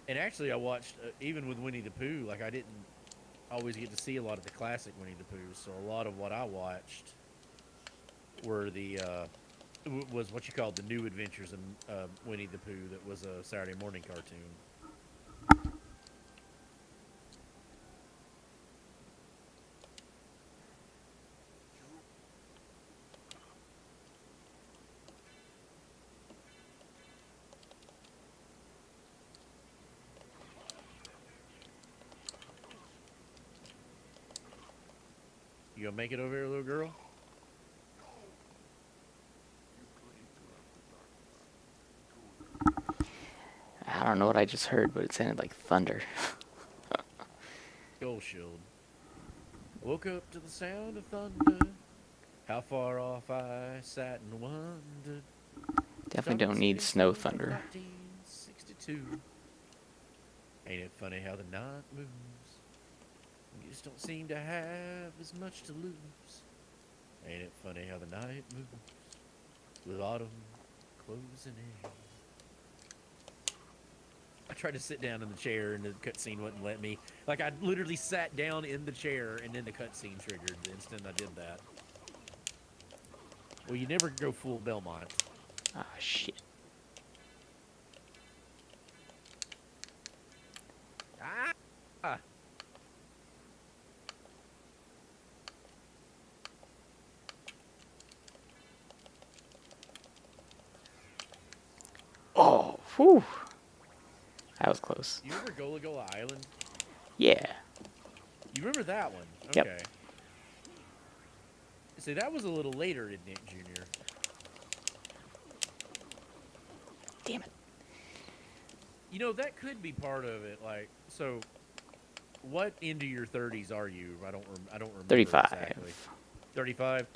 And actually I watched even with Winnie the Pooh, like I didn't always get to see a lot of the classic Winnie the Pooh, so a lot of what I watched were the was what you called the New Adventures of Winnie the Pooh, that was a Saturday morning cartoon. You gonna make it over here, little girl? I don't know what I just heard, but it sounded like thunder. Gold Shield. I woke up to the sound of thunder. How far off I sat and wondered. Definitely don't need snow thunder. 1962. Ain't it funny how the night moves? You just don't seem to have as much to lose. Ain't it funny how the night moves with autumn closing in? I tried to sit down in the chair and the cutscene wouldn't let me. Like I literally sat down in the chair and then the cutscene triggered the instant I did that. Well, you never go full Belmont. Ah, shit. Ah! Oh, whew. That was close. You remember Gola Gola Island? Yeah. You remember that one? Yep. Okay. See, that was a little later in Nick Jr. Damn it. That could be part of it. Like, so, what into your 30s are you? I don't remember 35. exactly. 35.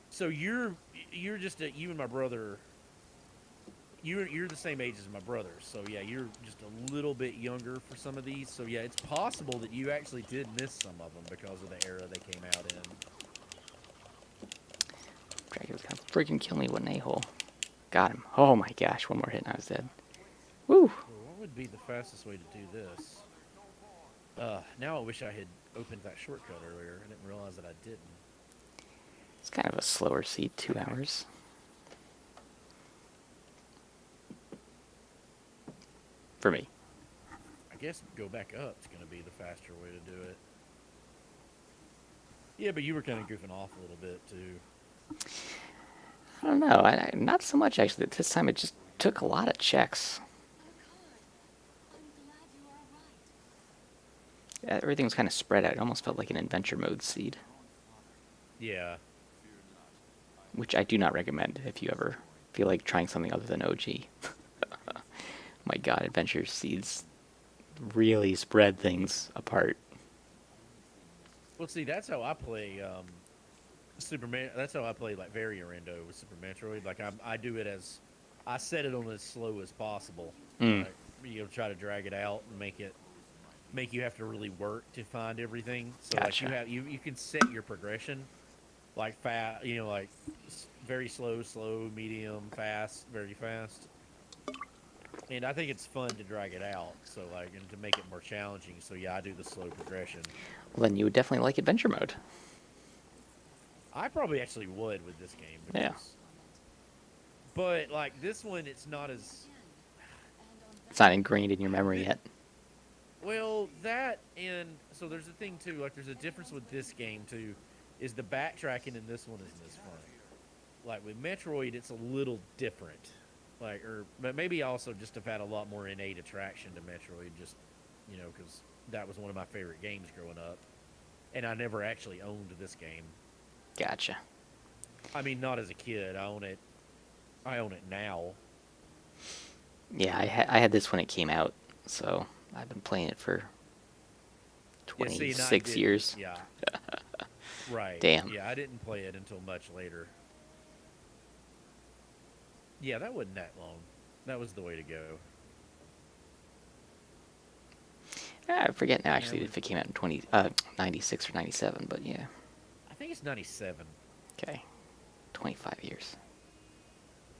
So you're just you and my brother. You're the same age as my brother. So yeah, you're just a little bit younger for some of these. So yeah, it's possible that you actually did miss some of them because of the era they came out in. Dragon was gonna freaking kill me with an a-hole. Got him. Oh my gosh, one more hit and I was dead. Woo! Well, what would be the fastest way to do this? Now I wish I had opened that shortcut earlier. I didn't realize that I didn't. It's kind of a slower seed, 2 hours. For me. I guess go back up is going to be the faster way to do it. Yeah, but you were kind of goofing off a little bit, too. I don't know. Not so much, actually. This time it just took a lot of checks. Everything was kind of spread out. It almost felt like an adventure mode seed. Yeah. Which I do not recommend if you ever feel like trying something other than OG. My god, adventure seeds really spread things apart. Well, see, that's how I play Superman. That's how I play like very rando with Super Metroid. Like I do it as I set it on as slow as possible. Like, try to drag it out and make you have to really work to find everything. So Gotcha. like you can set your progression like fast, like very slow, medium, fast, very fast. And I think it's fun to drag it out, so like, and to make it more challenging. So yeah, I do the slow progression. Well, then you would definitely like adventure mode. I probably actually would with this game. Because, Yeah. But like this one, it's not as It's not ingrained in your memory yet. well. That and so there's a thing too. Like there's a difference with this game too, is the backtracking in this one isn't as fun. Like with Metroid, it's a little different. Like, but maybe also just have had a lot more innate attraction to Metroid, just, because that was one of my favorite games growing up. And I never actually owned this game. Gotcha. I mean, not as a kid. I own it now. Yeah, I had this when it came out, so I've been playing it for Yeah, see, and I 26 didn't. years. Yeah. Right. Damn. Yeah, I didn't play it until much later. Yeah, that wasn't that long. That was the way to go. I forget now Yeah, actually if it came out in 96 or 97, but yeah. I think it's 97. Okay. 25 years.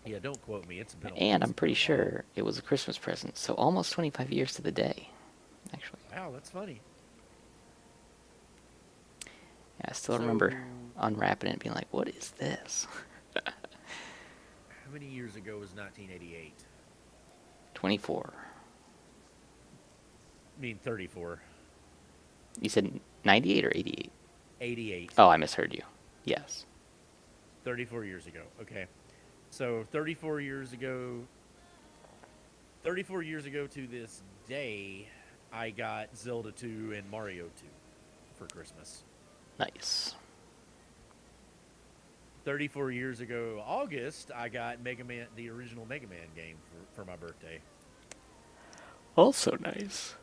Yeah, don't quote me. It's been. And I'm It's been pretty a while. sure it was a Christmas present, so almost 25 years to the day, actually. Wow, that's funny. Yeah, I still So, remember unwrapping it and being like, what is this? how many years ago was 1988? 24. I mean, 34. You said 98 or 88? 88. Oh, I misheard you. Yes. 34 years ago. Okay. So 34 years ago. 34 years ago to this day, I got Zelda 2 and Mario 2 for Christmas. Nice. 34 years ago, August, I got Mega Man, the original Mega Man game for my birthday. Also nice.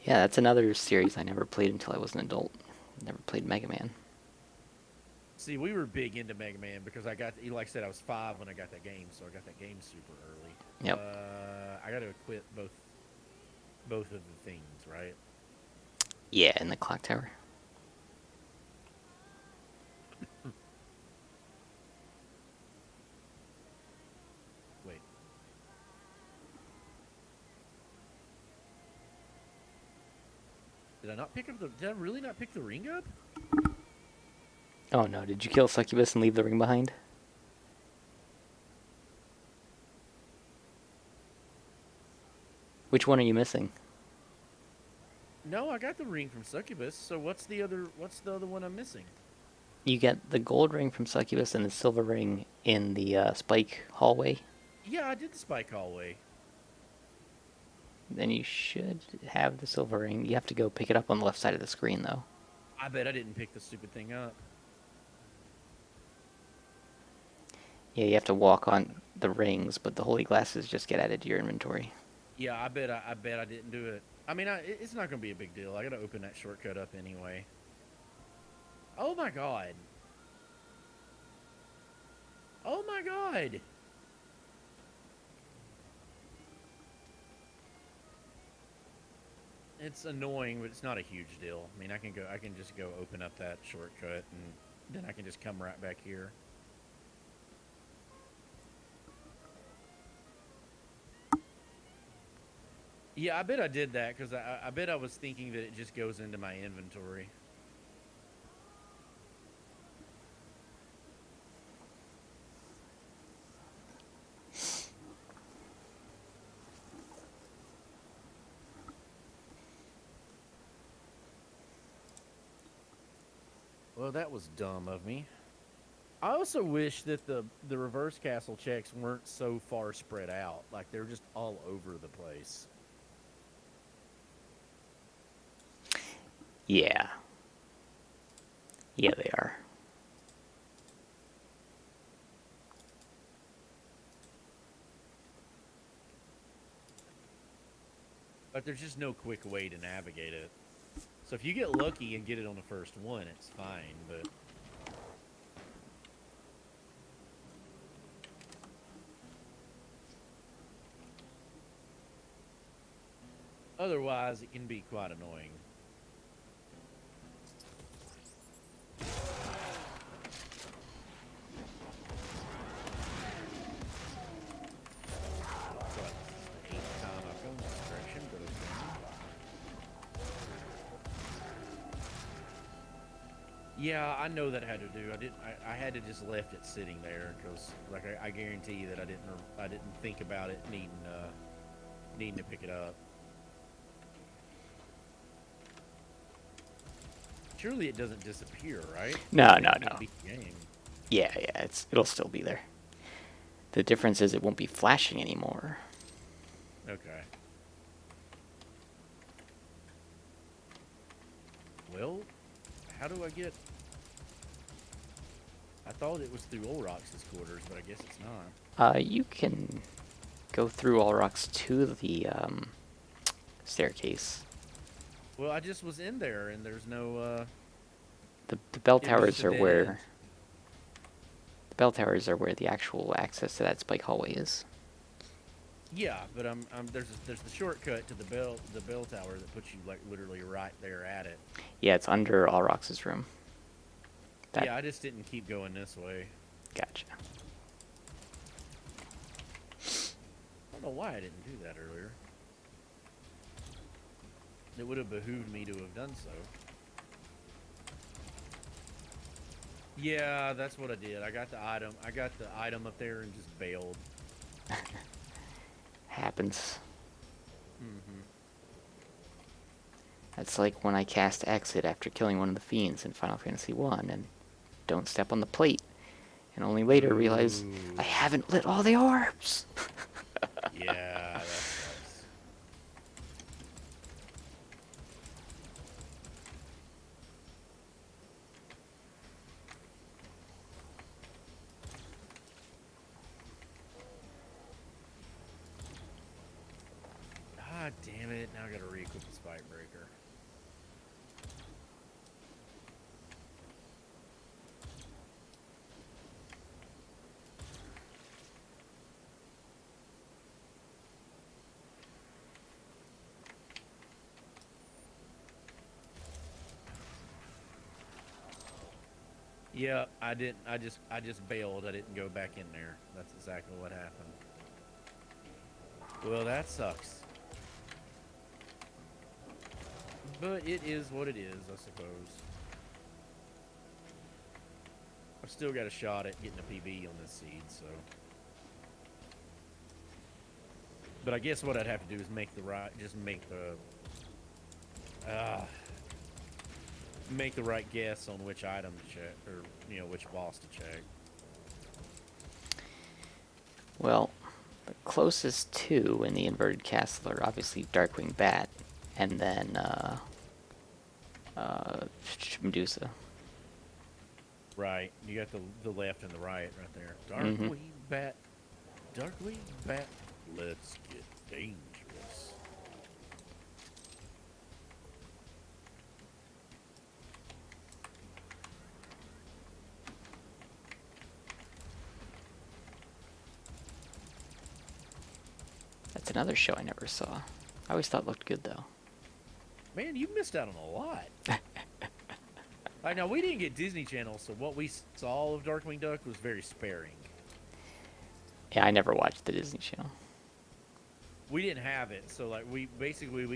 Yeah, that's another series I never played until I was an adult. Never played Mega Man. See, we were big into Mega Man because like I said, I was 5 when I got that game, so I got that game super early. Yep. I got to equip both of the things, right? Yeah, in the clock tower. Wait. Did I not pick up the? Did I really not pick the ring up? Oh no, did you kill Succubus and leave the ring behind? Which one are you missing? No, I got the ring from Succubus. So what's the other? What's the other one I'm missing? You get the gold ring from Succubus and the silver ring in the spike hallway. Yeah, I did the Spike Hallway. Then you should have the silver ring. You have to go pick it up on the left side of the screen, though. I bet I didn't pick the stupid thing up. Yeah, you have to walk on the rings, but the holy glasses just get added to your inventory. Yeah, I bet I didn't do it. I mean, it's not gonna be a big deal. I gotta open that shortcut up anyway. Oh my god. Oh my god. It's annoying, but it's not a huge deal. I mean, I can just go open up that shortcut, and then I can just come right back here. Yeah, I bet I did that because I bet I was thinking that it just goes into my inventory. Well, that was dumb of me. I also wish that the reverse castle checks weren't so far spread out. Like, they're just all over the place. Yeah. Yeah, they are. But there's just no quick way to navigate it. So if you get lucky and get it on the first one, it's fine, but... Otherwise, it can be quite annoying. So this is the 8th time I've gone this direction, but yeah, I know that I had to do. I had to just left it sitting there because, like, I guarantee you that I didn't think about it needing to pick it up. Surely it doesn't disappear, right? No, It no, can't no. beat the game. Yeah, it'll still be there. The difference is it won't be flashing anymore. Okay. Well, how do I get... I thought it was through Olrox's quarters, but I guess it's not. You can go through all rocks to the staircase. Well, I just was in there, and there's no. The bell It was towers just a are dead where end. the bell towers are where the actual access to that spike hallway is. Yeah, but there's the shortcut to the bell tower that puts you like literally right there at it. Yeah, it's under All Rocks' room. That Yeah, I just didn't keep going this way. Gotcha. I don't know why I didn't do that earlier. It would have behooved me to have done so. Yeah, that's what I did. I got the item up there and just bailed. Happens. Mm-hmm. That's like when I cast Exit after killing one of the fiends in Final Fantasy 1 and don't step on the plate, and only later realize I haven't lit all the orbs. Yeah, that sucks. God damn it, now I gotta re-equip the spike breaker. Yeah, I didn't. I just bailed. I didn't go back in there. That's exactly what happened. Well, that sucks. But it is what it is, I suppose. I've still got a shot at getting a PB on this seed, so. But I guess what I'd have to do is make the right, just make the right guess on which item to check, or which boss to check. Well, the closest two in the inverted castle are obviously Darkwing Bat, and then Medusa. Right, you got the left and the right there. Mhm. Darkwing Bat, let's get dangerous. That's another show I never saw. I always thought it looked good, though. Man, you missed out on a lot. All right, now we didn't get Disney Channel, so what we saw of Darkwing Duck was very sparing. Yeah, I never watched the Disney Channel. We didn't have it, so like we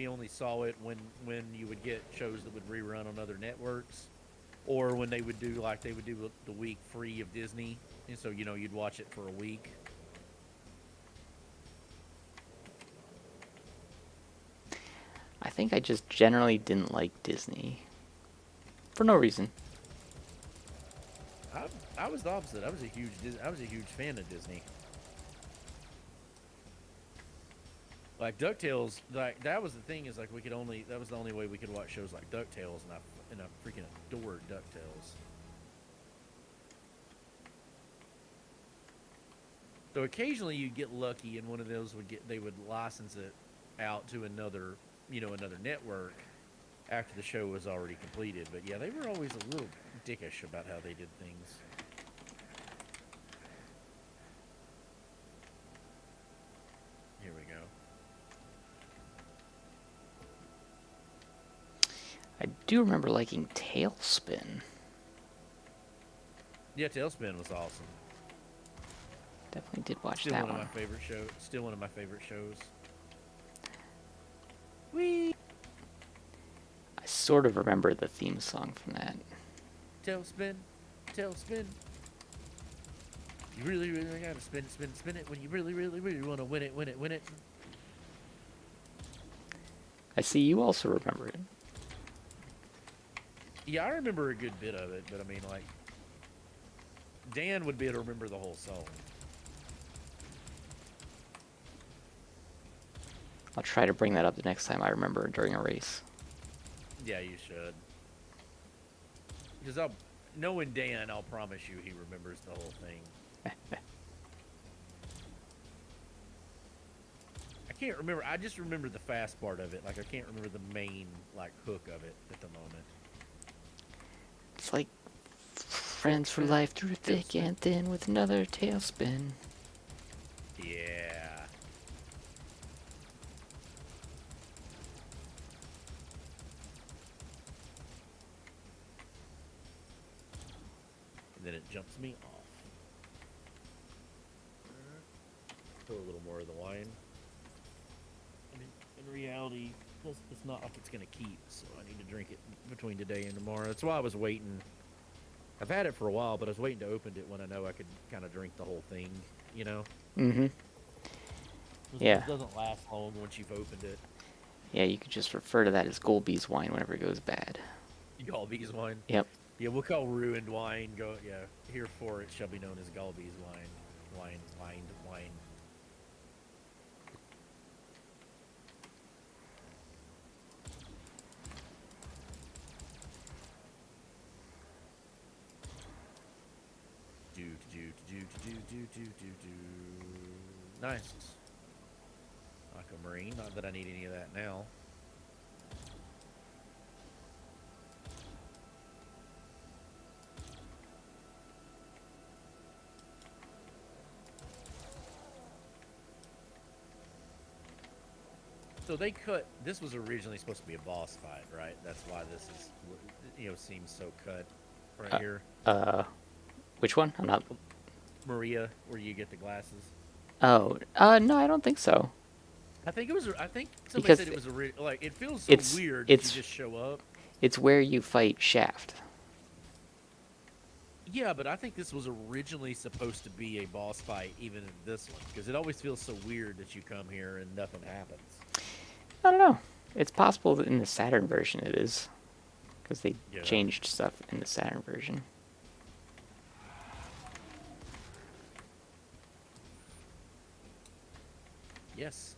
only saw it when you would get shows that would rerun on other networks, or when they would do the week free of Disney, and so you'd watch it for a week. I think I just generally didn't like Disney. For no reason. I was the opposite. I was a huge fan of Disney. Like DuckTales, like that was the thing is like that was the only way we could watch shows like DuckTales, and I freaking adored DuckTales. So occasionally you'd get lucky, and one of those they would license it out to another network after the show was already completed. But yeah, they were always a little dickish about how they did things. Here we go. I do remember liking Tailspin. Yeah, Tailspin was awesome. Definitely did watch Still that one one. of my favorite shows. Still one of my favorite shows. Whee! I sort of remember the theme song from that. Tailspin, tailspin. You really, really gotta spin it when you really, really, really want to win it. I see you also remember it. Yeah, I remember a good bit of it, but I mean, like, Dan would be able to remember the whole song. I'll try to bring that up the next time I remember during a race. Yeah, you should. Because knowing Dan, I'll promise you he remembers the whole thing. can't remember. I just remember the fast part of it. Like I can't remember the main like hook of it at the moment. It's like friends for life through thick and thin with another tailspin. Yeah. And then it jumps me off. Put a little more of the wine. I mean, in reality, it's not like it's gonna keep, so I need to drink it between today and tomorrow. That's why I was waiting. I've had it for a while, but I was waiting to open it when I know I could kind of drink the whole thing, you know? Mm-hmm. Yeah. It doesn't last long once you've opened it. Yeah, you could just refer to that as Golbeeze wine whenever it goes bad. Golbeeze wine? Yep. Yeah, we'll call ruined wine, herefore it shall be known as Golbeeze wine. Wine. Nice. Aquamarine. Not that I need any of that now. So they cut. This was originally supposed to be a boss fight, right? That's why this is, seems so cut right here. Which one? I'm not. Maria, where you get the glasses. Oh, no, I don't think so. I think it was. I think somebody Because said it was like it feels so weird that you just show up. It's where you fight Shaft. Yeah, but I think this was originally supposed to be a boss fight, even in this one, because it always feels so weird that you come here and nothing happens. I don't know. It's possible that in the Saturn version it is, because they changed stuff in the Saturn version. Yes.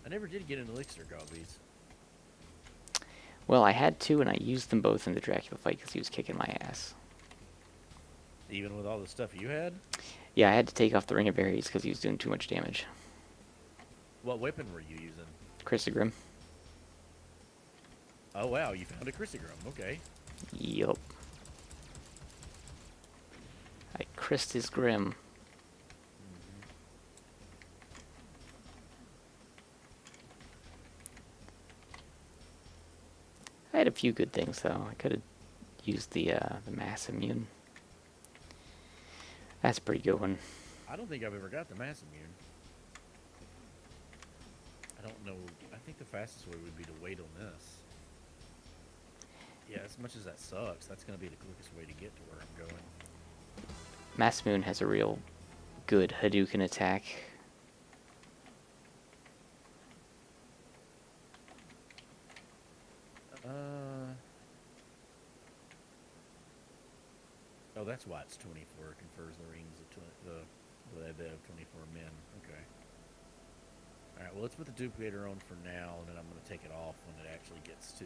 I never did get an elixir, Golbeeze. Well, I had two, and I used them both in the Dracula fight because he was kicking my ass. Even with all the stuff you had? Yeah, I had to take off the Ring of Berries because he was doing too much damage. What weapon were you using? Chrysogrim. Oh, wow, you found a Chrysogrim. Okay. Yup. I Christ his Grim. I had a few good things, though. I could have used the mass immune. That's a pretty good one. I don't think I've ever got the mass immune. I don't know. I think the fastest way would be to wait on this. Yeah, as much as that sucks, that's going to be the quickest way to get to where I'm going. Mass Moon has a real good Hadouken attack. Oh, that's why it's 24. It confers the rings of 24 men. Okay. All right. Well, let's put the duplicator on for now, and then I'm going to take it off when it actually gets to.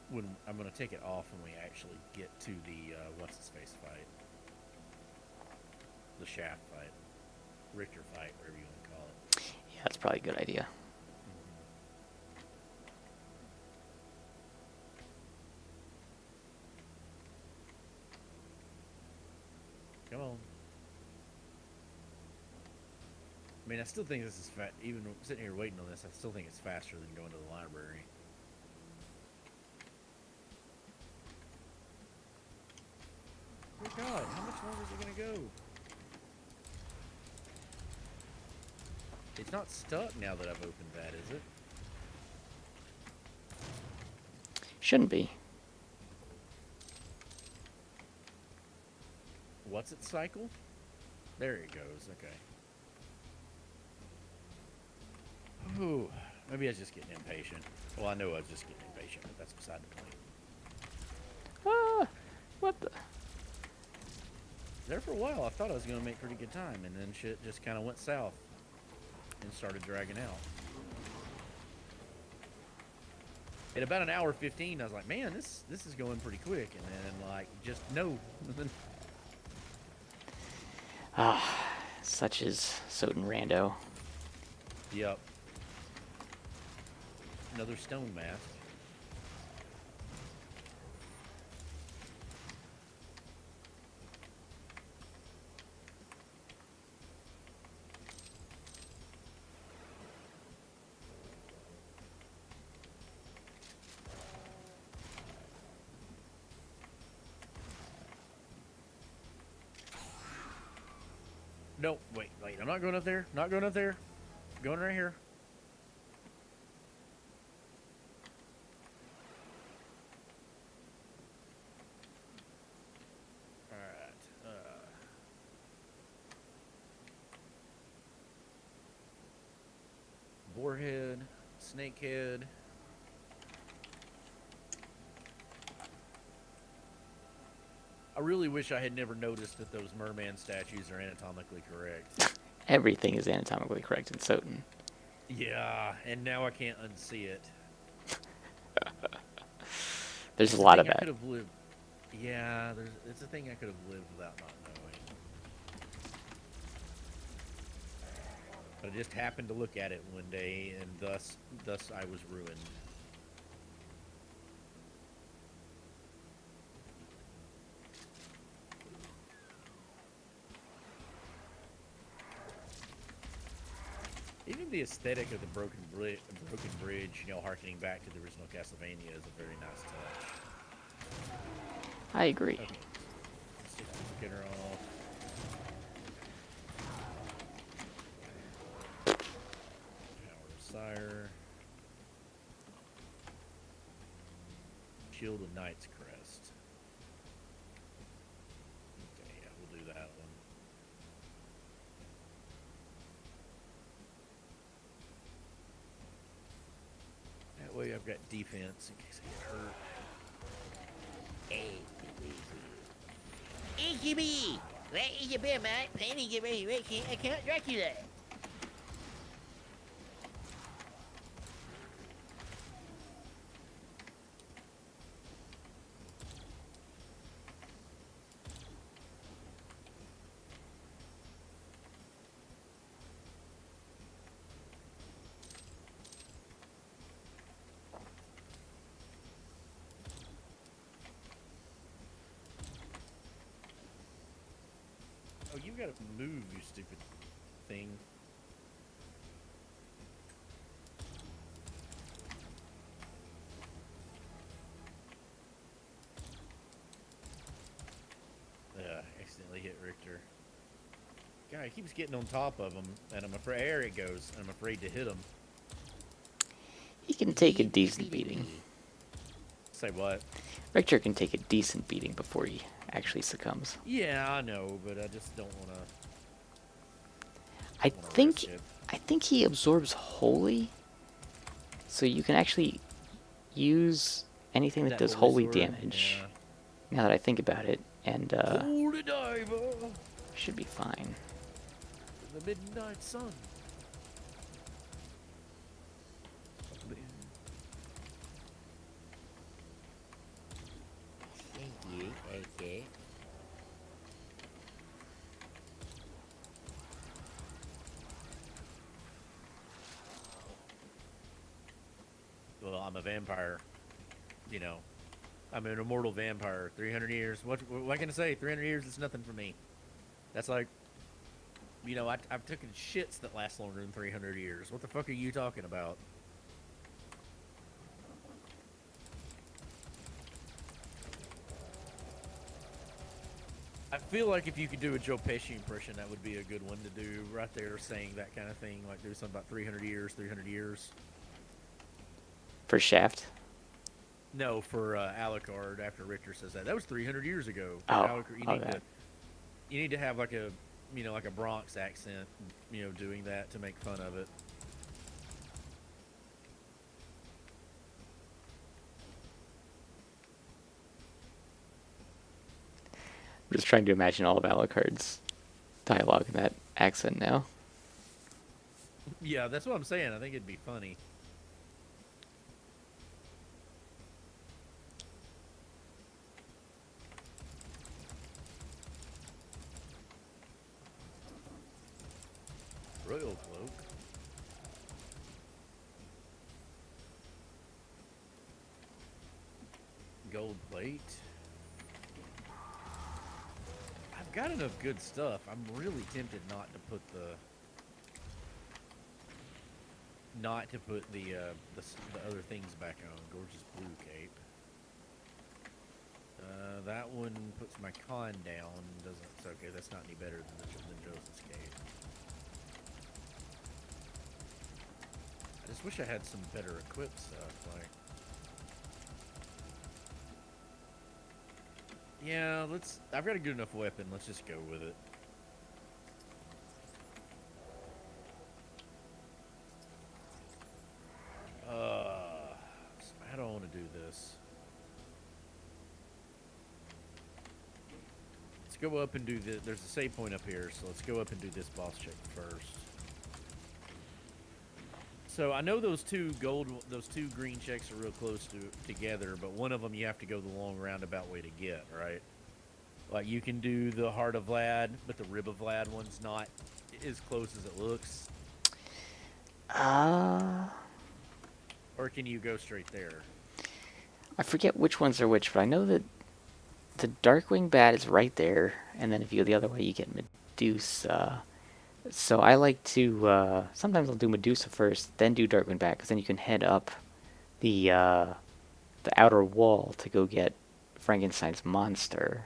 When I'm going to take it off when we actually get to the what's his face fight, the Shaft fight, Richter fight, whatever you want to call it. Yeah, that's probably a good idea. Come on. I mean, I still think this is fast. Even sitting here waiting on this, I still think it's faster than going to the library. Dear God, how much longer is it going to go? It's not stuck now that I've opened that, is it? Shouldn't be. What's its cycle? There it goes. Okay. Ooh, maybe I was just getting impatient. Well, I know I was just getting impatient, but that's beside the point. Ah, what the? There for a while, I thought I was going to make pretty good time, and then shit just kind of went south and started dragging out. At about an hour 15, I was like, man, this is going pretty quick. And then, like, just no. Ah, such is SotN rando. Yep. Another stone mask. No, wait. I'm not going up there. Not going up there. Going right here. Alright. Boarhead. Snakehead. I really wish I had never noticed that those merman statues are anatomically correct. Everything is anatomically correct in SotN. Yeah, and now I can't unsee it. There's It's a a lot thing of I that. could have lived. Yeah, it's a thing I could have lived without not knowing. But I just happened to look at it one day, and thus I was ruined. Even the aesthetic of the broken bridge, you know, harkening back to the original Castlevania, is a very nice touch. I agree. Okay, let's take the beginner off. Power of Sire. Shield of Knight's Crest. Okay, yeah, we'll do that one. That way I've got defense in case I get hurt. Hey, AKB! Where is your bear, man? Planning to get ready, I can't Dracula. Oh, you've got to move, you stupid thing. Accidentally hit Richter. Guy keeps getting on top of him, and I'm afraid there it goes. I'm afraid to hit him. He can take a decent beating. Say what? Richter can take a decent beating before he actually succumbs. Yeah, I know, but I just don't want to. I think he absorbs holy, so you can actually use anything that does holy sword, damage. yeah. Now that I think about it, and Holy diver, should be fine. the midnight sun. Thank you. Okay. Well, I'm a vampire. You know, I'm an immortal vampire. 300 years. What can I say? 300 years is nothing for me. That's like, you know, I've taken shits that last longer than 300 years. What the fuck are you talking about? I feel like if you could do a Joe Pesci impression, that would be a good one to do right there, saying that kind of thing. Like do something about 300 years, 300 years. For Shaft. No, for Alucard. After Richter says that was 300 years ago. For Oh, Alucard, okay. You need to have like a, you know, like a Bronx accent, you know, doing that to make fun of it. I'm just trying to imagine all of Alucard's dialogue in that accent now. Yeah, that's what I'm saying. I think it'd be funny. Royal cloak. Gold plate. I've got enough good stuff. I'm really tempted not to put the other things back on. Gorgeous blue cape. That one puts my con down. Doesn't. It's okay. That's not any better than Joseph's cape. I just wish I had some better equipped stuff. Like, yeah, let's. I've got a good enough weapon. Let's just go with it. I don't want to do this. Let's go up and do this. There's a save point up here, so let's go up and do this boss check first. So I know those two green checks are real close together, but one of them you have to go the long roundabout way to get, right? Like you can do the Heart of Vlad, but the Rib of Vlad one's not as close as it looks. Or can you go straight there? I forget which ones are which, but I know that the Darkwing Bat is right there, and then if you go the other way, you get Medusa. So I like to, sometimes I'll do Medusa first, then do Darkwing Bat, because then you can head up the outer wall to go get Frankenstein's monster.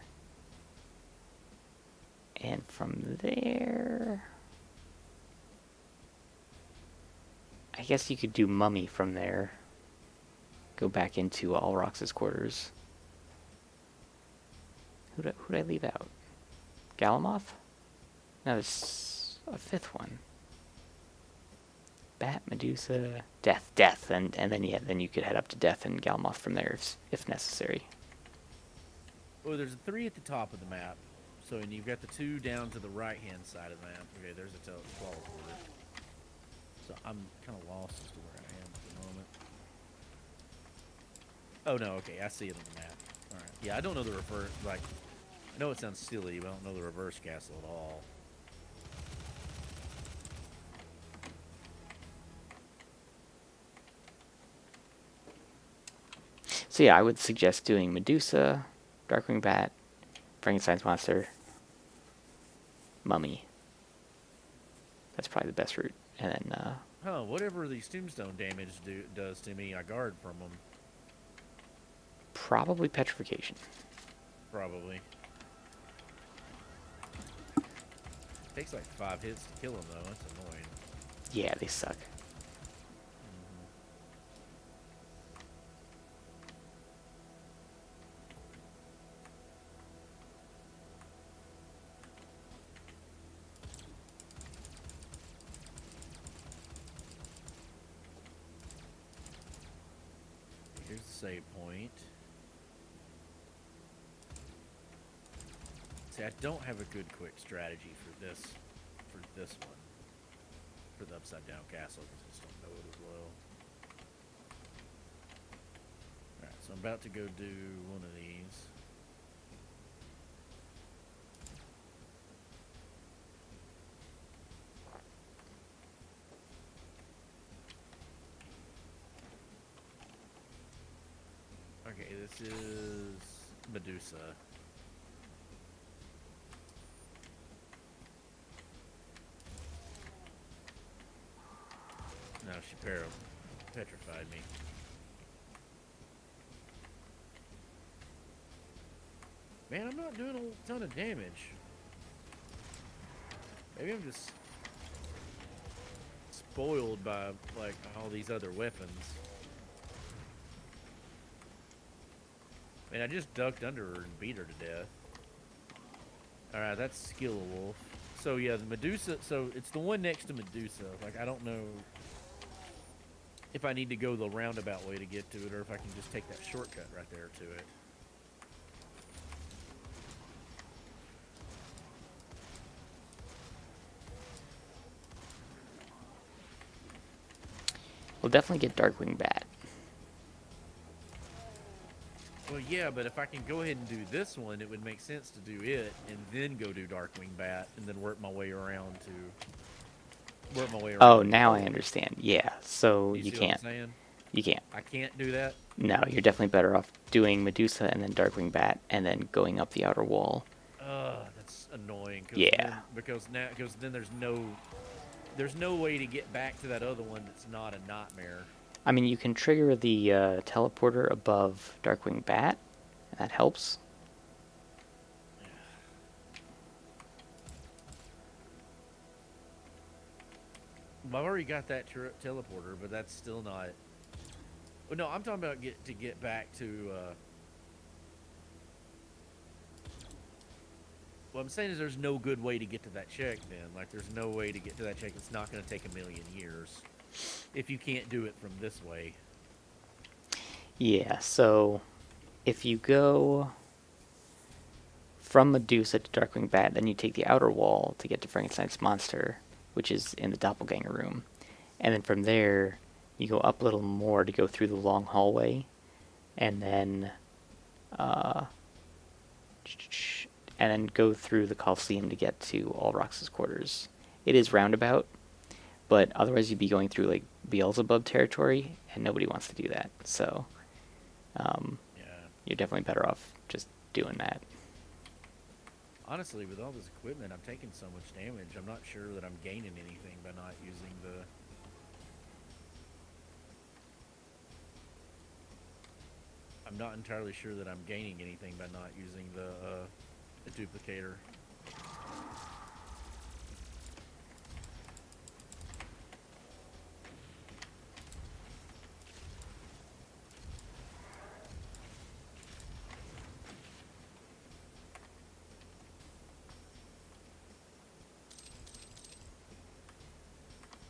And from there, I guess you could do Mummy from there. Go back into Alrox's quarters. Who'd I leave out? Galamoth? No, there's a fifth one. Bat, Medusa, Death, and then you could head up to Death and Galamoth from there if necessary. Oh, there's a 3 at the top of the map. So, and you've got the 2 down to the right-hand side of the map. Okay, there's a teleporter. So I'm kind of lost as to where I am at the moment. Oh no, okay, I see it on the map. All right, yeah, I don't know the reverse. Like, I know it sounds silly, but I don't know the reverse castle at all. So yeah, I would suggest doing Medusa, Darkwing Bat, Frankenstein's monster, Mummy. That's probably the best route. And then, whatever these tombstone damage does to me, I guard from them. probably Petrification. Probably. Takes like 5 hits to kill them, though. That's annoying. Yeah, they suck. Here's the save point. See, I don't have a good quick strategy for this one. For the upside down castle, because I just don't know it as well. Alright, so I'm about to go do one of these. Okay, this is Medusa. No, she petrified me. Man, I'm not doing a ton of damage. Maybe I'm just spoiled by, like, all these other weapons. I mean, I just ducked under her and beat her to death. Alright, that's Skill Wolf. So, yeah, the Medusa... So, it's the one next to Medusa. Like, I don't know if I need to go the roundabout way to get to it, or if I can just take that shortcut right there to it. We'll definitely get Darkwing Bat. Well, yeah, but if I can go ahead and do this one, it would make sense to do it, and then go do Darkwing Bat, and then work my way around to work my way around. Oh, now I understand. Yeah, so You you see what I'm can't. saying? You can't. I can't do that. No, you're definitely better off doing Medusa and then Darkwing Bat and then going up the outer wall. That's annoying. Yeah. Because then there's no way to get back to that other one that's not a nightmare. I mean, you can trigger the teleporter above Darkwing Bat, and that helps. Well, I've already got that teleporter, but that's still not. Well, no, I'm talking about get back to. What I'm saying is, there's no good way to get to that check. Then, like, there's no way to get to that check. It's not going to take a million years if you can't do it from this way. Yeah, so if you go from Medusa to Darkwing Bat, then you take the outer wall to get to Frankenstein's monster, which is in the doppelganger room. And then from there, you go up a little more to go through the long hallway, and then go through the Coliseum to get to Allrox's quarters. It is roundabout, but otherwise you'd be going through like Beelzebub territory, and nobody wants to do that. So you're definitely better off just doing that. Honestly, with all this equipment, I'm taking so much damage. I'm not sure that I'm gaining anything by not using the. I'm not entirely sure that I'm gaining anything by not using the duplicator.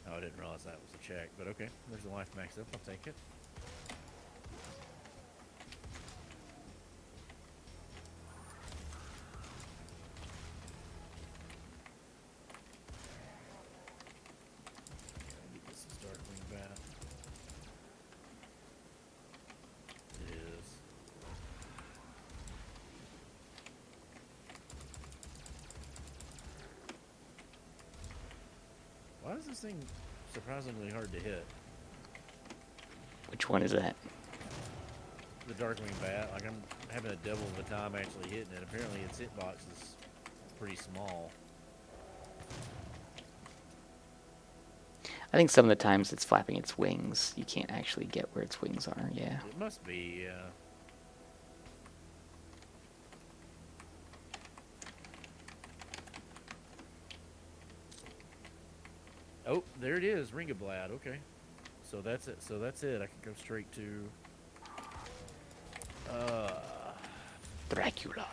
Oh, I didn't realize that was a check, but okay. There's the life maxed up. I'll take it. This is Darkwing Bat. It is. Why is this thing surprisingly hard to hit? Which one is that? The Darkwing Bat. Like, I'm having a devil of a time actually hitting it. Apparently its hitbox is pretty small. I think some of the times it's flapping its wings. You can't actually get where its wings are, yeah. It must be, yeah. Oh, there it is, Ringablad. Okay, so that's it. So that's it. I can go straight to. Dracula.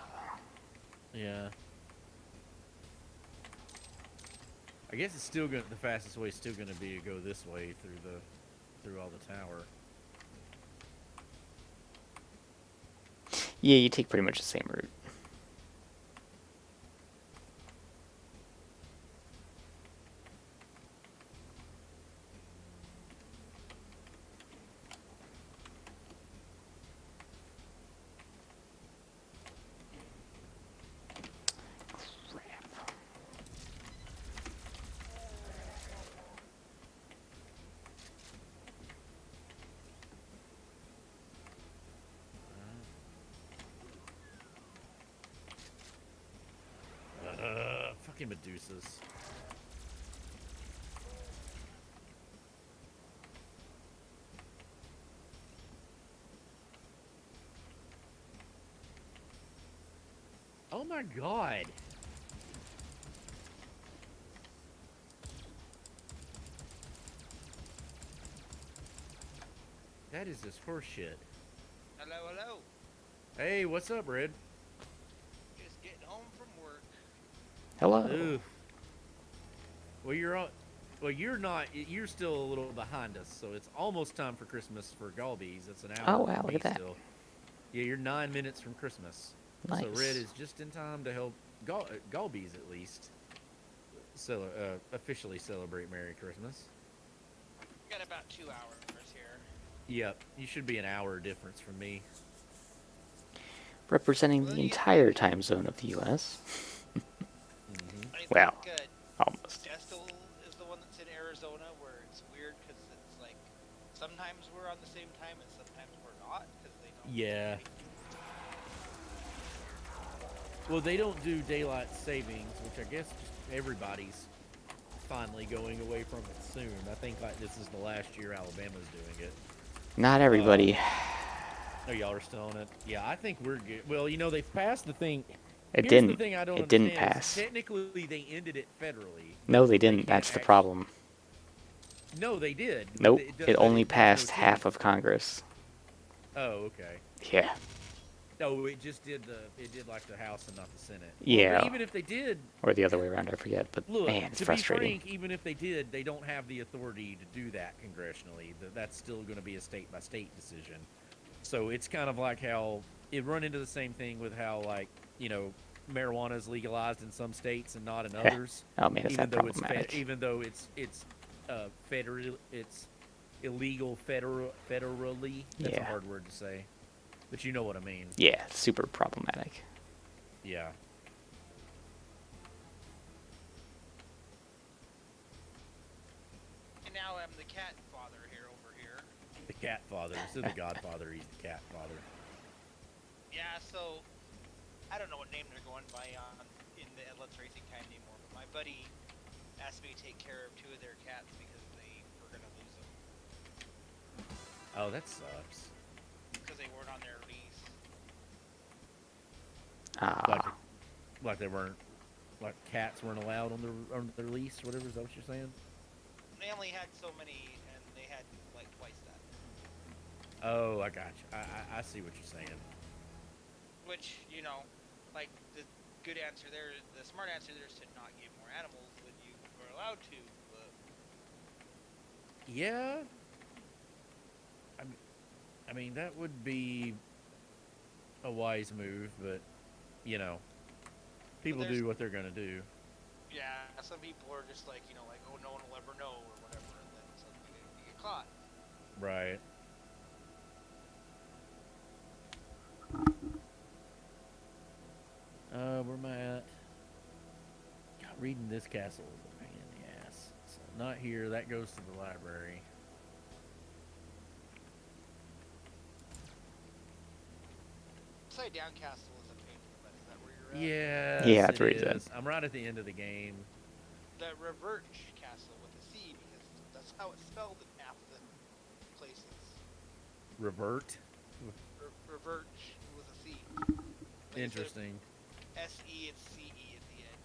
Yeah. I guess it's still gonna. The fastest way is still gonna be to go this way through all the tower. Yeah, you take pretty much the same route. Fucking Medusas. Oh my god. That is just horse shit. Hello, hello. Hey, what's up, Red? Just getting home from work. Hello. Ooh. Well, you're not. You're still a little behind us, so it's almost time for Christmas for Golbeeze. It's an hour. Oh, for wow, me look at that. still. Yeah, you're 9 minutes from Christmas. Nice. So Red is just in time to help Golbeeze at least officially celebrate Merry Christmas. Got about 2 hours here. Yep, you should be an hour difference from me. Representing Well, the you- entire time zone of the U.S. Mm-hmm. I Well, think almost. Destel is the one that's in Arizona. Arizona where it's weird because it's like sometimes we're on the same time and sometimes we're not because they don't. Yeah. Well, they don't do daylight savings, which I guess just everybody's finally going away from it soon. I think like this is the last year Alabama's doing it. Not everybody. Oh, y'all are still on it? Yeah, I think we're good. Well, you know, they've passed the thing. It Here's didn't. the thing I don't It didn't understand is pass. technically, they ended it federally. No, they They didn't. can't That's the act- problem. No, they did. But Nope. it, It but only there's no passed half team. of Congress. Oh, okay. Yeah. No, it just did like the House and not the Senate. Well, Yeah. but even if they did, Or the other way around, I forget. But look, man, it's to frustrating. be frank, even if they did, they don't have the authority to do that congressionally. That's still going to be a state by state decision. So it's kind of like how it run into the same thing with how, like, you know, marijuana is legalized in some states and not in others. Oh man, it's even that though it's problematic. even though it's illegal federally. That's a Yeah. hard word to say, but you know what I mean. Yeah, super problematic. Yeah. And now I'm the cat father here over here. The cat father. Instead of the godfather, he's the cat father. Yeah, so I don't know what name they're going by in the Let's Racing kind anymore, but my buddy asked me to take care of 2 of their cats because they were gonna lose them Oh, that sucks. because they weren't on their lease. Ah, Like they weren't, like cats weren't allowed on their lease, or whatever. Is that what you're saying? They only had so many, and they had like twice that. Oh, I got you. I see what you're saying. Which, you know, like the good answer there, the smart answer there is to not get more animals than you are allowed to. But Yeah. I mean that would be a wise move, but you know, people there's- do what they're gonna do. yeah, some people are just like, you know, like, oh, no one will ever know or whatever, and then suddenly you get caught. Right. Where am I at? God, reading this castle is a pain in the ass. So not here. That goes to the library. Upside Down Castle is a pain in the butt. Is that where you're at? Yes, Yeah, that's it where he's at. is. I'm right at the end of the game. The Reverch Castle with a C because that's how it's spelled in half the places. Revert. Reverch with a C. Like Interesting. S-E, it's C-E at the end.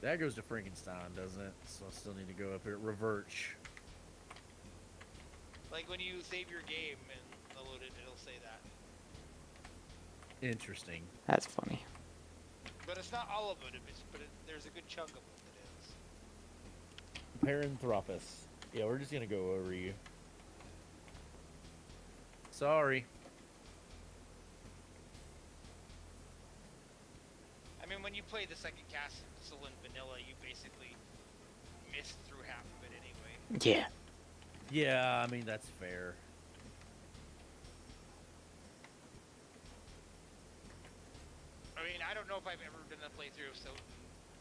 That goes to Frankenstein, doesn't it? So I still need to go up here. Reverch. Like when you save your game and load it, it'll say that. Interesting. that's funny. But it's not all of it, there's a good chunk of it that is. Paranthropus. Yeah, we're just gonna go over you. Sorry. I mean, when you play the second castle in vanilla, you basically missed through half of it anyway. Yeah. Yeah, I mean that's fair. I mean, I don't know if I've ever done a playthrough of SotN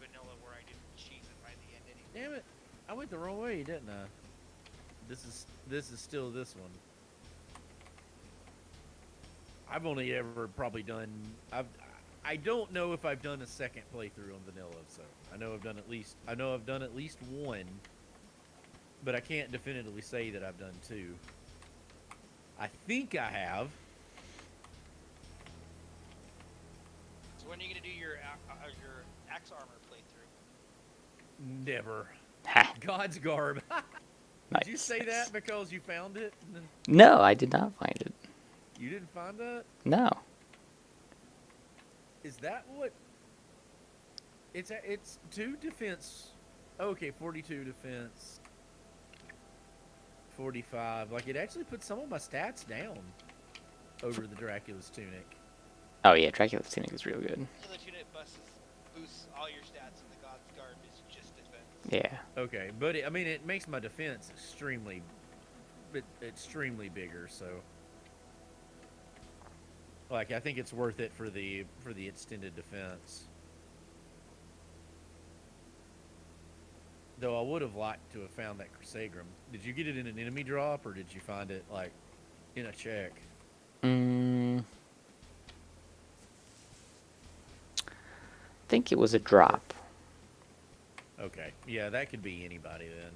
vanilla where I didn't cheese it by the end anyway. Damn it! I went the wrong way, didn't I? This is still this one. I've only ever probably done. I don't know if I've done a second playthrough on vanilla of SotN. I know I've done at least one, but I can't definitively say that I've done 2. I think I have. So when are you gonna do your axe armor playthrough? Never. Ha. God's garb. Nice. Did you say that because you found it? And then No, I did not find it. you didn't find that? No. Is that what? It's 2 defense. Okay, 42 defense. 45. Like it actually put some of my stats down over the Dracula's tunic. Oh yeah, Dracula's Tunic is real good. So the tunic boosts all your stats, and the God's Garb is just defense. Yeah. Okay, but I mean it makes my defense extremely bigger. So like I think it's worth it for the extended defense. Though I would have liked to have found that Crusagram. Did you get it in an enemy drop, or did you find it like in a check? I think it was a drop. Okay, yeah, that could be anybody then.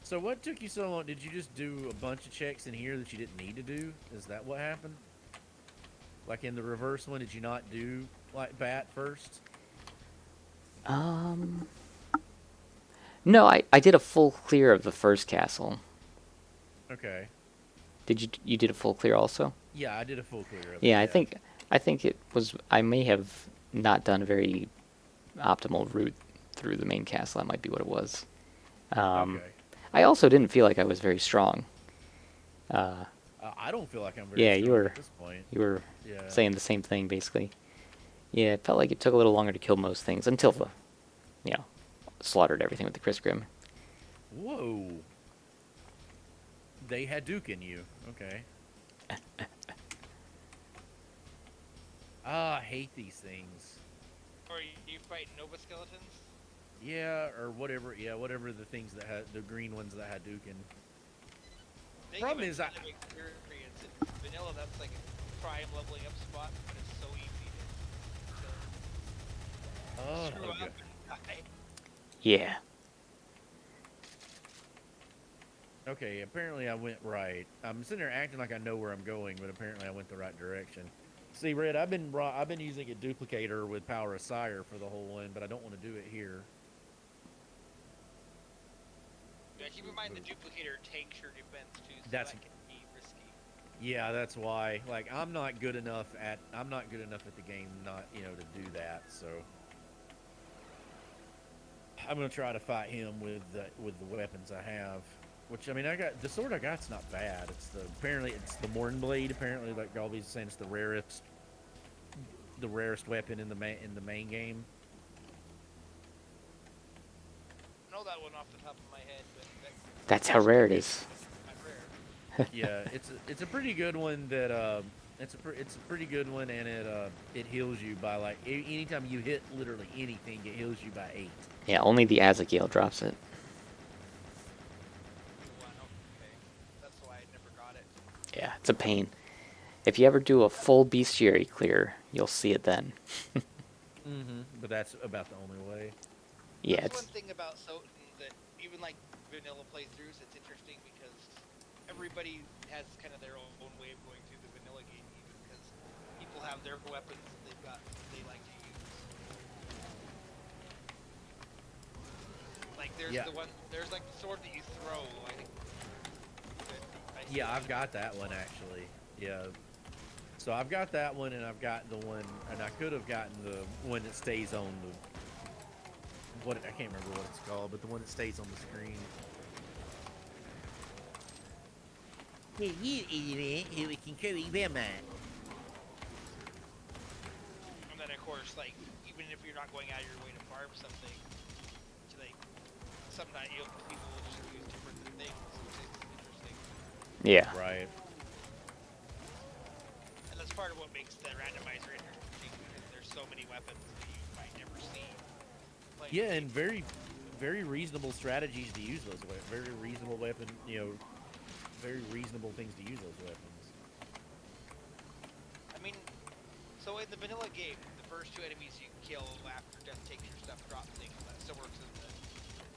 So what took you so long? Did you just do a bunch of checks in here that you didn't need to do? Is that what happened? Like in the reverse one, did you not do like bat first? No, I did a full clear of the first castle. Okay. You did a full clear also? Yeah, I did a full clear of it. Yeah, I think it was, I may have not done a very optimal route through the main castle. That might be what it was. Okay. I also didn't feel like I was very strong. I don't feel like I'm very Yeah, strong you were at this point. Yeah. saying the same thing basically. Yeah, it felt like it took a little longer to kill most things until the, slaughtered everything with the Crisgrim. Whoa. They Hadouken you. Okay. I hate these things. Or you fight Nova Skeletons? Yeah, or whatever. Yeah, whatever the things that had the green ones that Hadouken. They Problem give is, a ton of experience. In vanilla, that's like a prime leveling up spot, but it's so easy to screw okay. up and die. Yeah. Okay, apparently I went right. I'm sitting there acting like I know where I'm going, but apparently I went the right direction. See, Red, I've been using a duplicator with Power of Sire for the whole one, but I don't want to do it here. Yeah, keep in mind the duplicator takes your defense too, so That's- that can be risky. Yeah, that's why. Like, I'm not good enough at the game, to do that. So I'm gonna try to fight him with the weapons I have. Which, I mean, I got the sword I got's not bad. Apparently it's the Morn Blade. Apparently, like Golbeeze is saying, it's the rarest weapon in the main game. I know that one off the top of my head, but That's how rare it is. not rare. Yeah, it's a pretty good one. That it's a pretty good one, and it heals you by like anytime you hit literally anything, it heals you by 8. Yeah, only the Azaghale drops it. Wow, okay. That's why I never got it. Yeah, it's a pain. If you ever do a full bestiary clear, you'll see it then. But that's about the only way. Yeah, That's it's one thing about SotN that even like vanilla playthroughs, it's interesting because everybody has kind of their own way of going through the vanilla game, even because people have their weapons that they like to use. Like there's there's like the sword that you throw. I think. Yeah, I've got that one actually. Yeah. So I've got that one, and I've got the one, and I could have gotten the one that stays on I can't remember what it's called, but the one that stays on the screen. Hey, you idiot, who can carry them at? And then of course, like even if you're not going out of your way to farm something, like sometimes people will just use different things, which is interesting. yeah. Right. And that's part of what makes the randomizer interesting because there's so many weapons that you might never see. Like, Yeah, and very, very reasonable strategies to use those weapons. Very reasonable weapon, very reasonable things to use those weapons. I mean, so in the vanilla game, the first 2 enemies you kill after death takes your stuff, drop things. That still works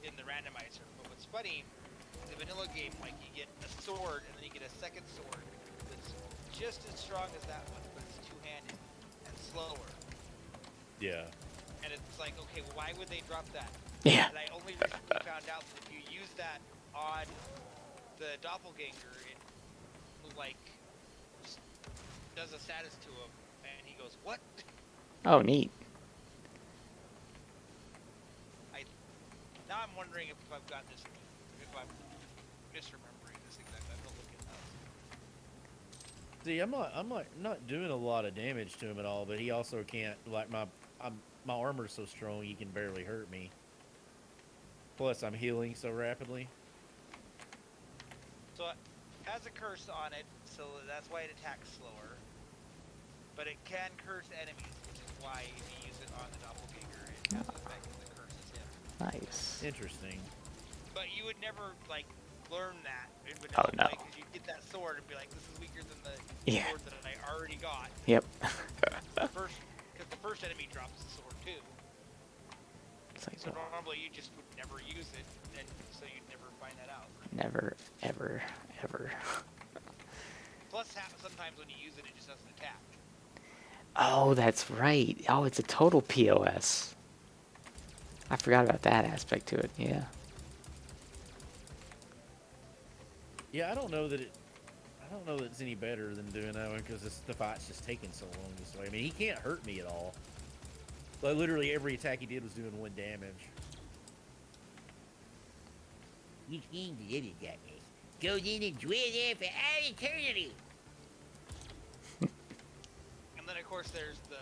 in the randomizer. But what's funny, in the vanilla game, like you get a sword and then you get a second sword that's just as strong as that one, but it's two-handed and slower. Yeah. And it's like, okay, well, why would they drop that? Yeah. And I only recently found out that if you use that on the doppelganger, it like does a status to him, and he goes, "What?" Oh, neat. Now I'm wondering if I've got this, if I'm misremembering this exactly. I'm gonna look it up. See, I'm not doing a lot of damage to him at all, but he also can't, like, my armor's so strong he can barely hurt me. Plus, I'm healing so rapidly. So it has a curse on it, so that's why it attacks slower. But it can curse enemies, which is why if you use it on the doppelganger, it has an effect because it curses him. Nice. Interesting. But you would never like learn that in Oh, vanilla no. play because you'd get that sword and be like, this is weaker than the Yeah. sword that I already got. Yep. Because the first enemy drops the sword too. It's like, So normally you just would never use it, and so you'd never find that out. never, ever, ever. Plus, sometimes when you use it, it just doesn't attack. Oh, that's right. Oh, it's a total POS. I forgot about that aspect to it. Yeah. Yeah, I don't know that it's any better than doing that one because the fight's just taking so long this way. I mean, he can't hurt me at all. Like literally every attack he did was doing 1 damage. Which means the other guy goes in and dwell there for all eternity. And then, of course, there's the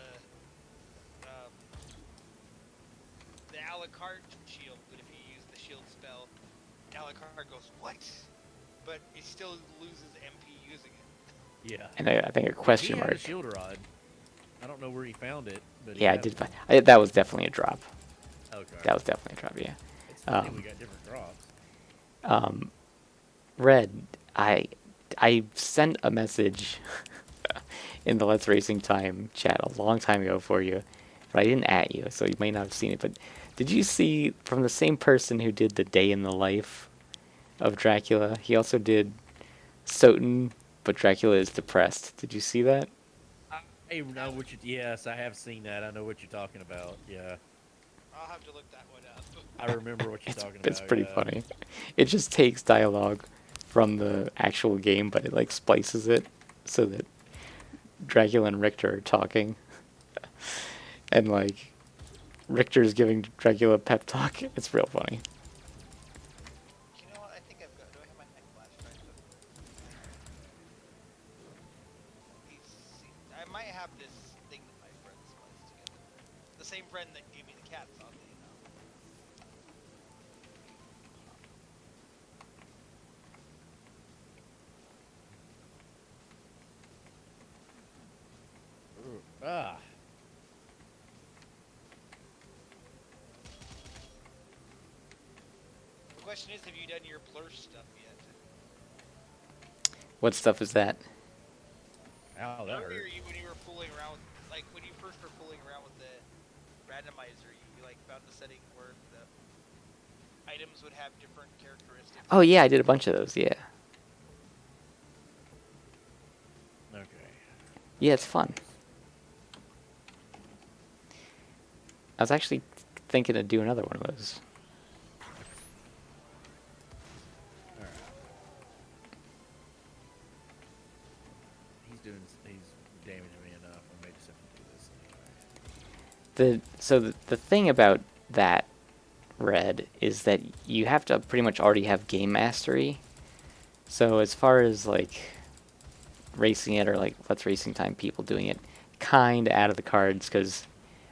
a la carte shield. But if you use the shield spell, a la carte goes what? But it still loses MP using it. Yeah. And I think a question He had mark. a shield rod. I don't know where he found it, but he Yeah, I had did one. find. That was definitely a drop. Okay. That was definitely a drop. Yeah. It's funny we got different drops. Red, I sent a message in the Let's Racing Time chat a long time ago for you, but I didn't at you, so you may not have seen it. But did you see from the same person who did the day in the life of Dracula? He also did SotN, but Dracula is depressed. Did you see that? I know what you. Yes, I have seen that. I know what you're talking about. Yeah, I'll have to look that one up. I remember what you're talking It's about. pretty yeah. funny. It just takes dialogue from the actual game, but it like splices it so that Dracula and Richter are talking, and like Richter's giving Dracula a pep talk. It's real funny. You know what? I think I've got. Do I have my flash drive? I might have this thing that my friend spliced together. The same friend that gave me the cats, oddly enough. Ah. The question is, have you done your plurge stuff yet? What stuff is that? Ow, that Remember hurt. when you were fooling around with, like when you first were fooling around with the randomizer, you like found the setting where the items would have different characteristics. Oh yeah, I did a bunch of those. Yeah. Okay. Yeah, it's fun. I was actually thinking to do another one of those. All right. He's damaging me enough. I may just have to do this anyway. The thing about that, Red, is that you have to pretty much already have game mastery. So as far as like racing it or like Let's Racing Time people doing it, kind of out of the cards because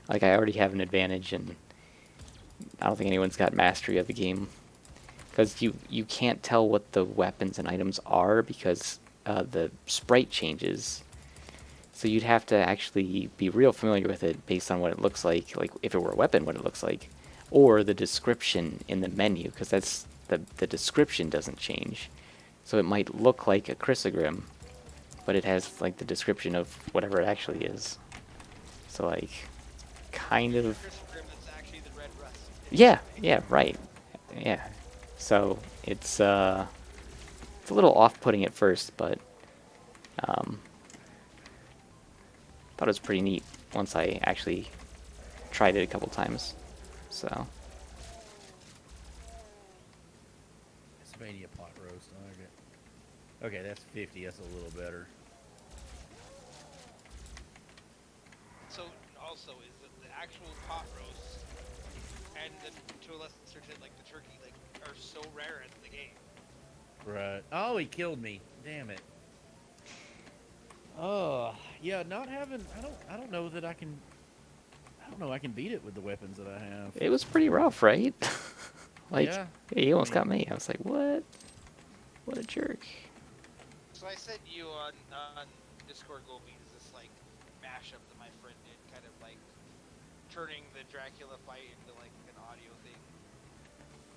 like I already have an advantage and I don't think anyone's got mastery of the game because you can't tell what the weapons and items are because the sprite changes. So you'd have to actually be real familiar with it based on what it looks like if it were a weapon, what it looks like, or the description in the menu, because that's the description doesn't change. So it might look like a chrysogrim, but it has like the description of whatever it actually is. So like, kind of. Chris Grim, that's actually the red rust. Yeah, right. Yeah. So it's a little off-putting at first, but thought it was pretty neat once I actually tried it a couple times. So It's Mania pot roast. I like it. Okay, that's 50. That's a little better. So also is that the actual pot roast and the, to a lesser extent like the turkey like are so rare in the game. Right. Oh, he killed me. Damn it. Oh, yeah. Not having. I don't know that I can. I don't know. I can beat it with the weapons that I have. it was pretty rough, right? Like, Yeah. he almost got me. I was like, what? What a jerk. So I sent you on Discord Golbeeze this like mashup that my friend did, kind of like turning the Dracula fight into like an audio thing.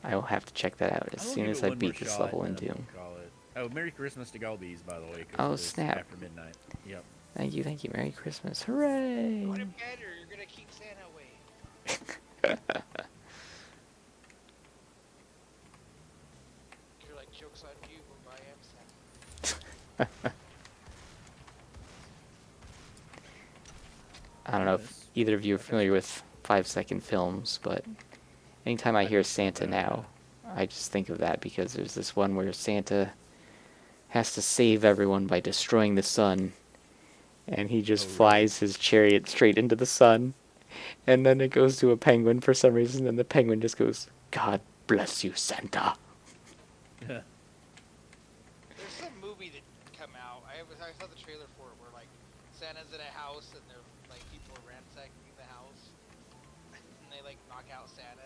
I will have to check that out as I'm gonna soon give as it I one more beat this shot, level and in then I'm Doom. gonna call it. Oh, Merry Christmas to Golbeeze, by the way, because Oh, it is snap. after midnight. Yep. Thank you, thank you. Merry Christmas. Hooray! Go to bed, or you're gonna keep Santa away. You're like, jokes on you, I am Santa. I don't know if Goodness. either of you are Okay. familiar with 5-second films, but anytime I I hear do feel Santa bad, now, I just think of that because there's this one where Santa has to save everyone by destroying the sun, and he just Oh, really? flies his chariot straight into the sun, and then it goes to a penguin for some reason, and the penguin just goes, "God bless you, Santa." Yeah. There's some movie that come out. I saw the trailer for it where like Santa's in a house and they're like people are ransacking the house and they like knock out Santa.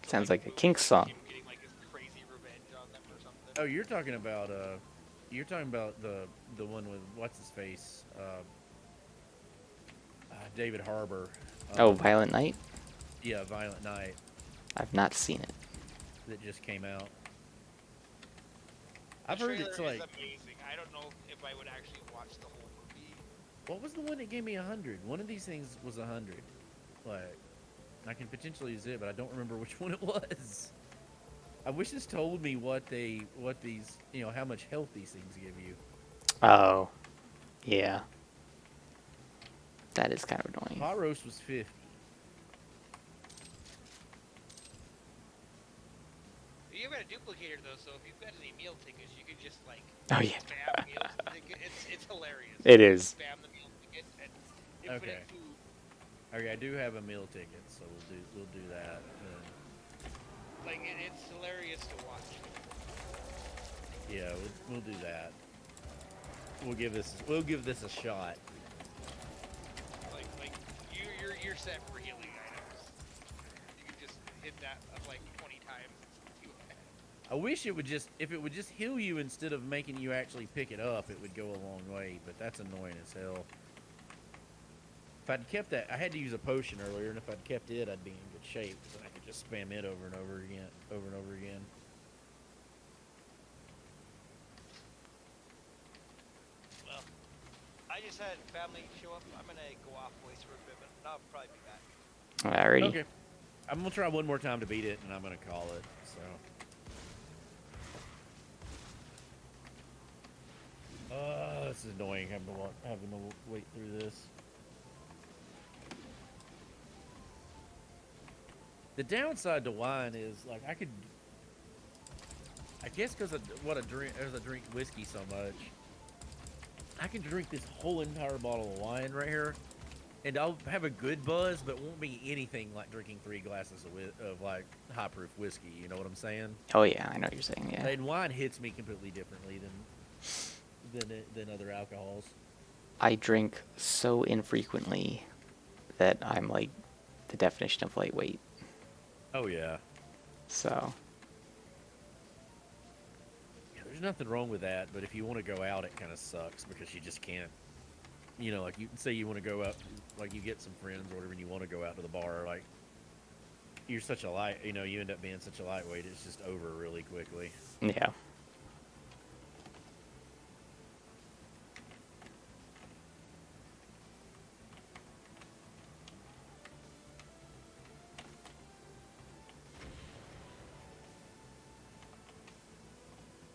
So, Sounds like a movie Kinks song. him getting like his crazy revenge on them or something. Oh, you're talking about the one with what's his face, David Harbour. Oh, Violent Night? Yeah, Violent Night I've not seen it. that just came out. The I've heard trailer it's is like, amazing. I don't know if I would actually watch the whole movie. what was the one that gave me 100? One of these things was 100. Like, I can potentially use it, but I don't remember which one it was. I wish this told me what these, how much health these things give you. Oh, yeah. That is kind of annoying. Hot roast was 50. You have got a duplicator though, so if you've got any meal tickets, you could just like Oh, yeah. spam meals. It's hilarious. It is. Spam the meal ticket and infinite Okay. food. Okay, I do have a meal ticket, so we'll do that. Like it's hilarious to watch. Yeah, we'll do that. We'll give this a shot. Like you're set for healing items. You can just hit that up like 20 times. And see what happens. I wish it would just heal you instead of making you actually pick it up, it would go a long way, but that's annoying as hell. If I'd kept that, I had to use a potion earlier, and if I'd kept it, I'd be in good shape, so I could just spam it over and over again. Well, I just had family show up. I'm gonna go off voice for a bit, but I'll probably be back. Alrighty. Okay. I'm gonna try one more time to beat it, and I'm gonna call it. So. This is annoying having to wait through this. The downside to wine is like I guess because I drink whiskey so much, I can drink this whole entire bottle of wine right here, and I'll have a good buzz, but it won't be anything like drinking 3 glasses of like high proof whiskey. You know what I'm saying? Oh, yeah, I know what you're saying, yeah. And wine hits me completely differently than other alcohols. I drink so infrequently that I'm like the definition of lightweight. Oh yeah. So, Yeah, there's nothing wrong with that, but if you want to go out, it kind of sucks because you just can't. Like you say you want to go out, like you get some friends or whatever, and you want to go out to the bar, like you're such a you end up being such a lightweight, it's just over really quickly. yeah.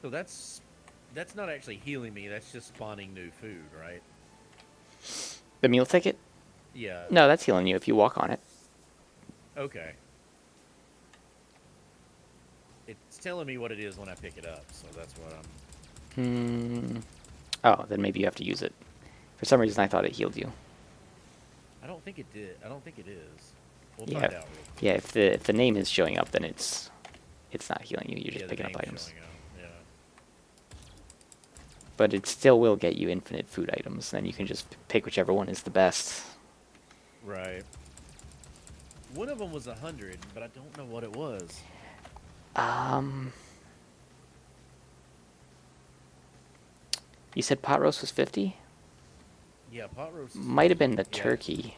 So that's not actually healing me. That's just spawning new food, right? The meal ticket? Yeah. No, that's healing you if you walk on it. Okay. It's telling me what it is when I pick it up, so that's what I'm. Oh, then maybe you have to use it. For some reason, I thought it healed you. I don't think it did. I don't think it is. We'll Yeah. find out real quick. Yeah, if the name is showing up, then it's not healing you. You're just Yeah, the picking up name's items. showing up, yeah. But it still will get you infinite food items. Then you can just pick whichever one is the best. Right. One of them was 100, but I don't know what it was. You said pot roast was 50? Yeah, pot roast. Might have been the Yeah. turkey.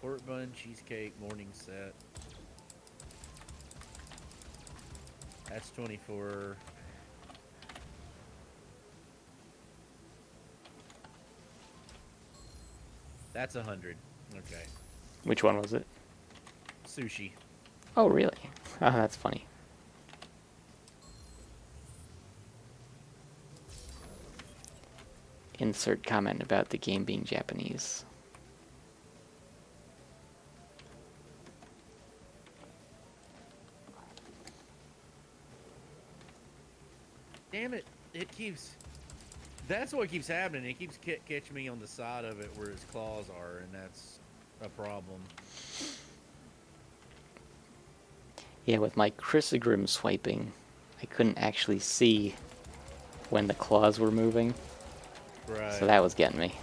Pork bun, cheesecake, morning set. That's 24. That's 100. Okay. Which one was it? Sushi. Oh, really? Oh, that's funny. Insert comment about the game being Japanese. Damn it! It keeps. That's what keeps happening. It keeps catching me on the side of it where his claws are, and that's a problem. Yeah, with my Chrysogrim swiping, I couldn't actually see when the claws were moving, Right. so that was getting me.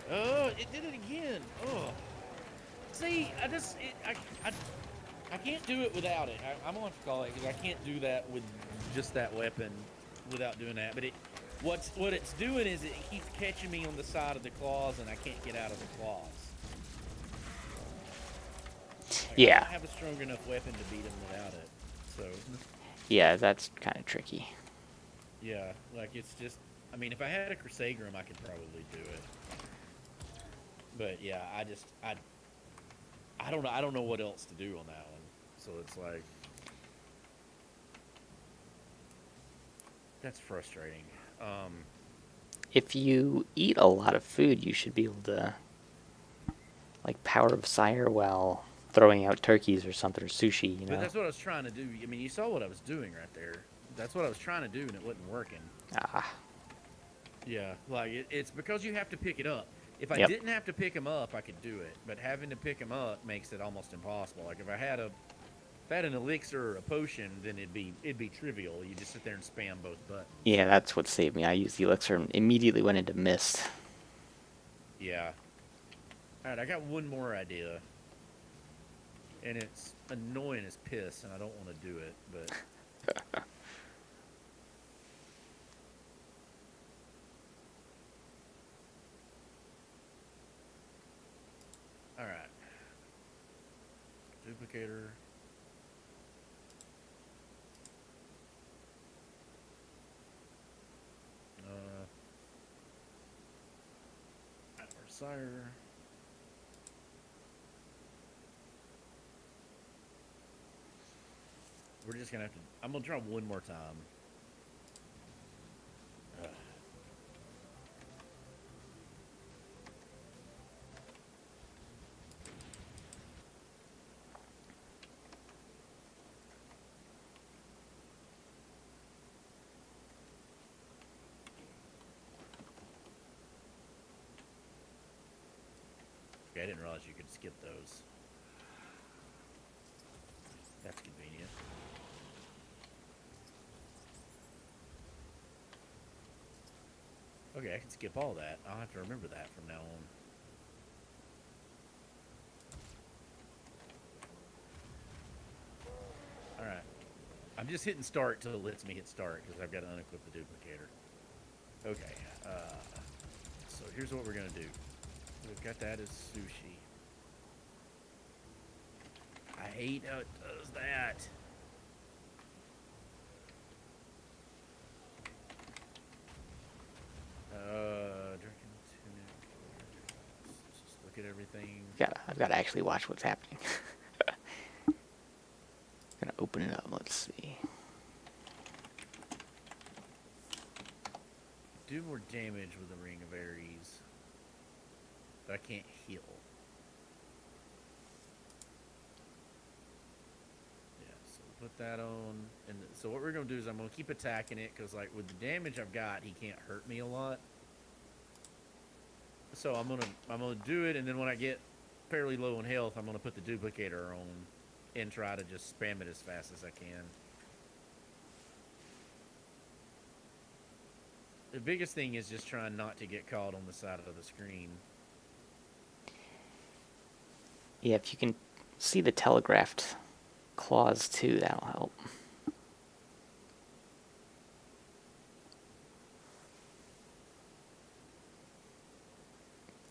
Oh, it did it again. Oh. See, I can't do it without it. I'm gonna have to call it because I can't do that with just that weapon without doing that. But what it's doing is it keeps catching me on the side of the claws, and I can't get out of the claws. Like, I Yeah. don't have a strong enough weapon to beat him without it. So Yeah, that's kind of tricky. yeah, like it's just. I mean, if I had a Crusagram, I could probably do it. But yeah, I don't know. I don't know what else to do on that one. So it's like that's frustrating. If you eat a lot of food, you should be able to, like, Power of Sire while throwing out turkeys or something, or sushi, you know? But that's what I was trying to do. I mean, you saw what I was doing right there. That's what I was trying to do, and it wasn't working. Ah, Yeah, like it's because you have to pick it up. If I Yep. didn't have to pick him up, I could do it. But having to pick him up makes it almost impossible. Like if I had an elixir or a potion, then it'd be trivial. You just sit there and spam both buttons. yeah, that's what saved me. I used the elixir and immediately went into mist. Yeah. All right, I got one more idea, and it's annoying as piss, and I don't want to do it, but. All right. Duplicator. Sire. We're just gonna have to. I'm gonna try one more time. Ugh. Okay, I didn't realize you could skip those. That's convenient. Okay, I can skip all that. I'll have to remember that from now on. Alright. I'm just hitting start till it lets me hit start because I've got to unequip the duplicator. Okay. So here's what we're going to do. We've got that as sushi. I hate how it does that. Drinking tunic. Let's just look at everything. I've got to actually watch what's happening. Gonna open it up. Let's see. Do more damage with the Ring of Ares, but I can't heal. Yeah, so we'll put that on, and so what we're gonna do is I'm gonna keep attacking it because, like, with the damage I've got, he can't hurt me a lot. So I'm gonna do it, and then when I get fairly low in health, I'm gonna put the duplicator on and try to just spam it as fast as I can. The biggest thing is just trying not to get caught on the side of the screen. Yeah, if you can see the telegraphed claws too, that'll help.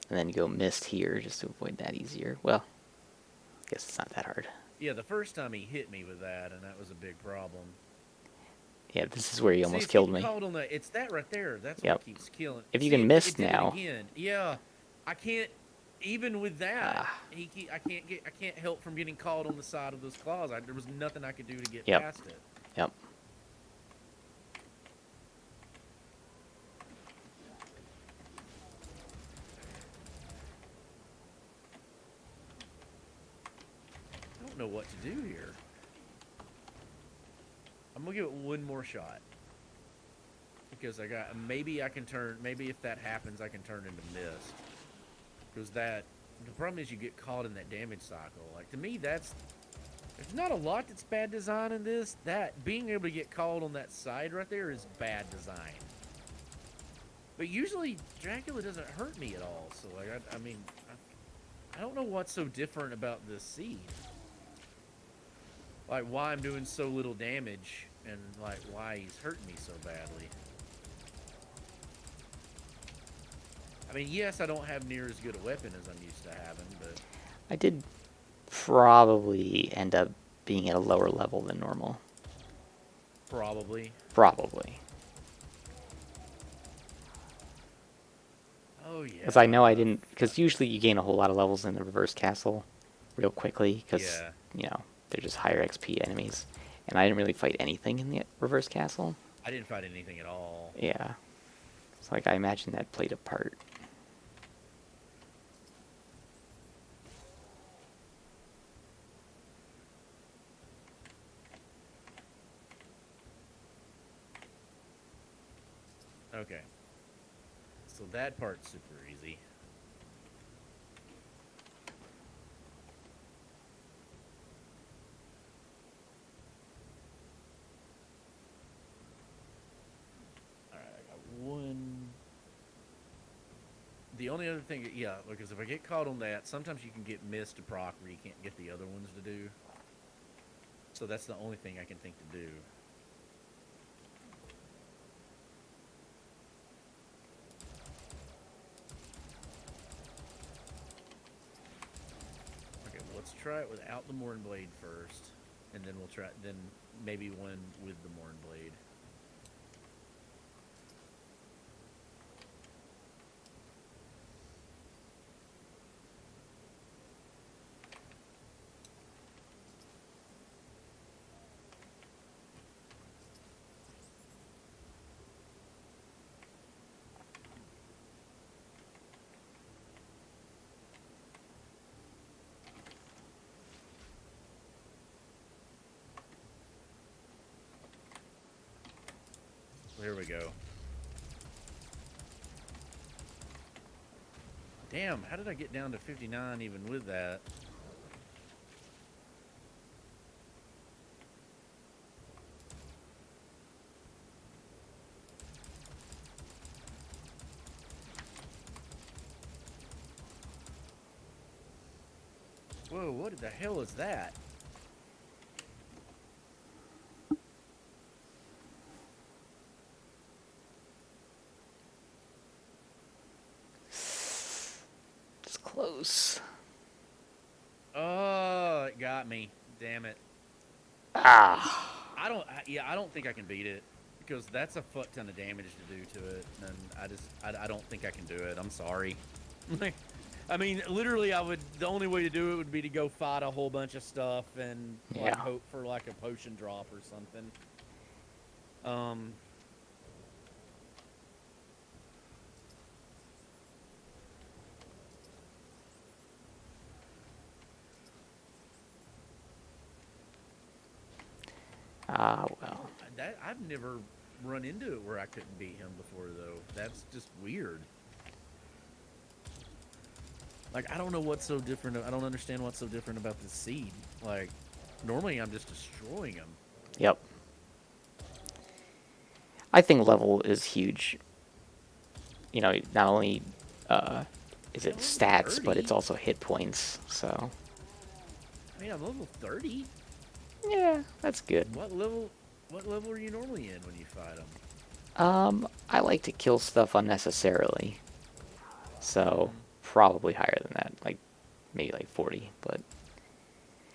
and then go mist here just to avoid that easier. Well, I guess it's not that hard. Yeah, the first time he hit me with that, and that was a big problem. Yeah, this is where he See, almost it's killed getting me. called on the. It's that right there. That's Yep. what keeps killing. If you See, can mist it did now. It again. Yeah, I can't. Even with that, Ah. I can't help from getting caught on the side of those claws. There was nothing I could do to get Yep. past it. Yep. I don't know what to do here. I'm gonna give it one more shot because maybe I can turn. Maybe if that happens, I can turn into mist. Because the problem is you get caught in that damage cycle. Like to me, there's not a lot that's bad design in this. That being able to get caught on that side right there is bad design. But usually Dracula doesn't hurt me at all. So like I don't know what's so different about this seed. Like why I'm doing so little damage and like why he's hurting me so badly. I mean, yes, I don't have near as good a weapon as I'm used to having, but I did probably end up being at a lower level than normal. probably. Probably. Oh yeah. Because I know I didn't... Because usually you gain a whole lot of levels in the reverse castle real quickly. Because, Yeah. you know, they're just higher XP enemies. And I didn't really fight anything in the reverse castle. I didn't fight anything at all. Yeah. So, like, I imagine that played a part. Okay. So that part's super easy. Alright, I got one. The only other thing, yeah, because if I get caught on that, sometimes you can get missed to proc where you can't get the other ones to do. So that's the only thing I can think to do. Okay, well, let's try it without the Morn Blade first, and then we'll try. Then maybe one with the Morn Blade. Here we go. Damn, how did I get down to 59 even with that? Whoa, what the hell is that? It's close. Oh, it got me. Damn it. Ah! I don't think I can beat it. Because that's a fuck ton of damage to do to it. And I don't think I can do it. I'm sorry. I mean, literally, the only way to do it would be to go fight a whole bunch of stuff and like, Yeah. hope for like a potion drop or something. Ah, well. I've never run into it where I couldn't beat him before, though. That's just weird. Like, I don't know what's so different. I don't understand what's so different about this seed. Like, normally I'm just destroying him. Yep. I think level is huge. You know, not only is it Level stats, but 30? it's also hit points, so... I mean, I'm level 30. Yeah, that's good. What level are you normally in when you fight him? I like to kill stuff unnecessarily. So, probably higher than that, like maybe like 40, but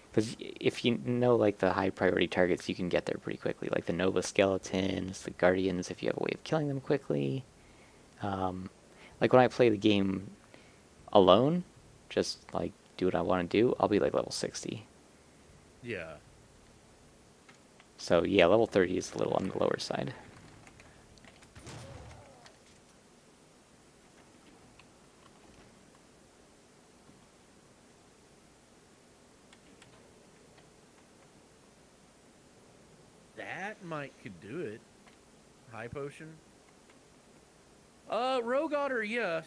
because if you know like the high priority targets, you can get there pretty quickly, like the Nova Skeletons, the Guardians, if you have a way of killing them quickly. Like when I play the game alone, just like do what I want to do, I'll be like level 60. Yeah. So yeah, level 30 is a little on the lower side. That might could do it. High potion. Rogue Otter, yeah.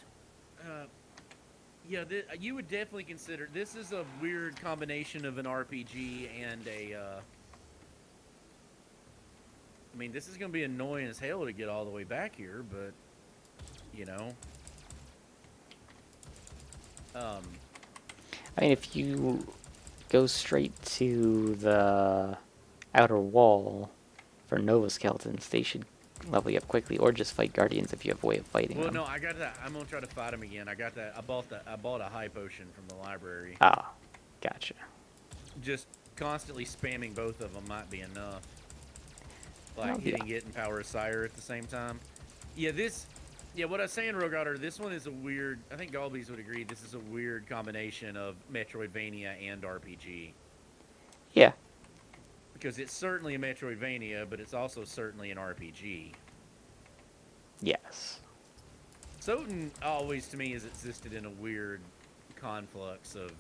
Yeah, you would definitely consider this is a weird combination of an RPG and a. I mean, this is going to be annoying as hell to get all the way back here, but you know. I mean, if you go straight to the outer wall for Nova Skeletons, they should level you up quickly, or just fight Guardians if you have a way of fighting Well, them. no, I got that. I'm gonna try to fight him again. I got that. I bought a high potion from the library. Ah, gotcha. Just constantly spamming both of them might be enough. Like Oh, hitting yeah. it and Power of Sire at the same time. Yeah, what I was saying, Rogue Otter, this one is a weird. I think Golbeeze would agree. This is a weird combination of Metroidvania and RPG. Yeah. Because it's certainly a Metroidvania, but it's also certainly an RPG. Yes. SotN always, to me, has existed in a weird conflux of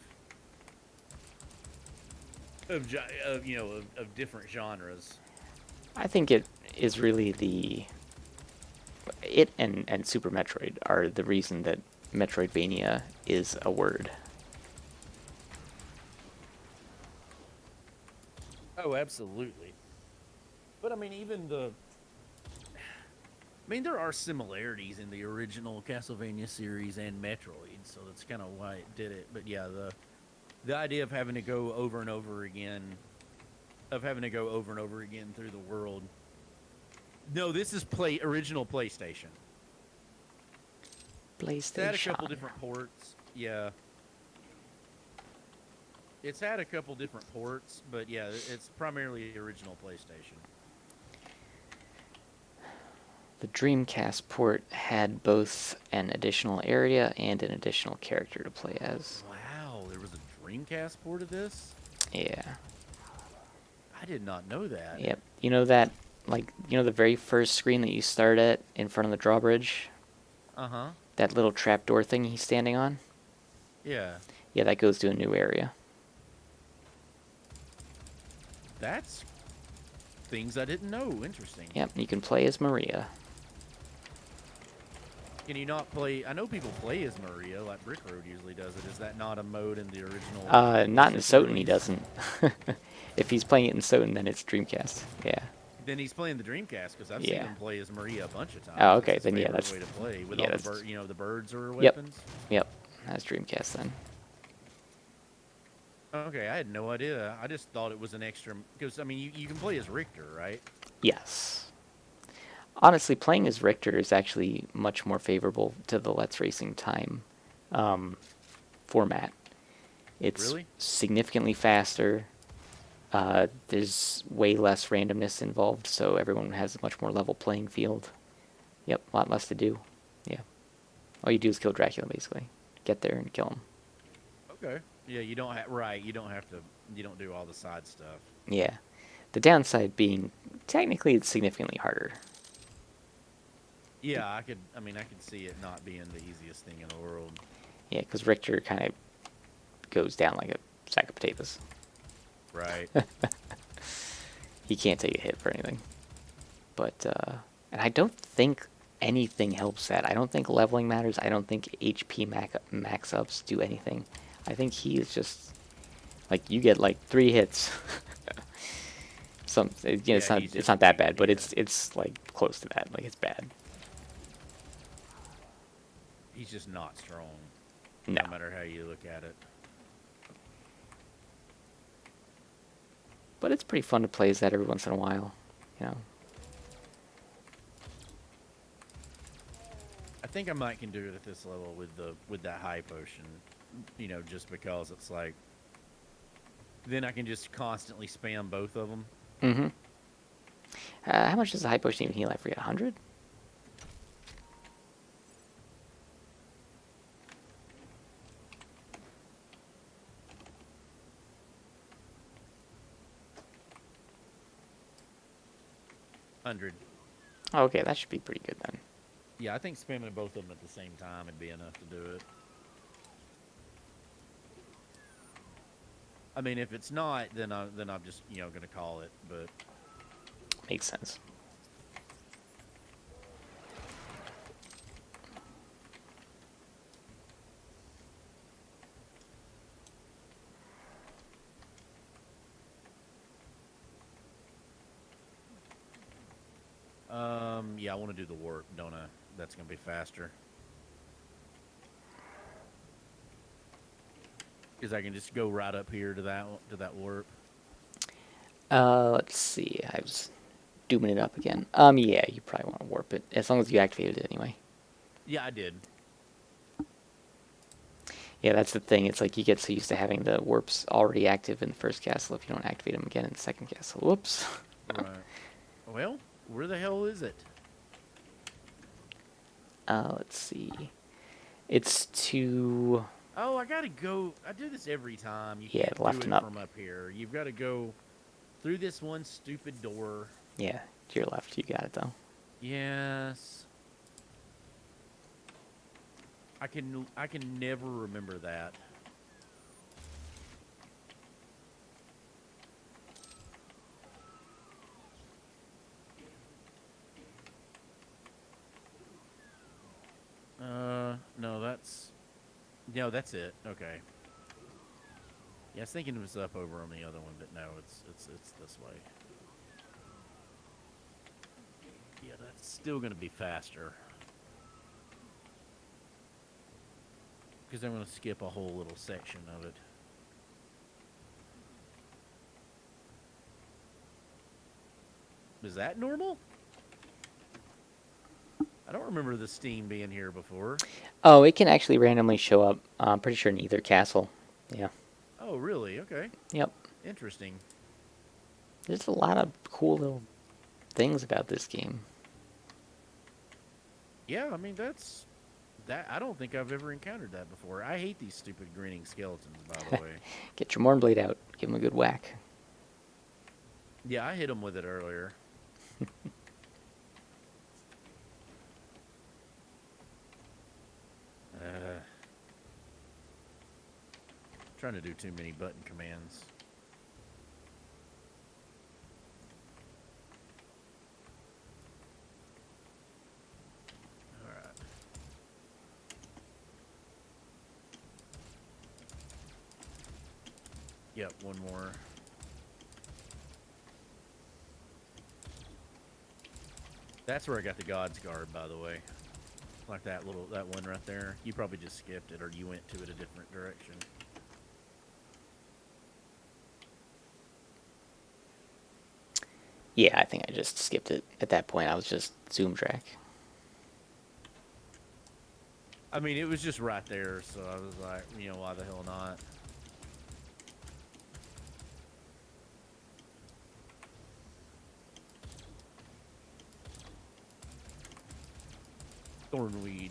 different genres. I think it is really it and Super Metroid are the reason that Metroidvania is a word. Oh, absolutely. But I mean, there are similarities in the original Castlevania series and Metroid, so that's kind of why it did it. But yeah, the idea of having to go over and over again, through the world. No, this is original PlayStation. It's had a couple different ports. Yeah. It's had a couple different ports, but yeah, it's primarily original PlayStation. The Dreamcast port had both an additional area and an additional character to play as. Wow, there was a Dreamcast port of this? Yeah. I did not know that. Yep. You know that, the very first screen that you start at in front of the drawbridge? Uh-huh. That little trapdoor thing he's standing on? Yeah. Yeah, that goes to a new area. That's things I didn't know. Interesting. Yep, you can play as Maria. Can you not play... I know people play as Maria, like Brick Road usually does it. Is that not a mode in the original... Not in SotN, he release? doesn't. If he's playing it in SotN, then it's Dreamcast. Yeah. Then he's playing the Dreamcast, because I've seen him play as Maria a bunch of times. Oh, okay, That's his then yeah, favorite that's... way to play, with yeah, all that's... the birds are Yep. weapons. Yep, that's Dreamcast then. Okay, I had no idea. I just thought it was an extra... Because, I mean, you can play as Richter, right? Yes. Honestly, playing as Richter is actually much more favorable to the Let's Racing Time format. It's Really? significantly faster. There's way less randomness involved, so everyone has a much more level playing field. Yep, a lot less to do. Yeah. All you do is kill Dracula, basically. Get there and kill him. Okay. Yeah, you don't do all the side stuff. Yeah. The downside being, technically, it's significantly harder. Yeah, I could see it not being the easiest thing in the world. Yeah, because Richter kind of goes down like a sack of potatoes. Right. He can't take a hit for anything. But, and I don't think anything helps that. I don't think leveling matters. I don't think HP max ups do anything. I think he is just, like, you get like 3 hits. It's not that bad, but it's like close to that. Like, it's bad. He's just not strong. No. No matter how you look at it. But it's pretty fun to play as that every once in a while, you know. I think I might can do it at this level with that high potion. You know, just because it's like then I can just constantly spam both of them. Mm-hmm. How much does the high potion even heal? I forget. 100? Oh, okay, that should be pretty good then. Yeah, I think spamming both of them at the same time would be enough to do it. I mean, if it's not, then I'm just gonna call it. But Makes sense. yeah, I want to do the warp, don't I? That's gonna be faster. Because I can just go right up here to that warp. Let's see. I was dooming it up again. Yeah, you probably want to warp it as long as you activated it anyway. Yeah, I did. Yeah, that's the thing. It's like you get so used to having the warps already active in the first castle if you don't activate them again in the second castle. Whoops. Right. Well, where the hell is it? Let's see. It's to... Oh, I gotta go. I do this every time. You Yeah, can't left do and it up. from up here. You've got to go through this one stupid door. Yeah, to your left. You got it, though. Yes. I can never remember that. No, that's it. Okay. Yeah, I was thinking it was up over on the other one, but no, it's this way. Yeah, that's still gonna be faster. Because I'm gonna skip a whole little section of it. Is that normal? I don't remember the steam being here before. Oh, it can actually randomly show up. I'm pretty sure in either castle. Yeah. Oh, really? Okay. Yep. Interesting. There's a lot of cool little things about this game. Yeah, I mean, I don't think I've ever encountered that before. I hate these stupid grinning skeletons, by the way. Get your Mornblade out. Give him a good whack. Yeah, I hit him with it earlier. Trying to do too many button commands. All right. Yep, one more. That's where I got the God's Guard, by the way. Like that one right there. You probably just skipped it, or you went to it a different direction. Yeah, I think I just skipped it. At that point, I was just zoom track. I mean, it was just right there, so I was like, why the hell not? Thornweed.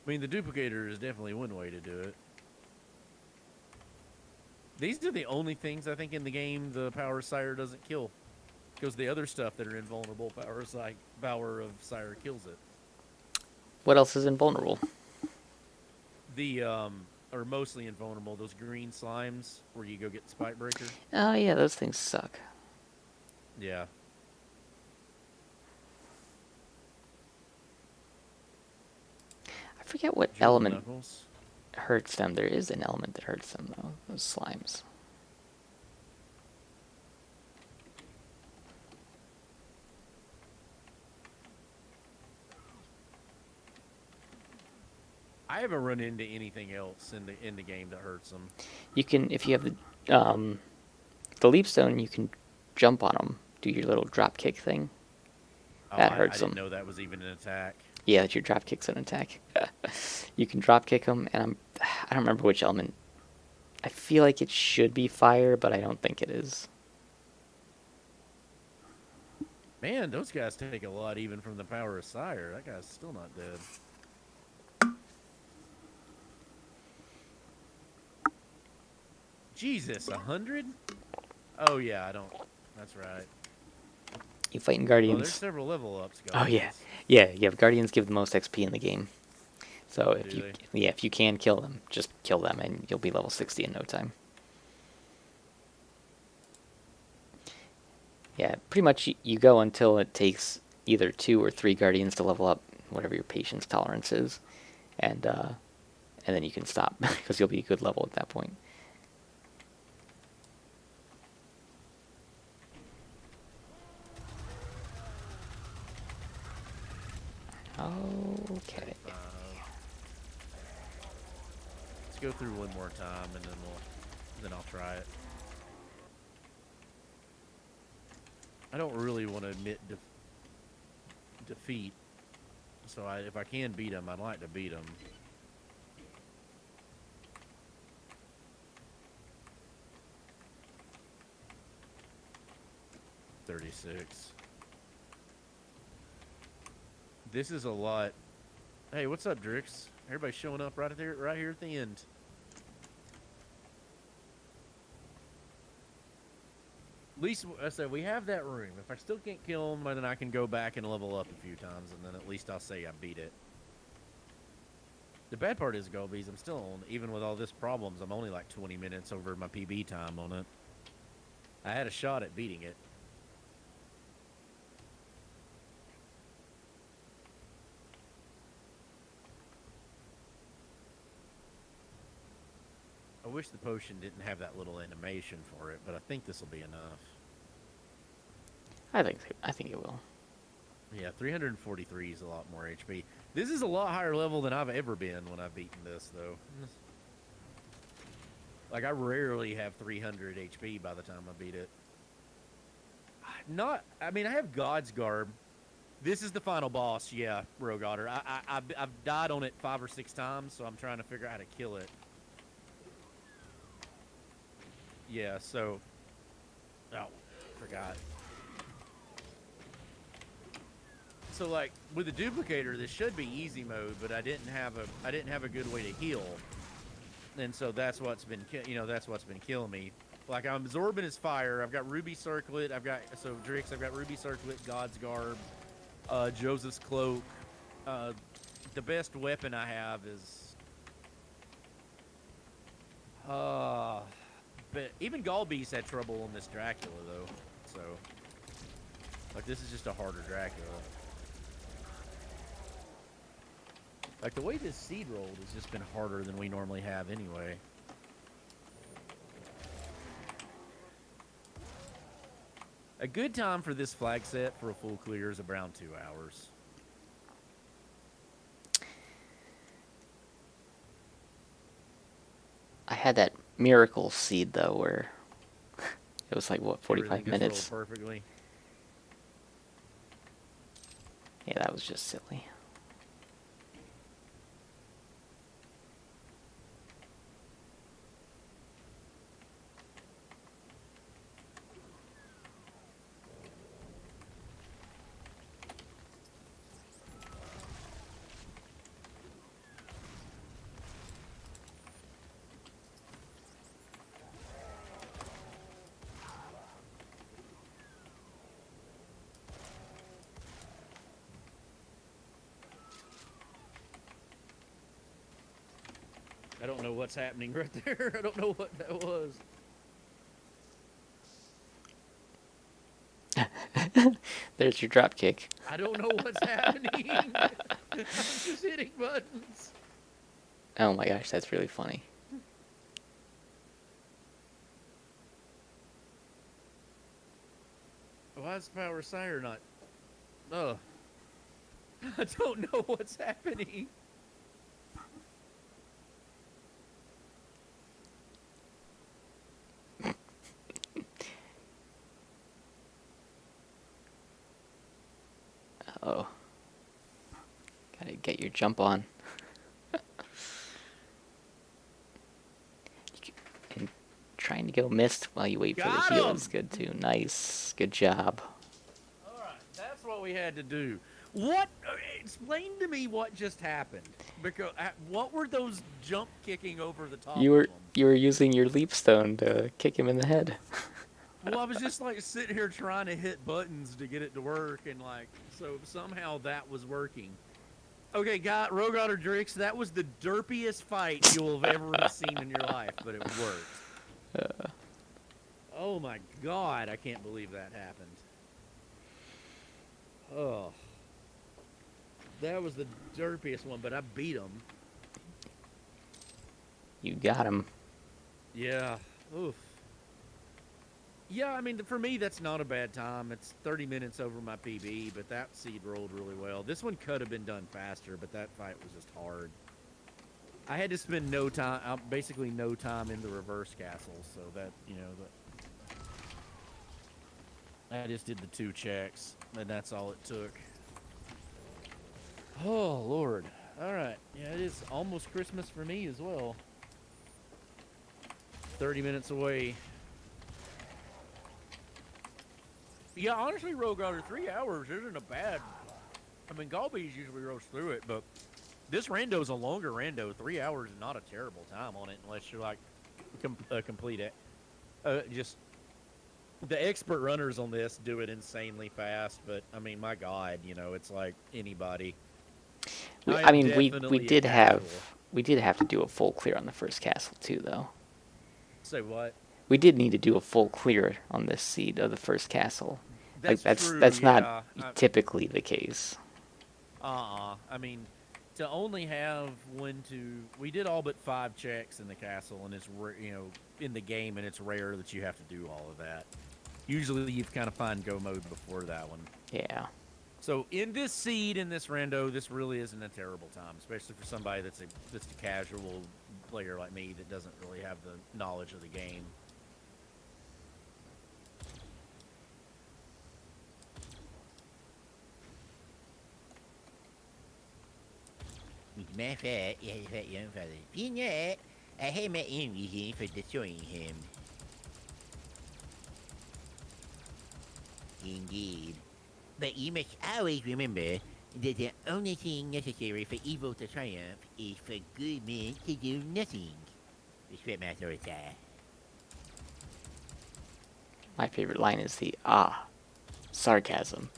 I mean, the duplicator is definitely one way to do it. These are the only things I think in the game the Power of Sire doesn't kill. Because the other stuff that are invulnerable, Power of Sire kills it. What else is invulnerable? The, are mostly invulnerable. Those green slimes where you go get the Spike Breaker. Oh, yeah, those things suck. Yeah. I forget what Jewel element Knuckles. hurts them. There is an element that hurts them, though. Those slimes. I haven't run into anything else in the game that hurts them. You can, if you have the leap stone, you can jump on them, do your little drop kick thing. Oh, That I hurts didn't them. know that was even an attack. Yeah, that your drop kick's an attack. You can drop kick them, and I don't remember which element. I feel like it should be fire, but I don't think it is. Man, those guys take a lot even from the power of Sire. That guy's still not dead. Jesus, 100? Oh yeah, I don't. That's right. You fighting Well, there's guardians. several level ups. Oh yeah, Guys. yeah. Guardians give the most XP in the game. So if Do you, they? yeah, if you can kill them, just kill them, and you'll be level 60 in no time. Yeah, pretty much you go until it takes either 2 or 3 guardians to level up, whatever your patience tolerance is, and then you can stop because you'll be a good level at that point. Okay. Let's go through one more time, and then I'll try it. I don't really want to admit defeat, so if I can beat him, I'd like to beat him. $36. This is a lot. Hey, what's up, Drix? Everybody's showing up right here at the end. At least I said we have that room. If I still can't kill him, then I can go back and level up a few times, and then at least I'll say I beat it. The bad part is, Golbeeze, I'm still on, even with all this problems, I'm only like 20 minutes over my PB time on it. I had a shot at beating it. I wish the potion didn't have that little animation for it, but I think this will be enough. I think it will. Yeah, 343 is a lot more HP. This is a lot higher level than I've ever been when I've beaten this, though. Like, I rarely have 300 HP by the time I beat it. I mean, I have God's Garb. This is the final boss, yeah, Rogue Otter. I've died on it 5 or 6 times, so I'm trying to figure out how to kill it. Yeah, so... Oh, forgot. So like with the duplicator, this should be easy mode, but I didn't have a good way to heal, and so that's what's been killing me. Like I'm absorbing his fire. I've got Ruby Circlet. I've got Ruby Circlet, God's Garb, Joseph's Cloak. The best weapon I have is but even Golbeeze had trouble on this Dracula though. So like this is just a harder Dracula. Like, the way this seed rolled has just been harder than we normally have anyway. A good time for this flag set for a full clear is around 2 hours. I had that miracle seed, though, where it was like, what, 45 Everything just minutes? rolled perfectly. Yeah, that was just silly. I don't know what's happening right there. I don't know what that was. There's your drop kick. I don't know what's happening. I'm just hitting buttons. Oh my gosh, that's really funny. Why is Power Sire not... Ugh. I don't know what's happening. get your jump on. And trying to go mist while you wait for Got the heal 'em! is good too. Nice. Good job. All right, that's what we had to do. What? Explain to me what just happened. Because what were those jump kicking over the top You of were them? you were using your leap stone to kick him in the head. Well, I was just like sitting here trying to hit buttons to get it to work, and like so somehow that was working. Okay, Rogue Otter Drix, that was the derpiest fight you'll have ever seen in your life, but it worked. Oh my god, I can't believe that happened. Oh. That was the derpiest one, but I beat him. You got him. Yeah. Oof. Yeah, I mean, for me, that's not a bad time. It's 30 minutes over my PB, but that seed rolled really well. This one could have been done faster, but that fight was just hard. I had to spend basically no time in the reverse castle, so that, I just did the 2 checks, and that's all it took. Oh, Lord. All right. Yeah, it is almost Christmas for me as well. 30 minutes away. Yeah, honestly, Rogue Otter, 3 hours isn't a bad... I mean, Golbeeze usually rolls through it, but this rando's a longer rando. 3 hours is not a terrible time on it unless you're, like, complete it. Just... The expert runners on this do it insanely fast, but, I mean, my God, it's like anybody... I mean, we did have to do a full clear on the first castle too, though. Say what? We did need to do a full clear on this seed of the first castle. That's true, that's yeah. not typically the case. I mean, to only have we did all but 5 checks in the castle, and it's in the game, and it's rare that you have to do all of that. Usually, you kind of find go mode before that one. Yeah. So in this seed, in this rando, this really isn't a terrible time, especially for somebody that's a casual player like me that doesn't really have the knowledge of the game. As a matter of fact, yes, that young fella. You know it. I had my enemies in for destroying him. Indeed. But you must always remember that the only thing necessary for evil to triumph is for good men to do nothing. Respect my authority. My favorite line is the sarcasm.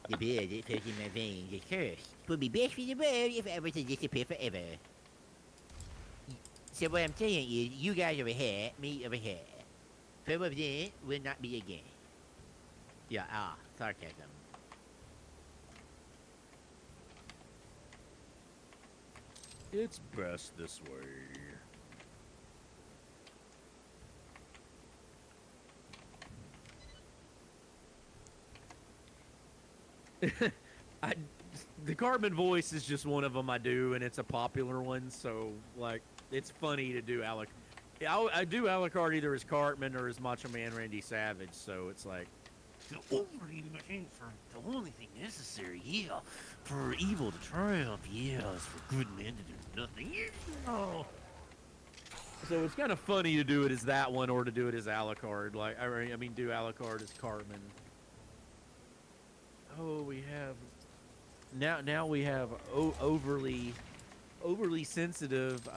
The blood that flows in my veins is cursed. It would be best for the world if I were to disappear forever. So what I'm saying is, you guys over here, me over here. Some of them will not be again. Yeah, sarcasm. It's best this way. The Cartman voice is just one of them I do, and it's a popular one, so, like, it's funny to do I do Alucard either as Cartman or as Macho Man Randy Savage, so it's like, the only thing necessary, yeah, for evil to triumph, yeah, is for good men to do nothing. Yeah. So it's kind of funny to do it as that one or to do it as Alucard. Like, I mean, do Alucard as Cartman. Oh, we have now we have overly sensitive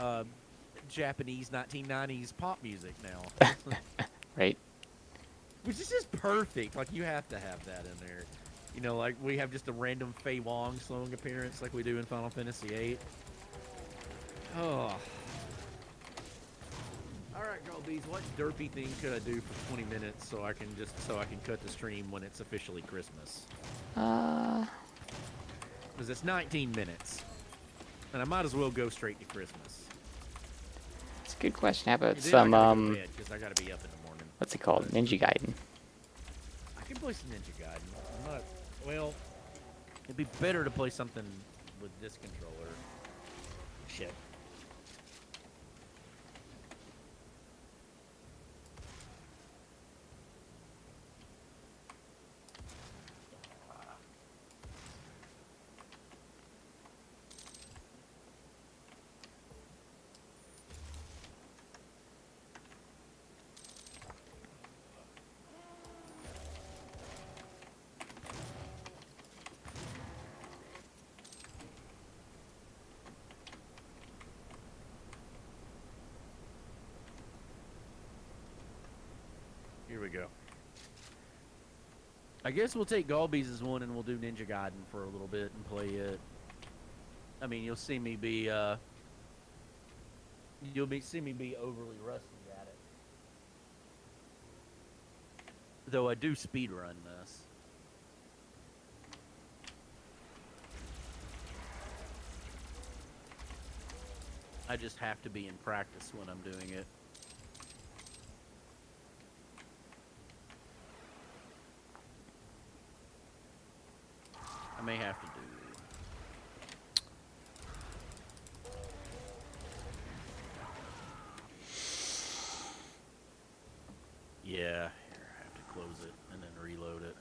Japanese 1990s pop music now. Right. Which is just perfect. Like, you have to have that in there. You know, like, we have just a random Fei Wong song appearance like we do in Final Fantasy VIII. Oh. Alright, Golbeeze, what derpy thing could I do for 20 minutes so I can cut the stream when it's officially Christmas? Because it's 19 minutes. And I might as well go straight to Christmas. It's a good question. How about Then some, I gotta go to bed, 'cause I gotta be up in the morning. what's it called? Ninja Gaiden. I can play some Ninja Gaiden. I'm not, well, it'd be better to play something with this controller. Shit. go. I guess we'll take Golbeeze's one and we'll do Ninja Gaiden for a little bit and play it. I mean, you'll see me be see me be overly rusty at it. Though I do speedrun this. I just have to be in practice when I'm doing it. I may have to do. Yeah, here, I have to close it and then reload it.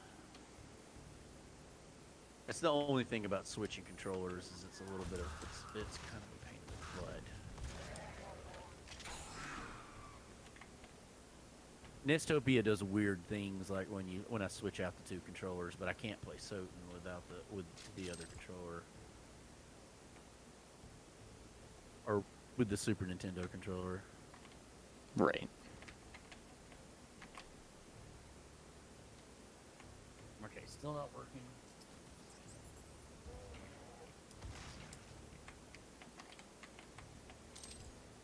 That's the only thing about switching controllers is it's a little bit of it's kind of a pain in the butt. Nestopia does weird things like when I switch out the two controllers, but I can't play SotN with the other controller or with the Super Nintendo controller. Right. Okay, still not working.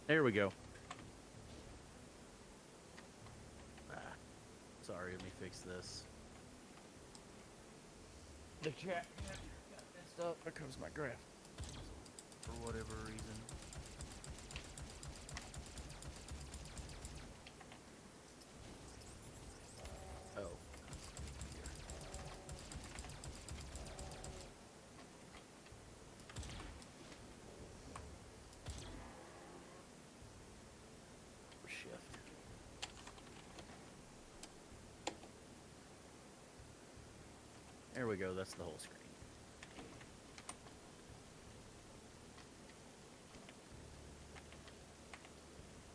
There we go. Sorry, let me fix this. The chat got messed up because my graph, for whatever reason. Oh. Shift. There we go, that's the whole screen.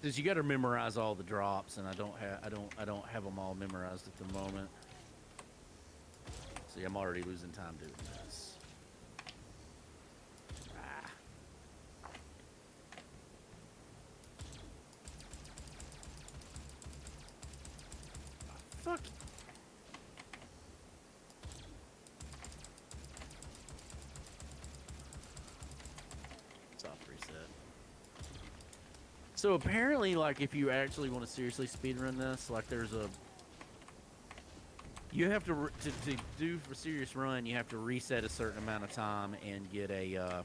Cause you got to memorize all the drops, and I don't have them all memorized at the moment. See, I'm already losing time doing this. Ah. Fuck. Soft reset. So apparently, like, if you actually want to seriously speedrun this, like, you have to do for serious run, you have to reset a certain amount of time and get a,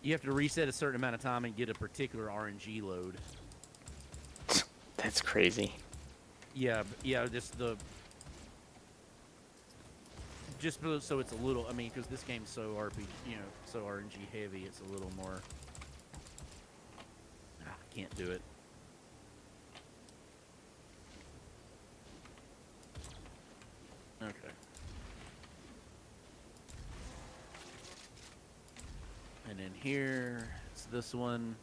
you have to reset a certain amount of time and get a particular RNG load. That's crazy. Yeah, just so it's a little, I mean, because this game's so so RNG heavy, it's a little more. Can't do it. Okay. And then here, it's this one.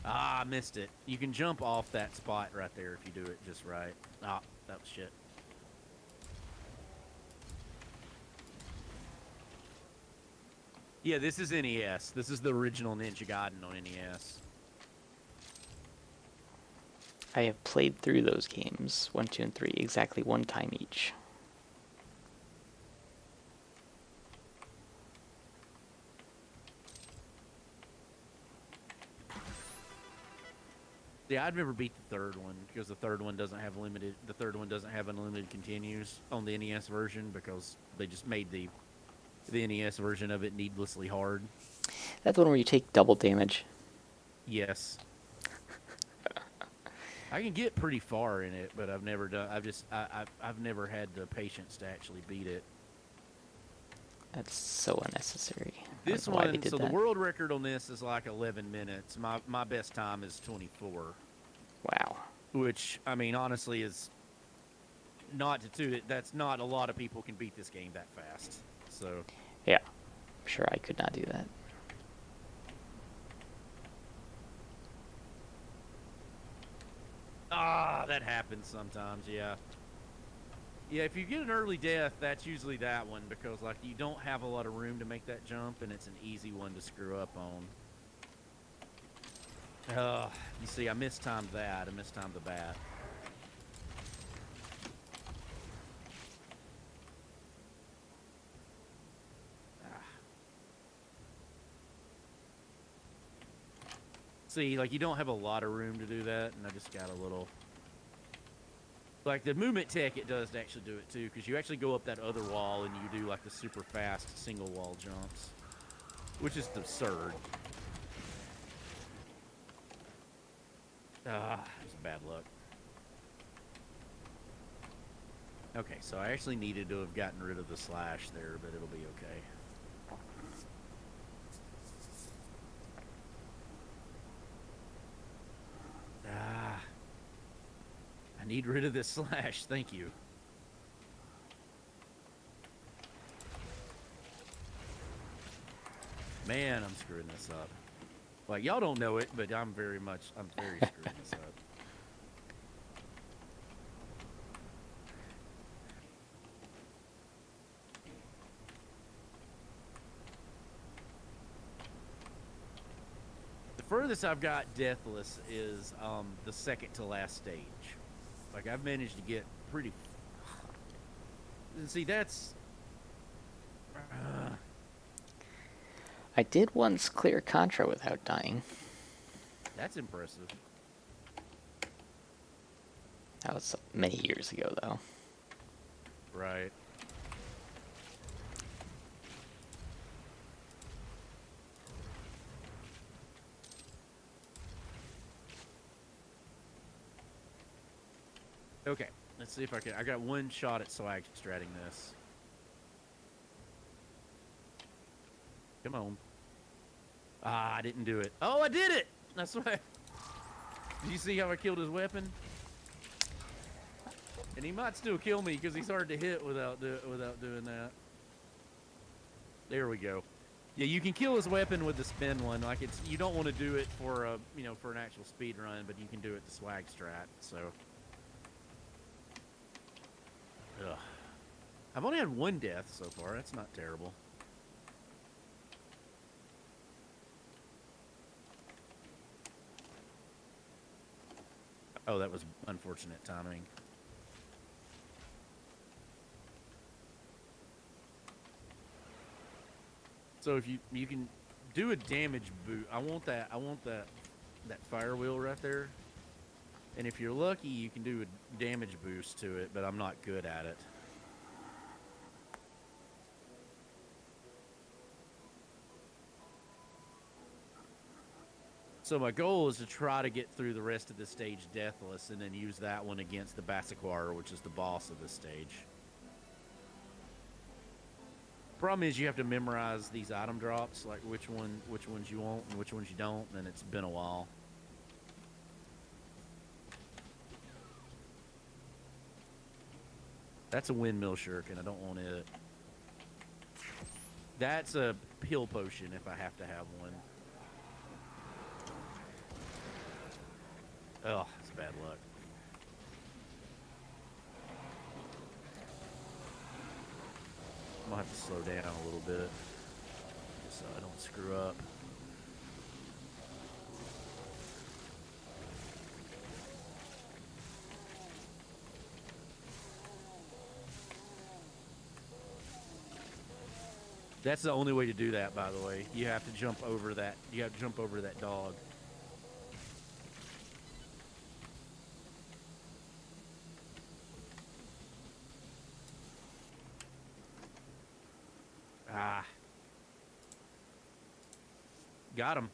Ah, I missed it. You can jump off that spot right there if you do it just right. Ah, that was shit. Yeah, this is NES. This is the original Ninja Gaiden on NES. I have played through those games, 1, 2, and 3, exactly one time each. Yeah, I'd never beat the third one because the third one doesn't have unlimited continues on the NES version because they just made the NES version of it needlessly hard. That's the one where you take double damage. Yes. I can get pretty far in it, but I've never done. I've never had the patience to actually beat it. That's so unnecessary. This why they one, did so that. the world record on this is like 11 minutes. My best time is 24. Wow. Which, I mean, honestly, is not to toot it. That's not a lot of people can beat this game that fast. So. Yeah. I'm sure I could not do that. Ah, that happens sometimes, yeah. Yeah, if you get an early death, that's usually that one because, like, you don't have a lot of room to make that jump, and it's an easy one to screw up on. You see, I mistimed that. I mistimed the bat. See, like, you don't have a lot of room to do that, and I just got a little... Like, the movement tech, it does actually do it, too, because you actually go up that other wall, and you do, like, the super fast single-wall jumps, which is absurd. Ah, it's bad luck. Okay, so I actually needed to have gotten rid of the slash there, but it'll be okay. Ah. I need rid of this slash, thank you. Man, I'm screwing this up. Like, y'all don't know it, but I'm very screwing this up. The furthest I've got deathless is the second to last stage. Like, I've managed to get pretty... See, that's... I did once clear Contra without dying. That's impressive. That was many years ago, though. Right. Okay, let's see if I can... I got one shot at swag stratting this. Come on. Ah, I didn't do it. Oh, I did it! That's right. Did you see how I killed his weapon? And he might still kill me because he's hard to hit without doing that. There we go. Yeah, you can kill his weapon with the spin one. Like, it's, you don't want to do it for a, you know, for an actual speed run, but you can do it the swag strat. So, ugh. I've only had one death so far. That's not terrible. Oh, that was unfortunate timing. So if you can do a damage boot, I want that fire wheel right there. And if you're lucky, you can do a damage boost to it, but I'm not good at it. So my goal is to try to get through the rest of the stage deathless and then use that one against the Bassaquar, which is the boss of this stage. Problem is you have to memorize these item drops, like which ones you want and which ones you don't, and it's been a while. That's a windmill shuriken. I don't want it. That's a heal potion if I have to have one. Oh, it's bad luck. I'm gonna have to slow down a little bit so I don't screw up. That's the only way to do that, by the way. You have to jump over that. You have to jump over that dog. Ah. Got him.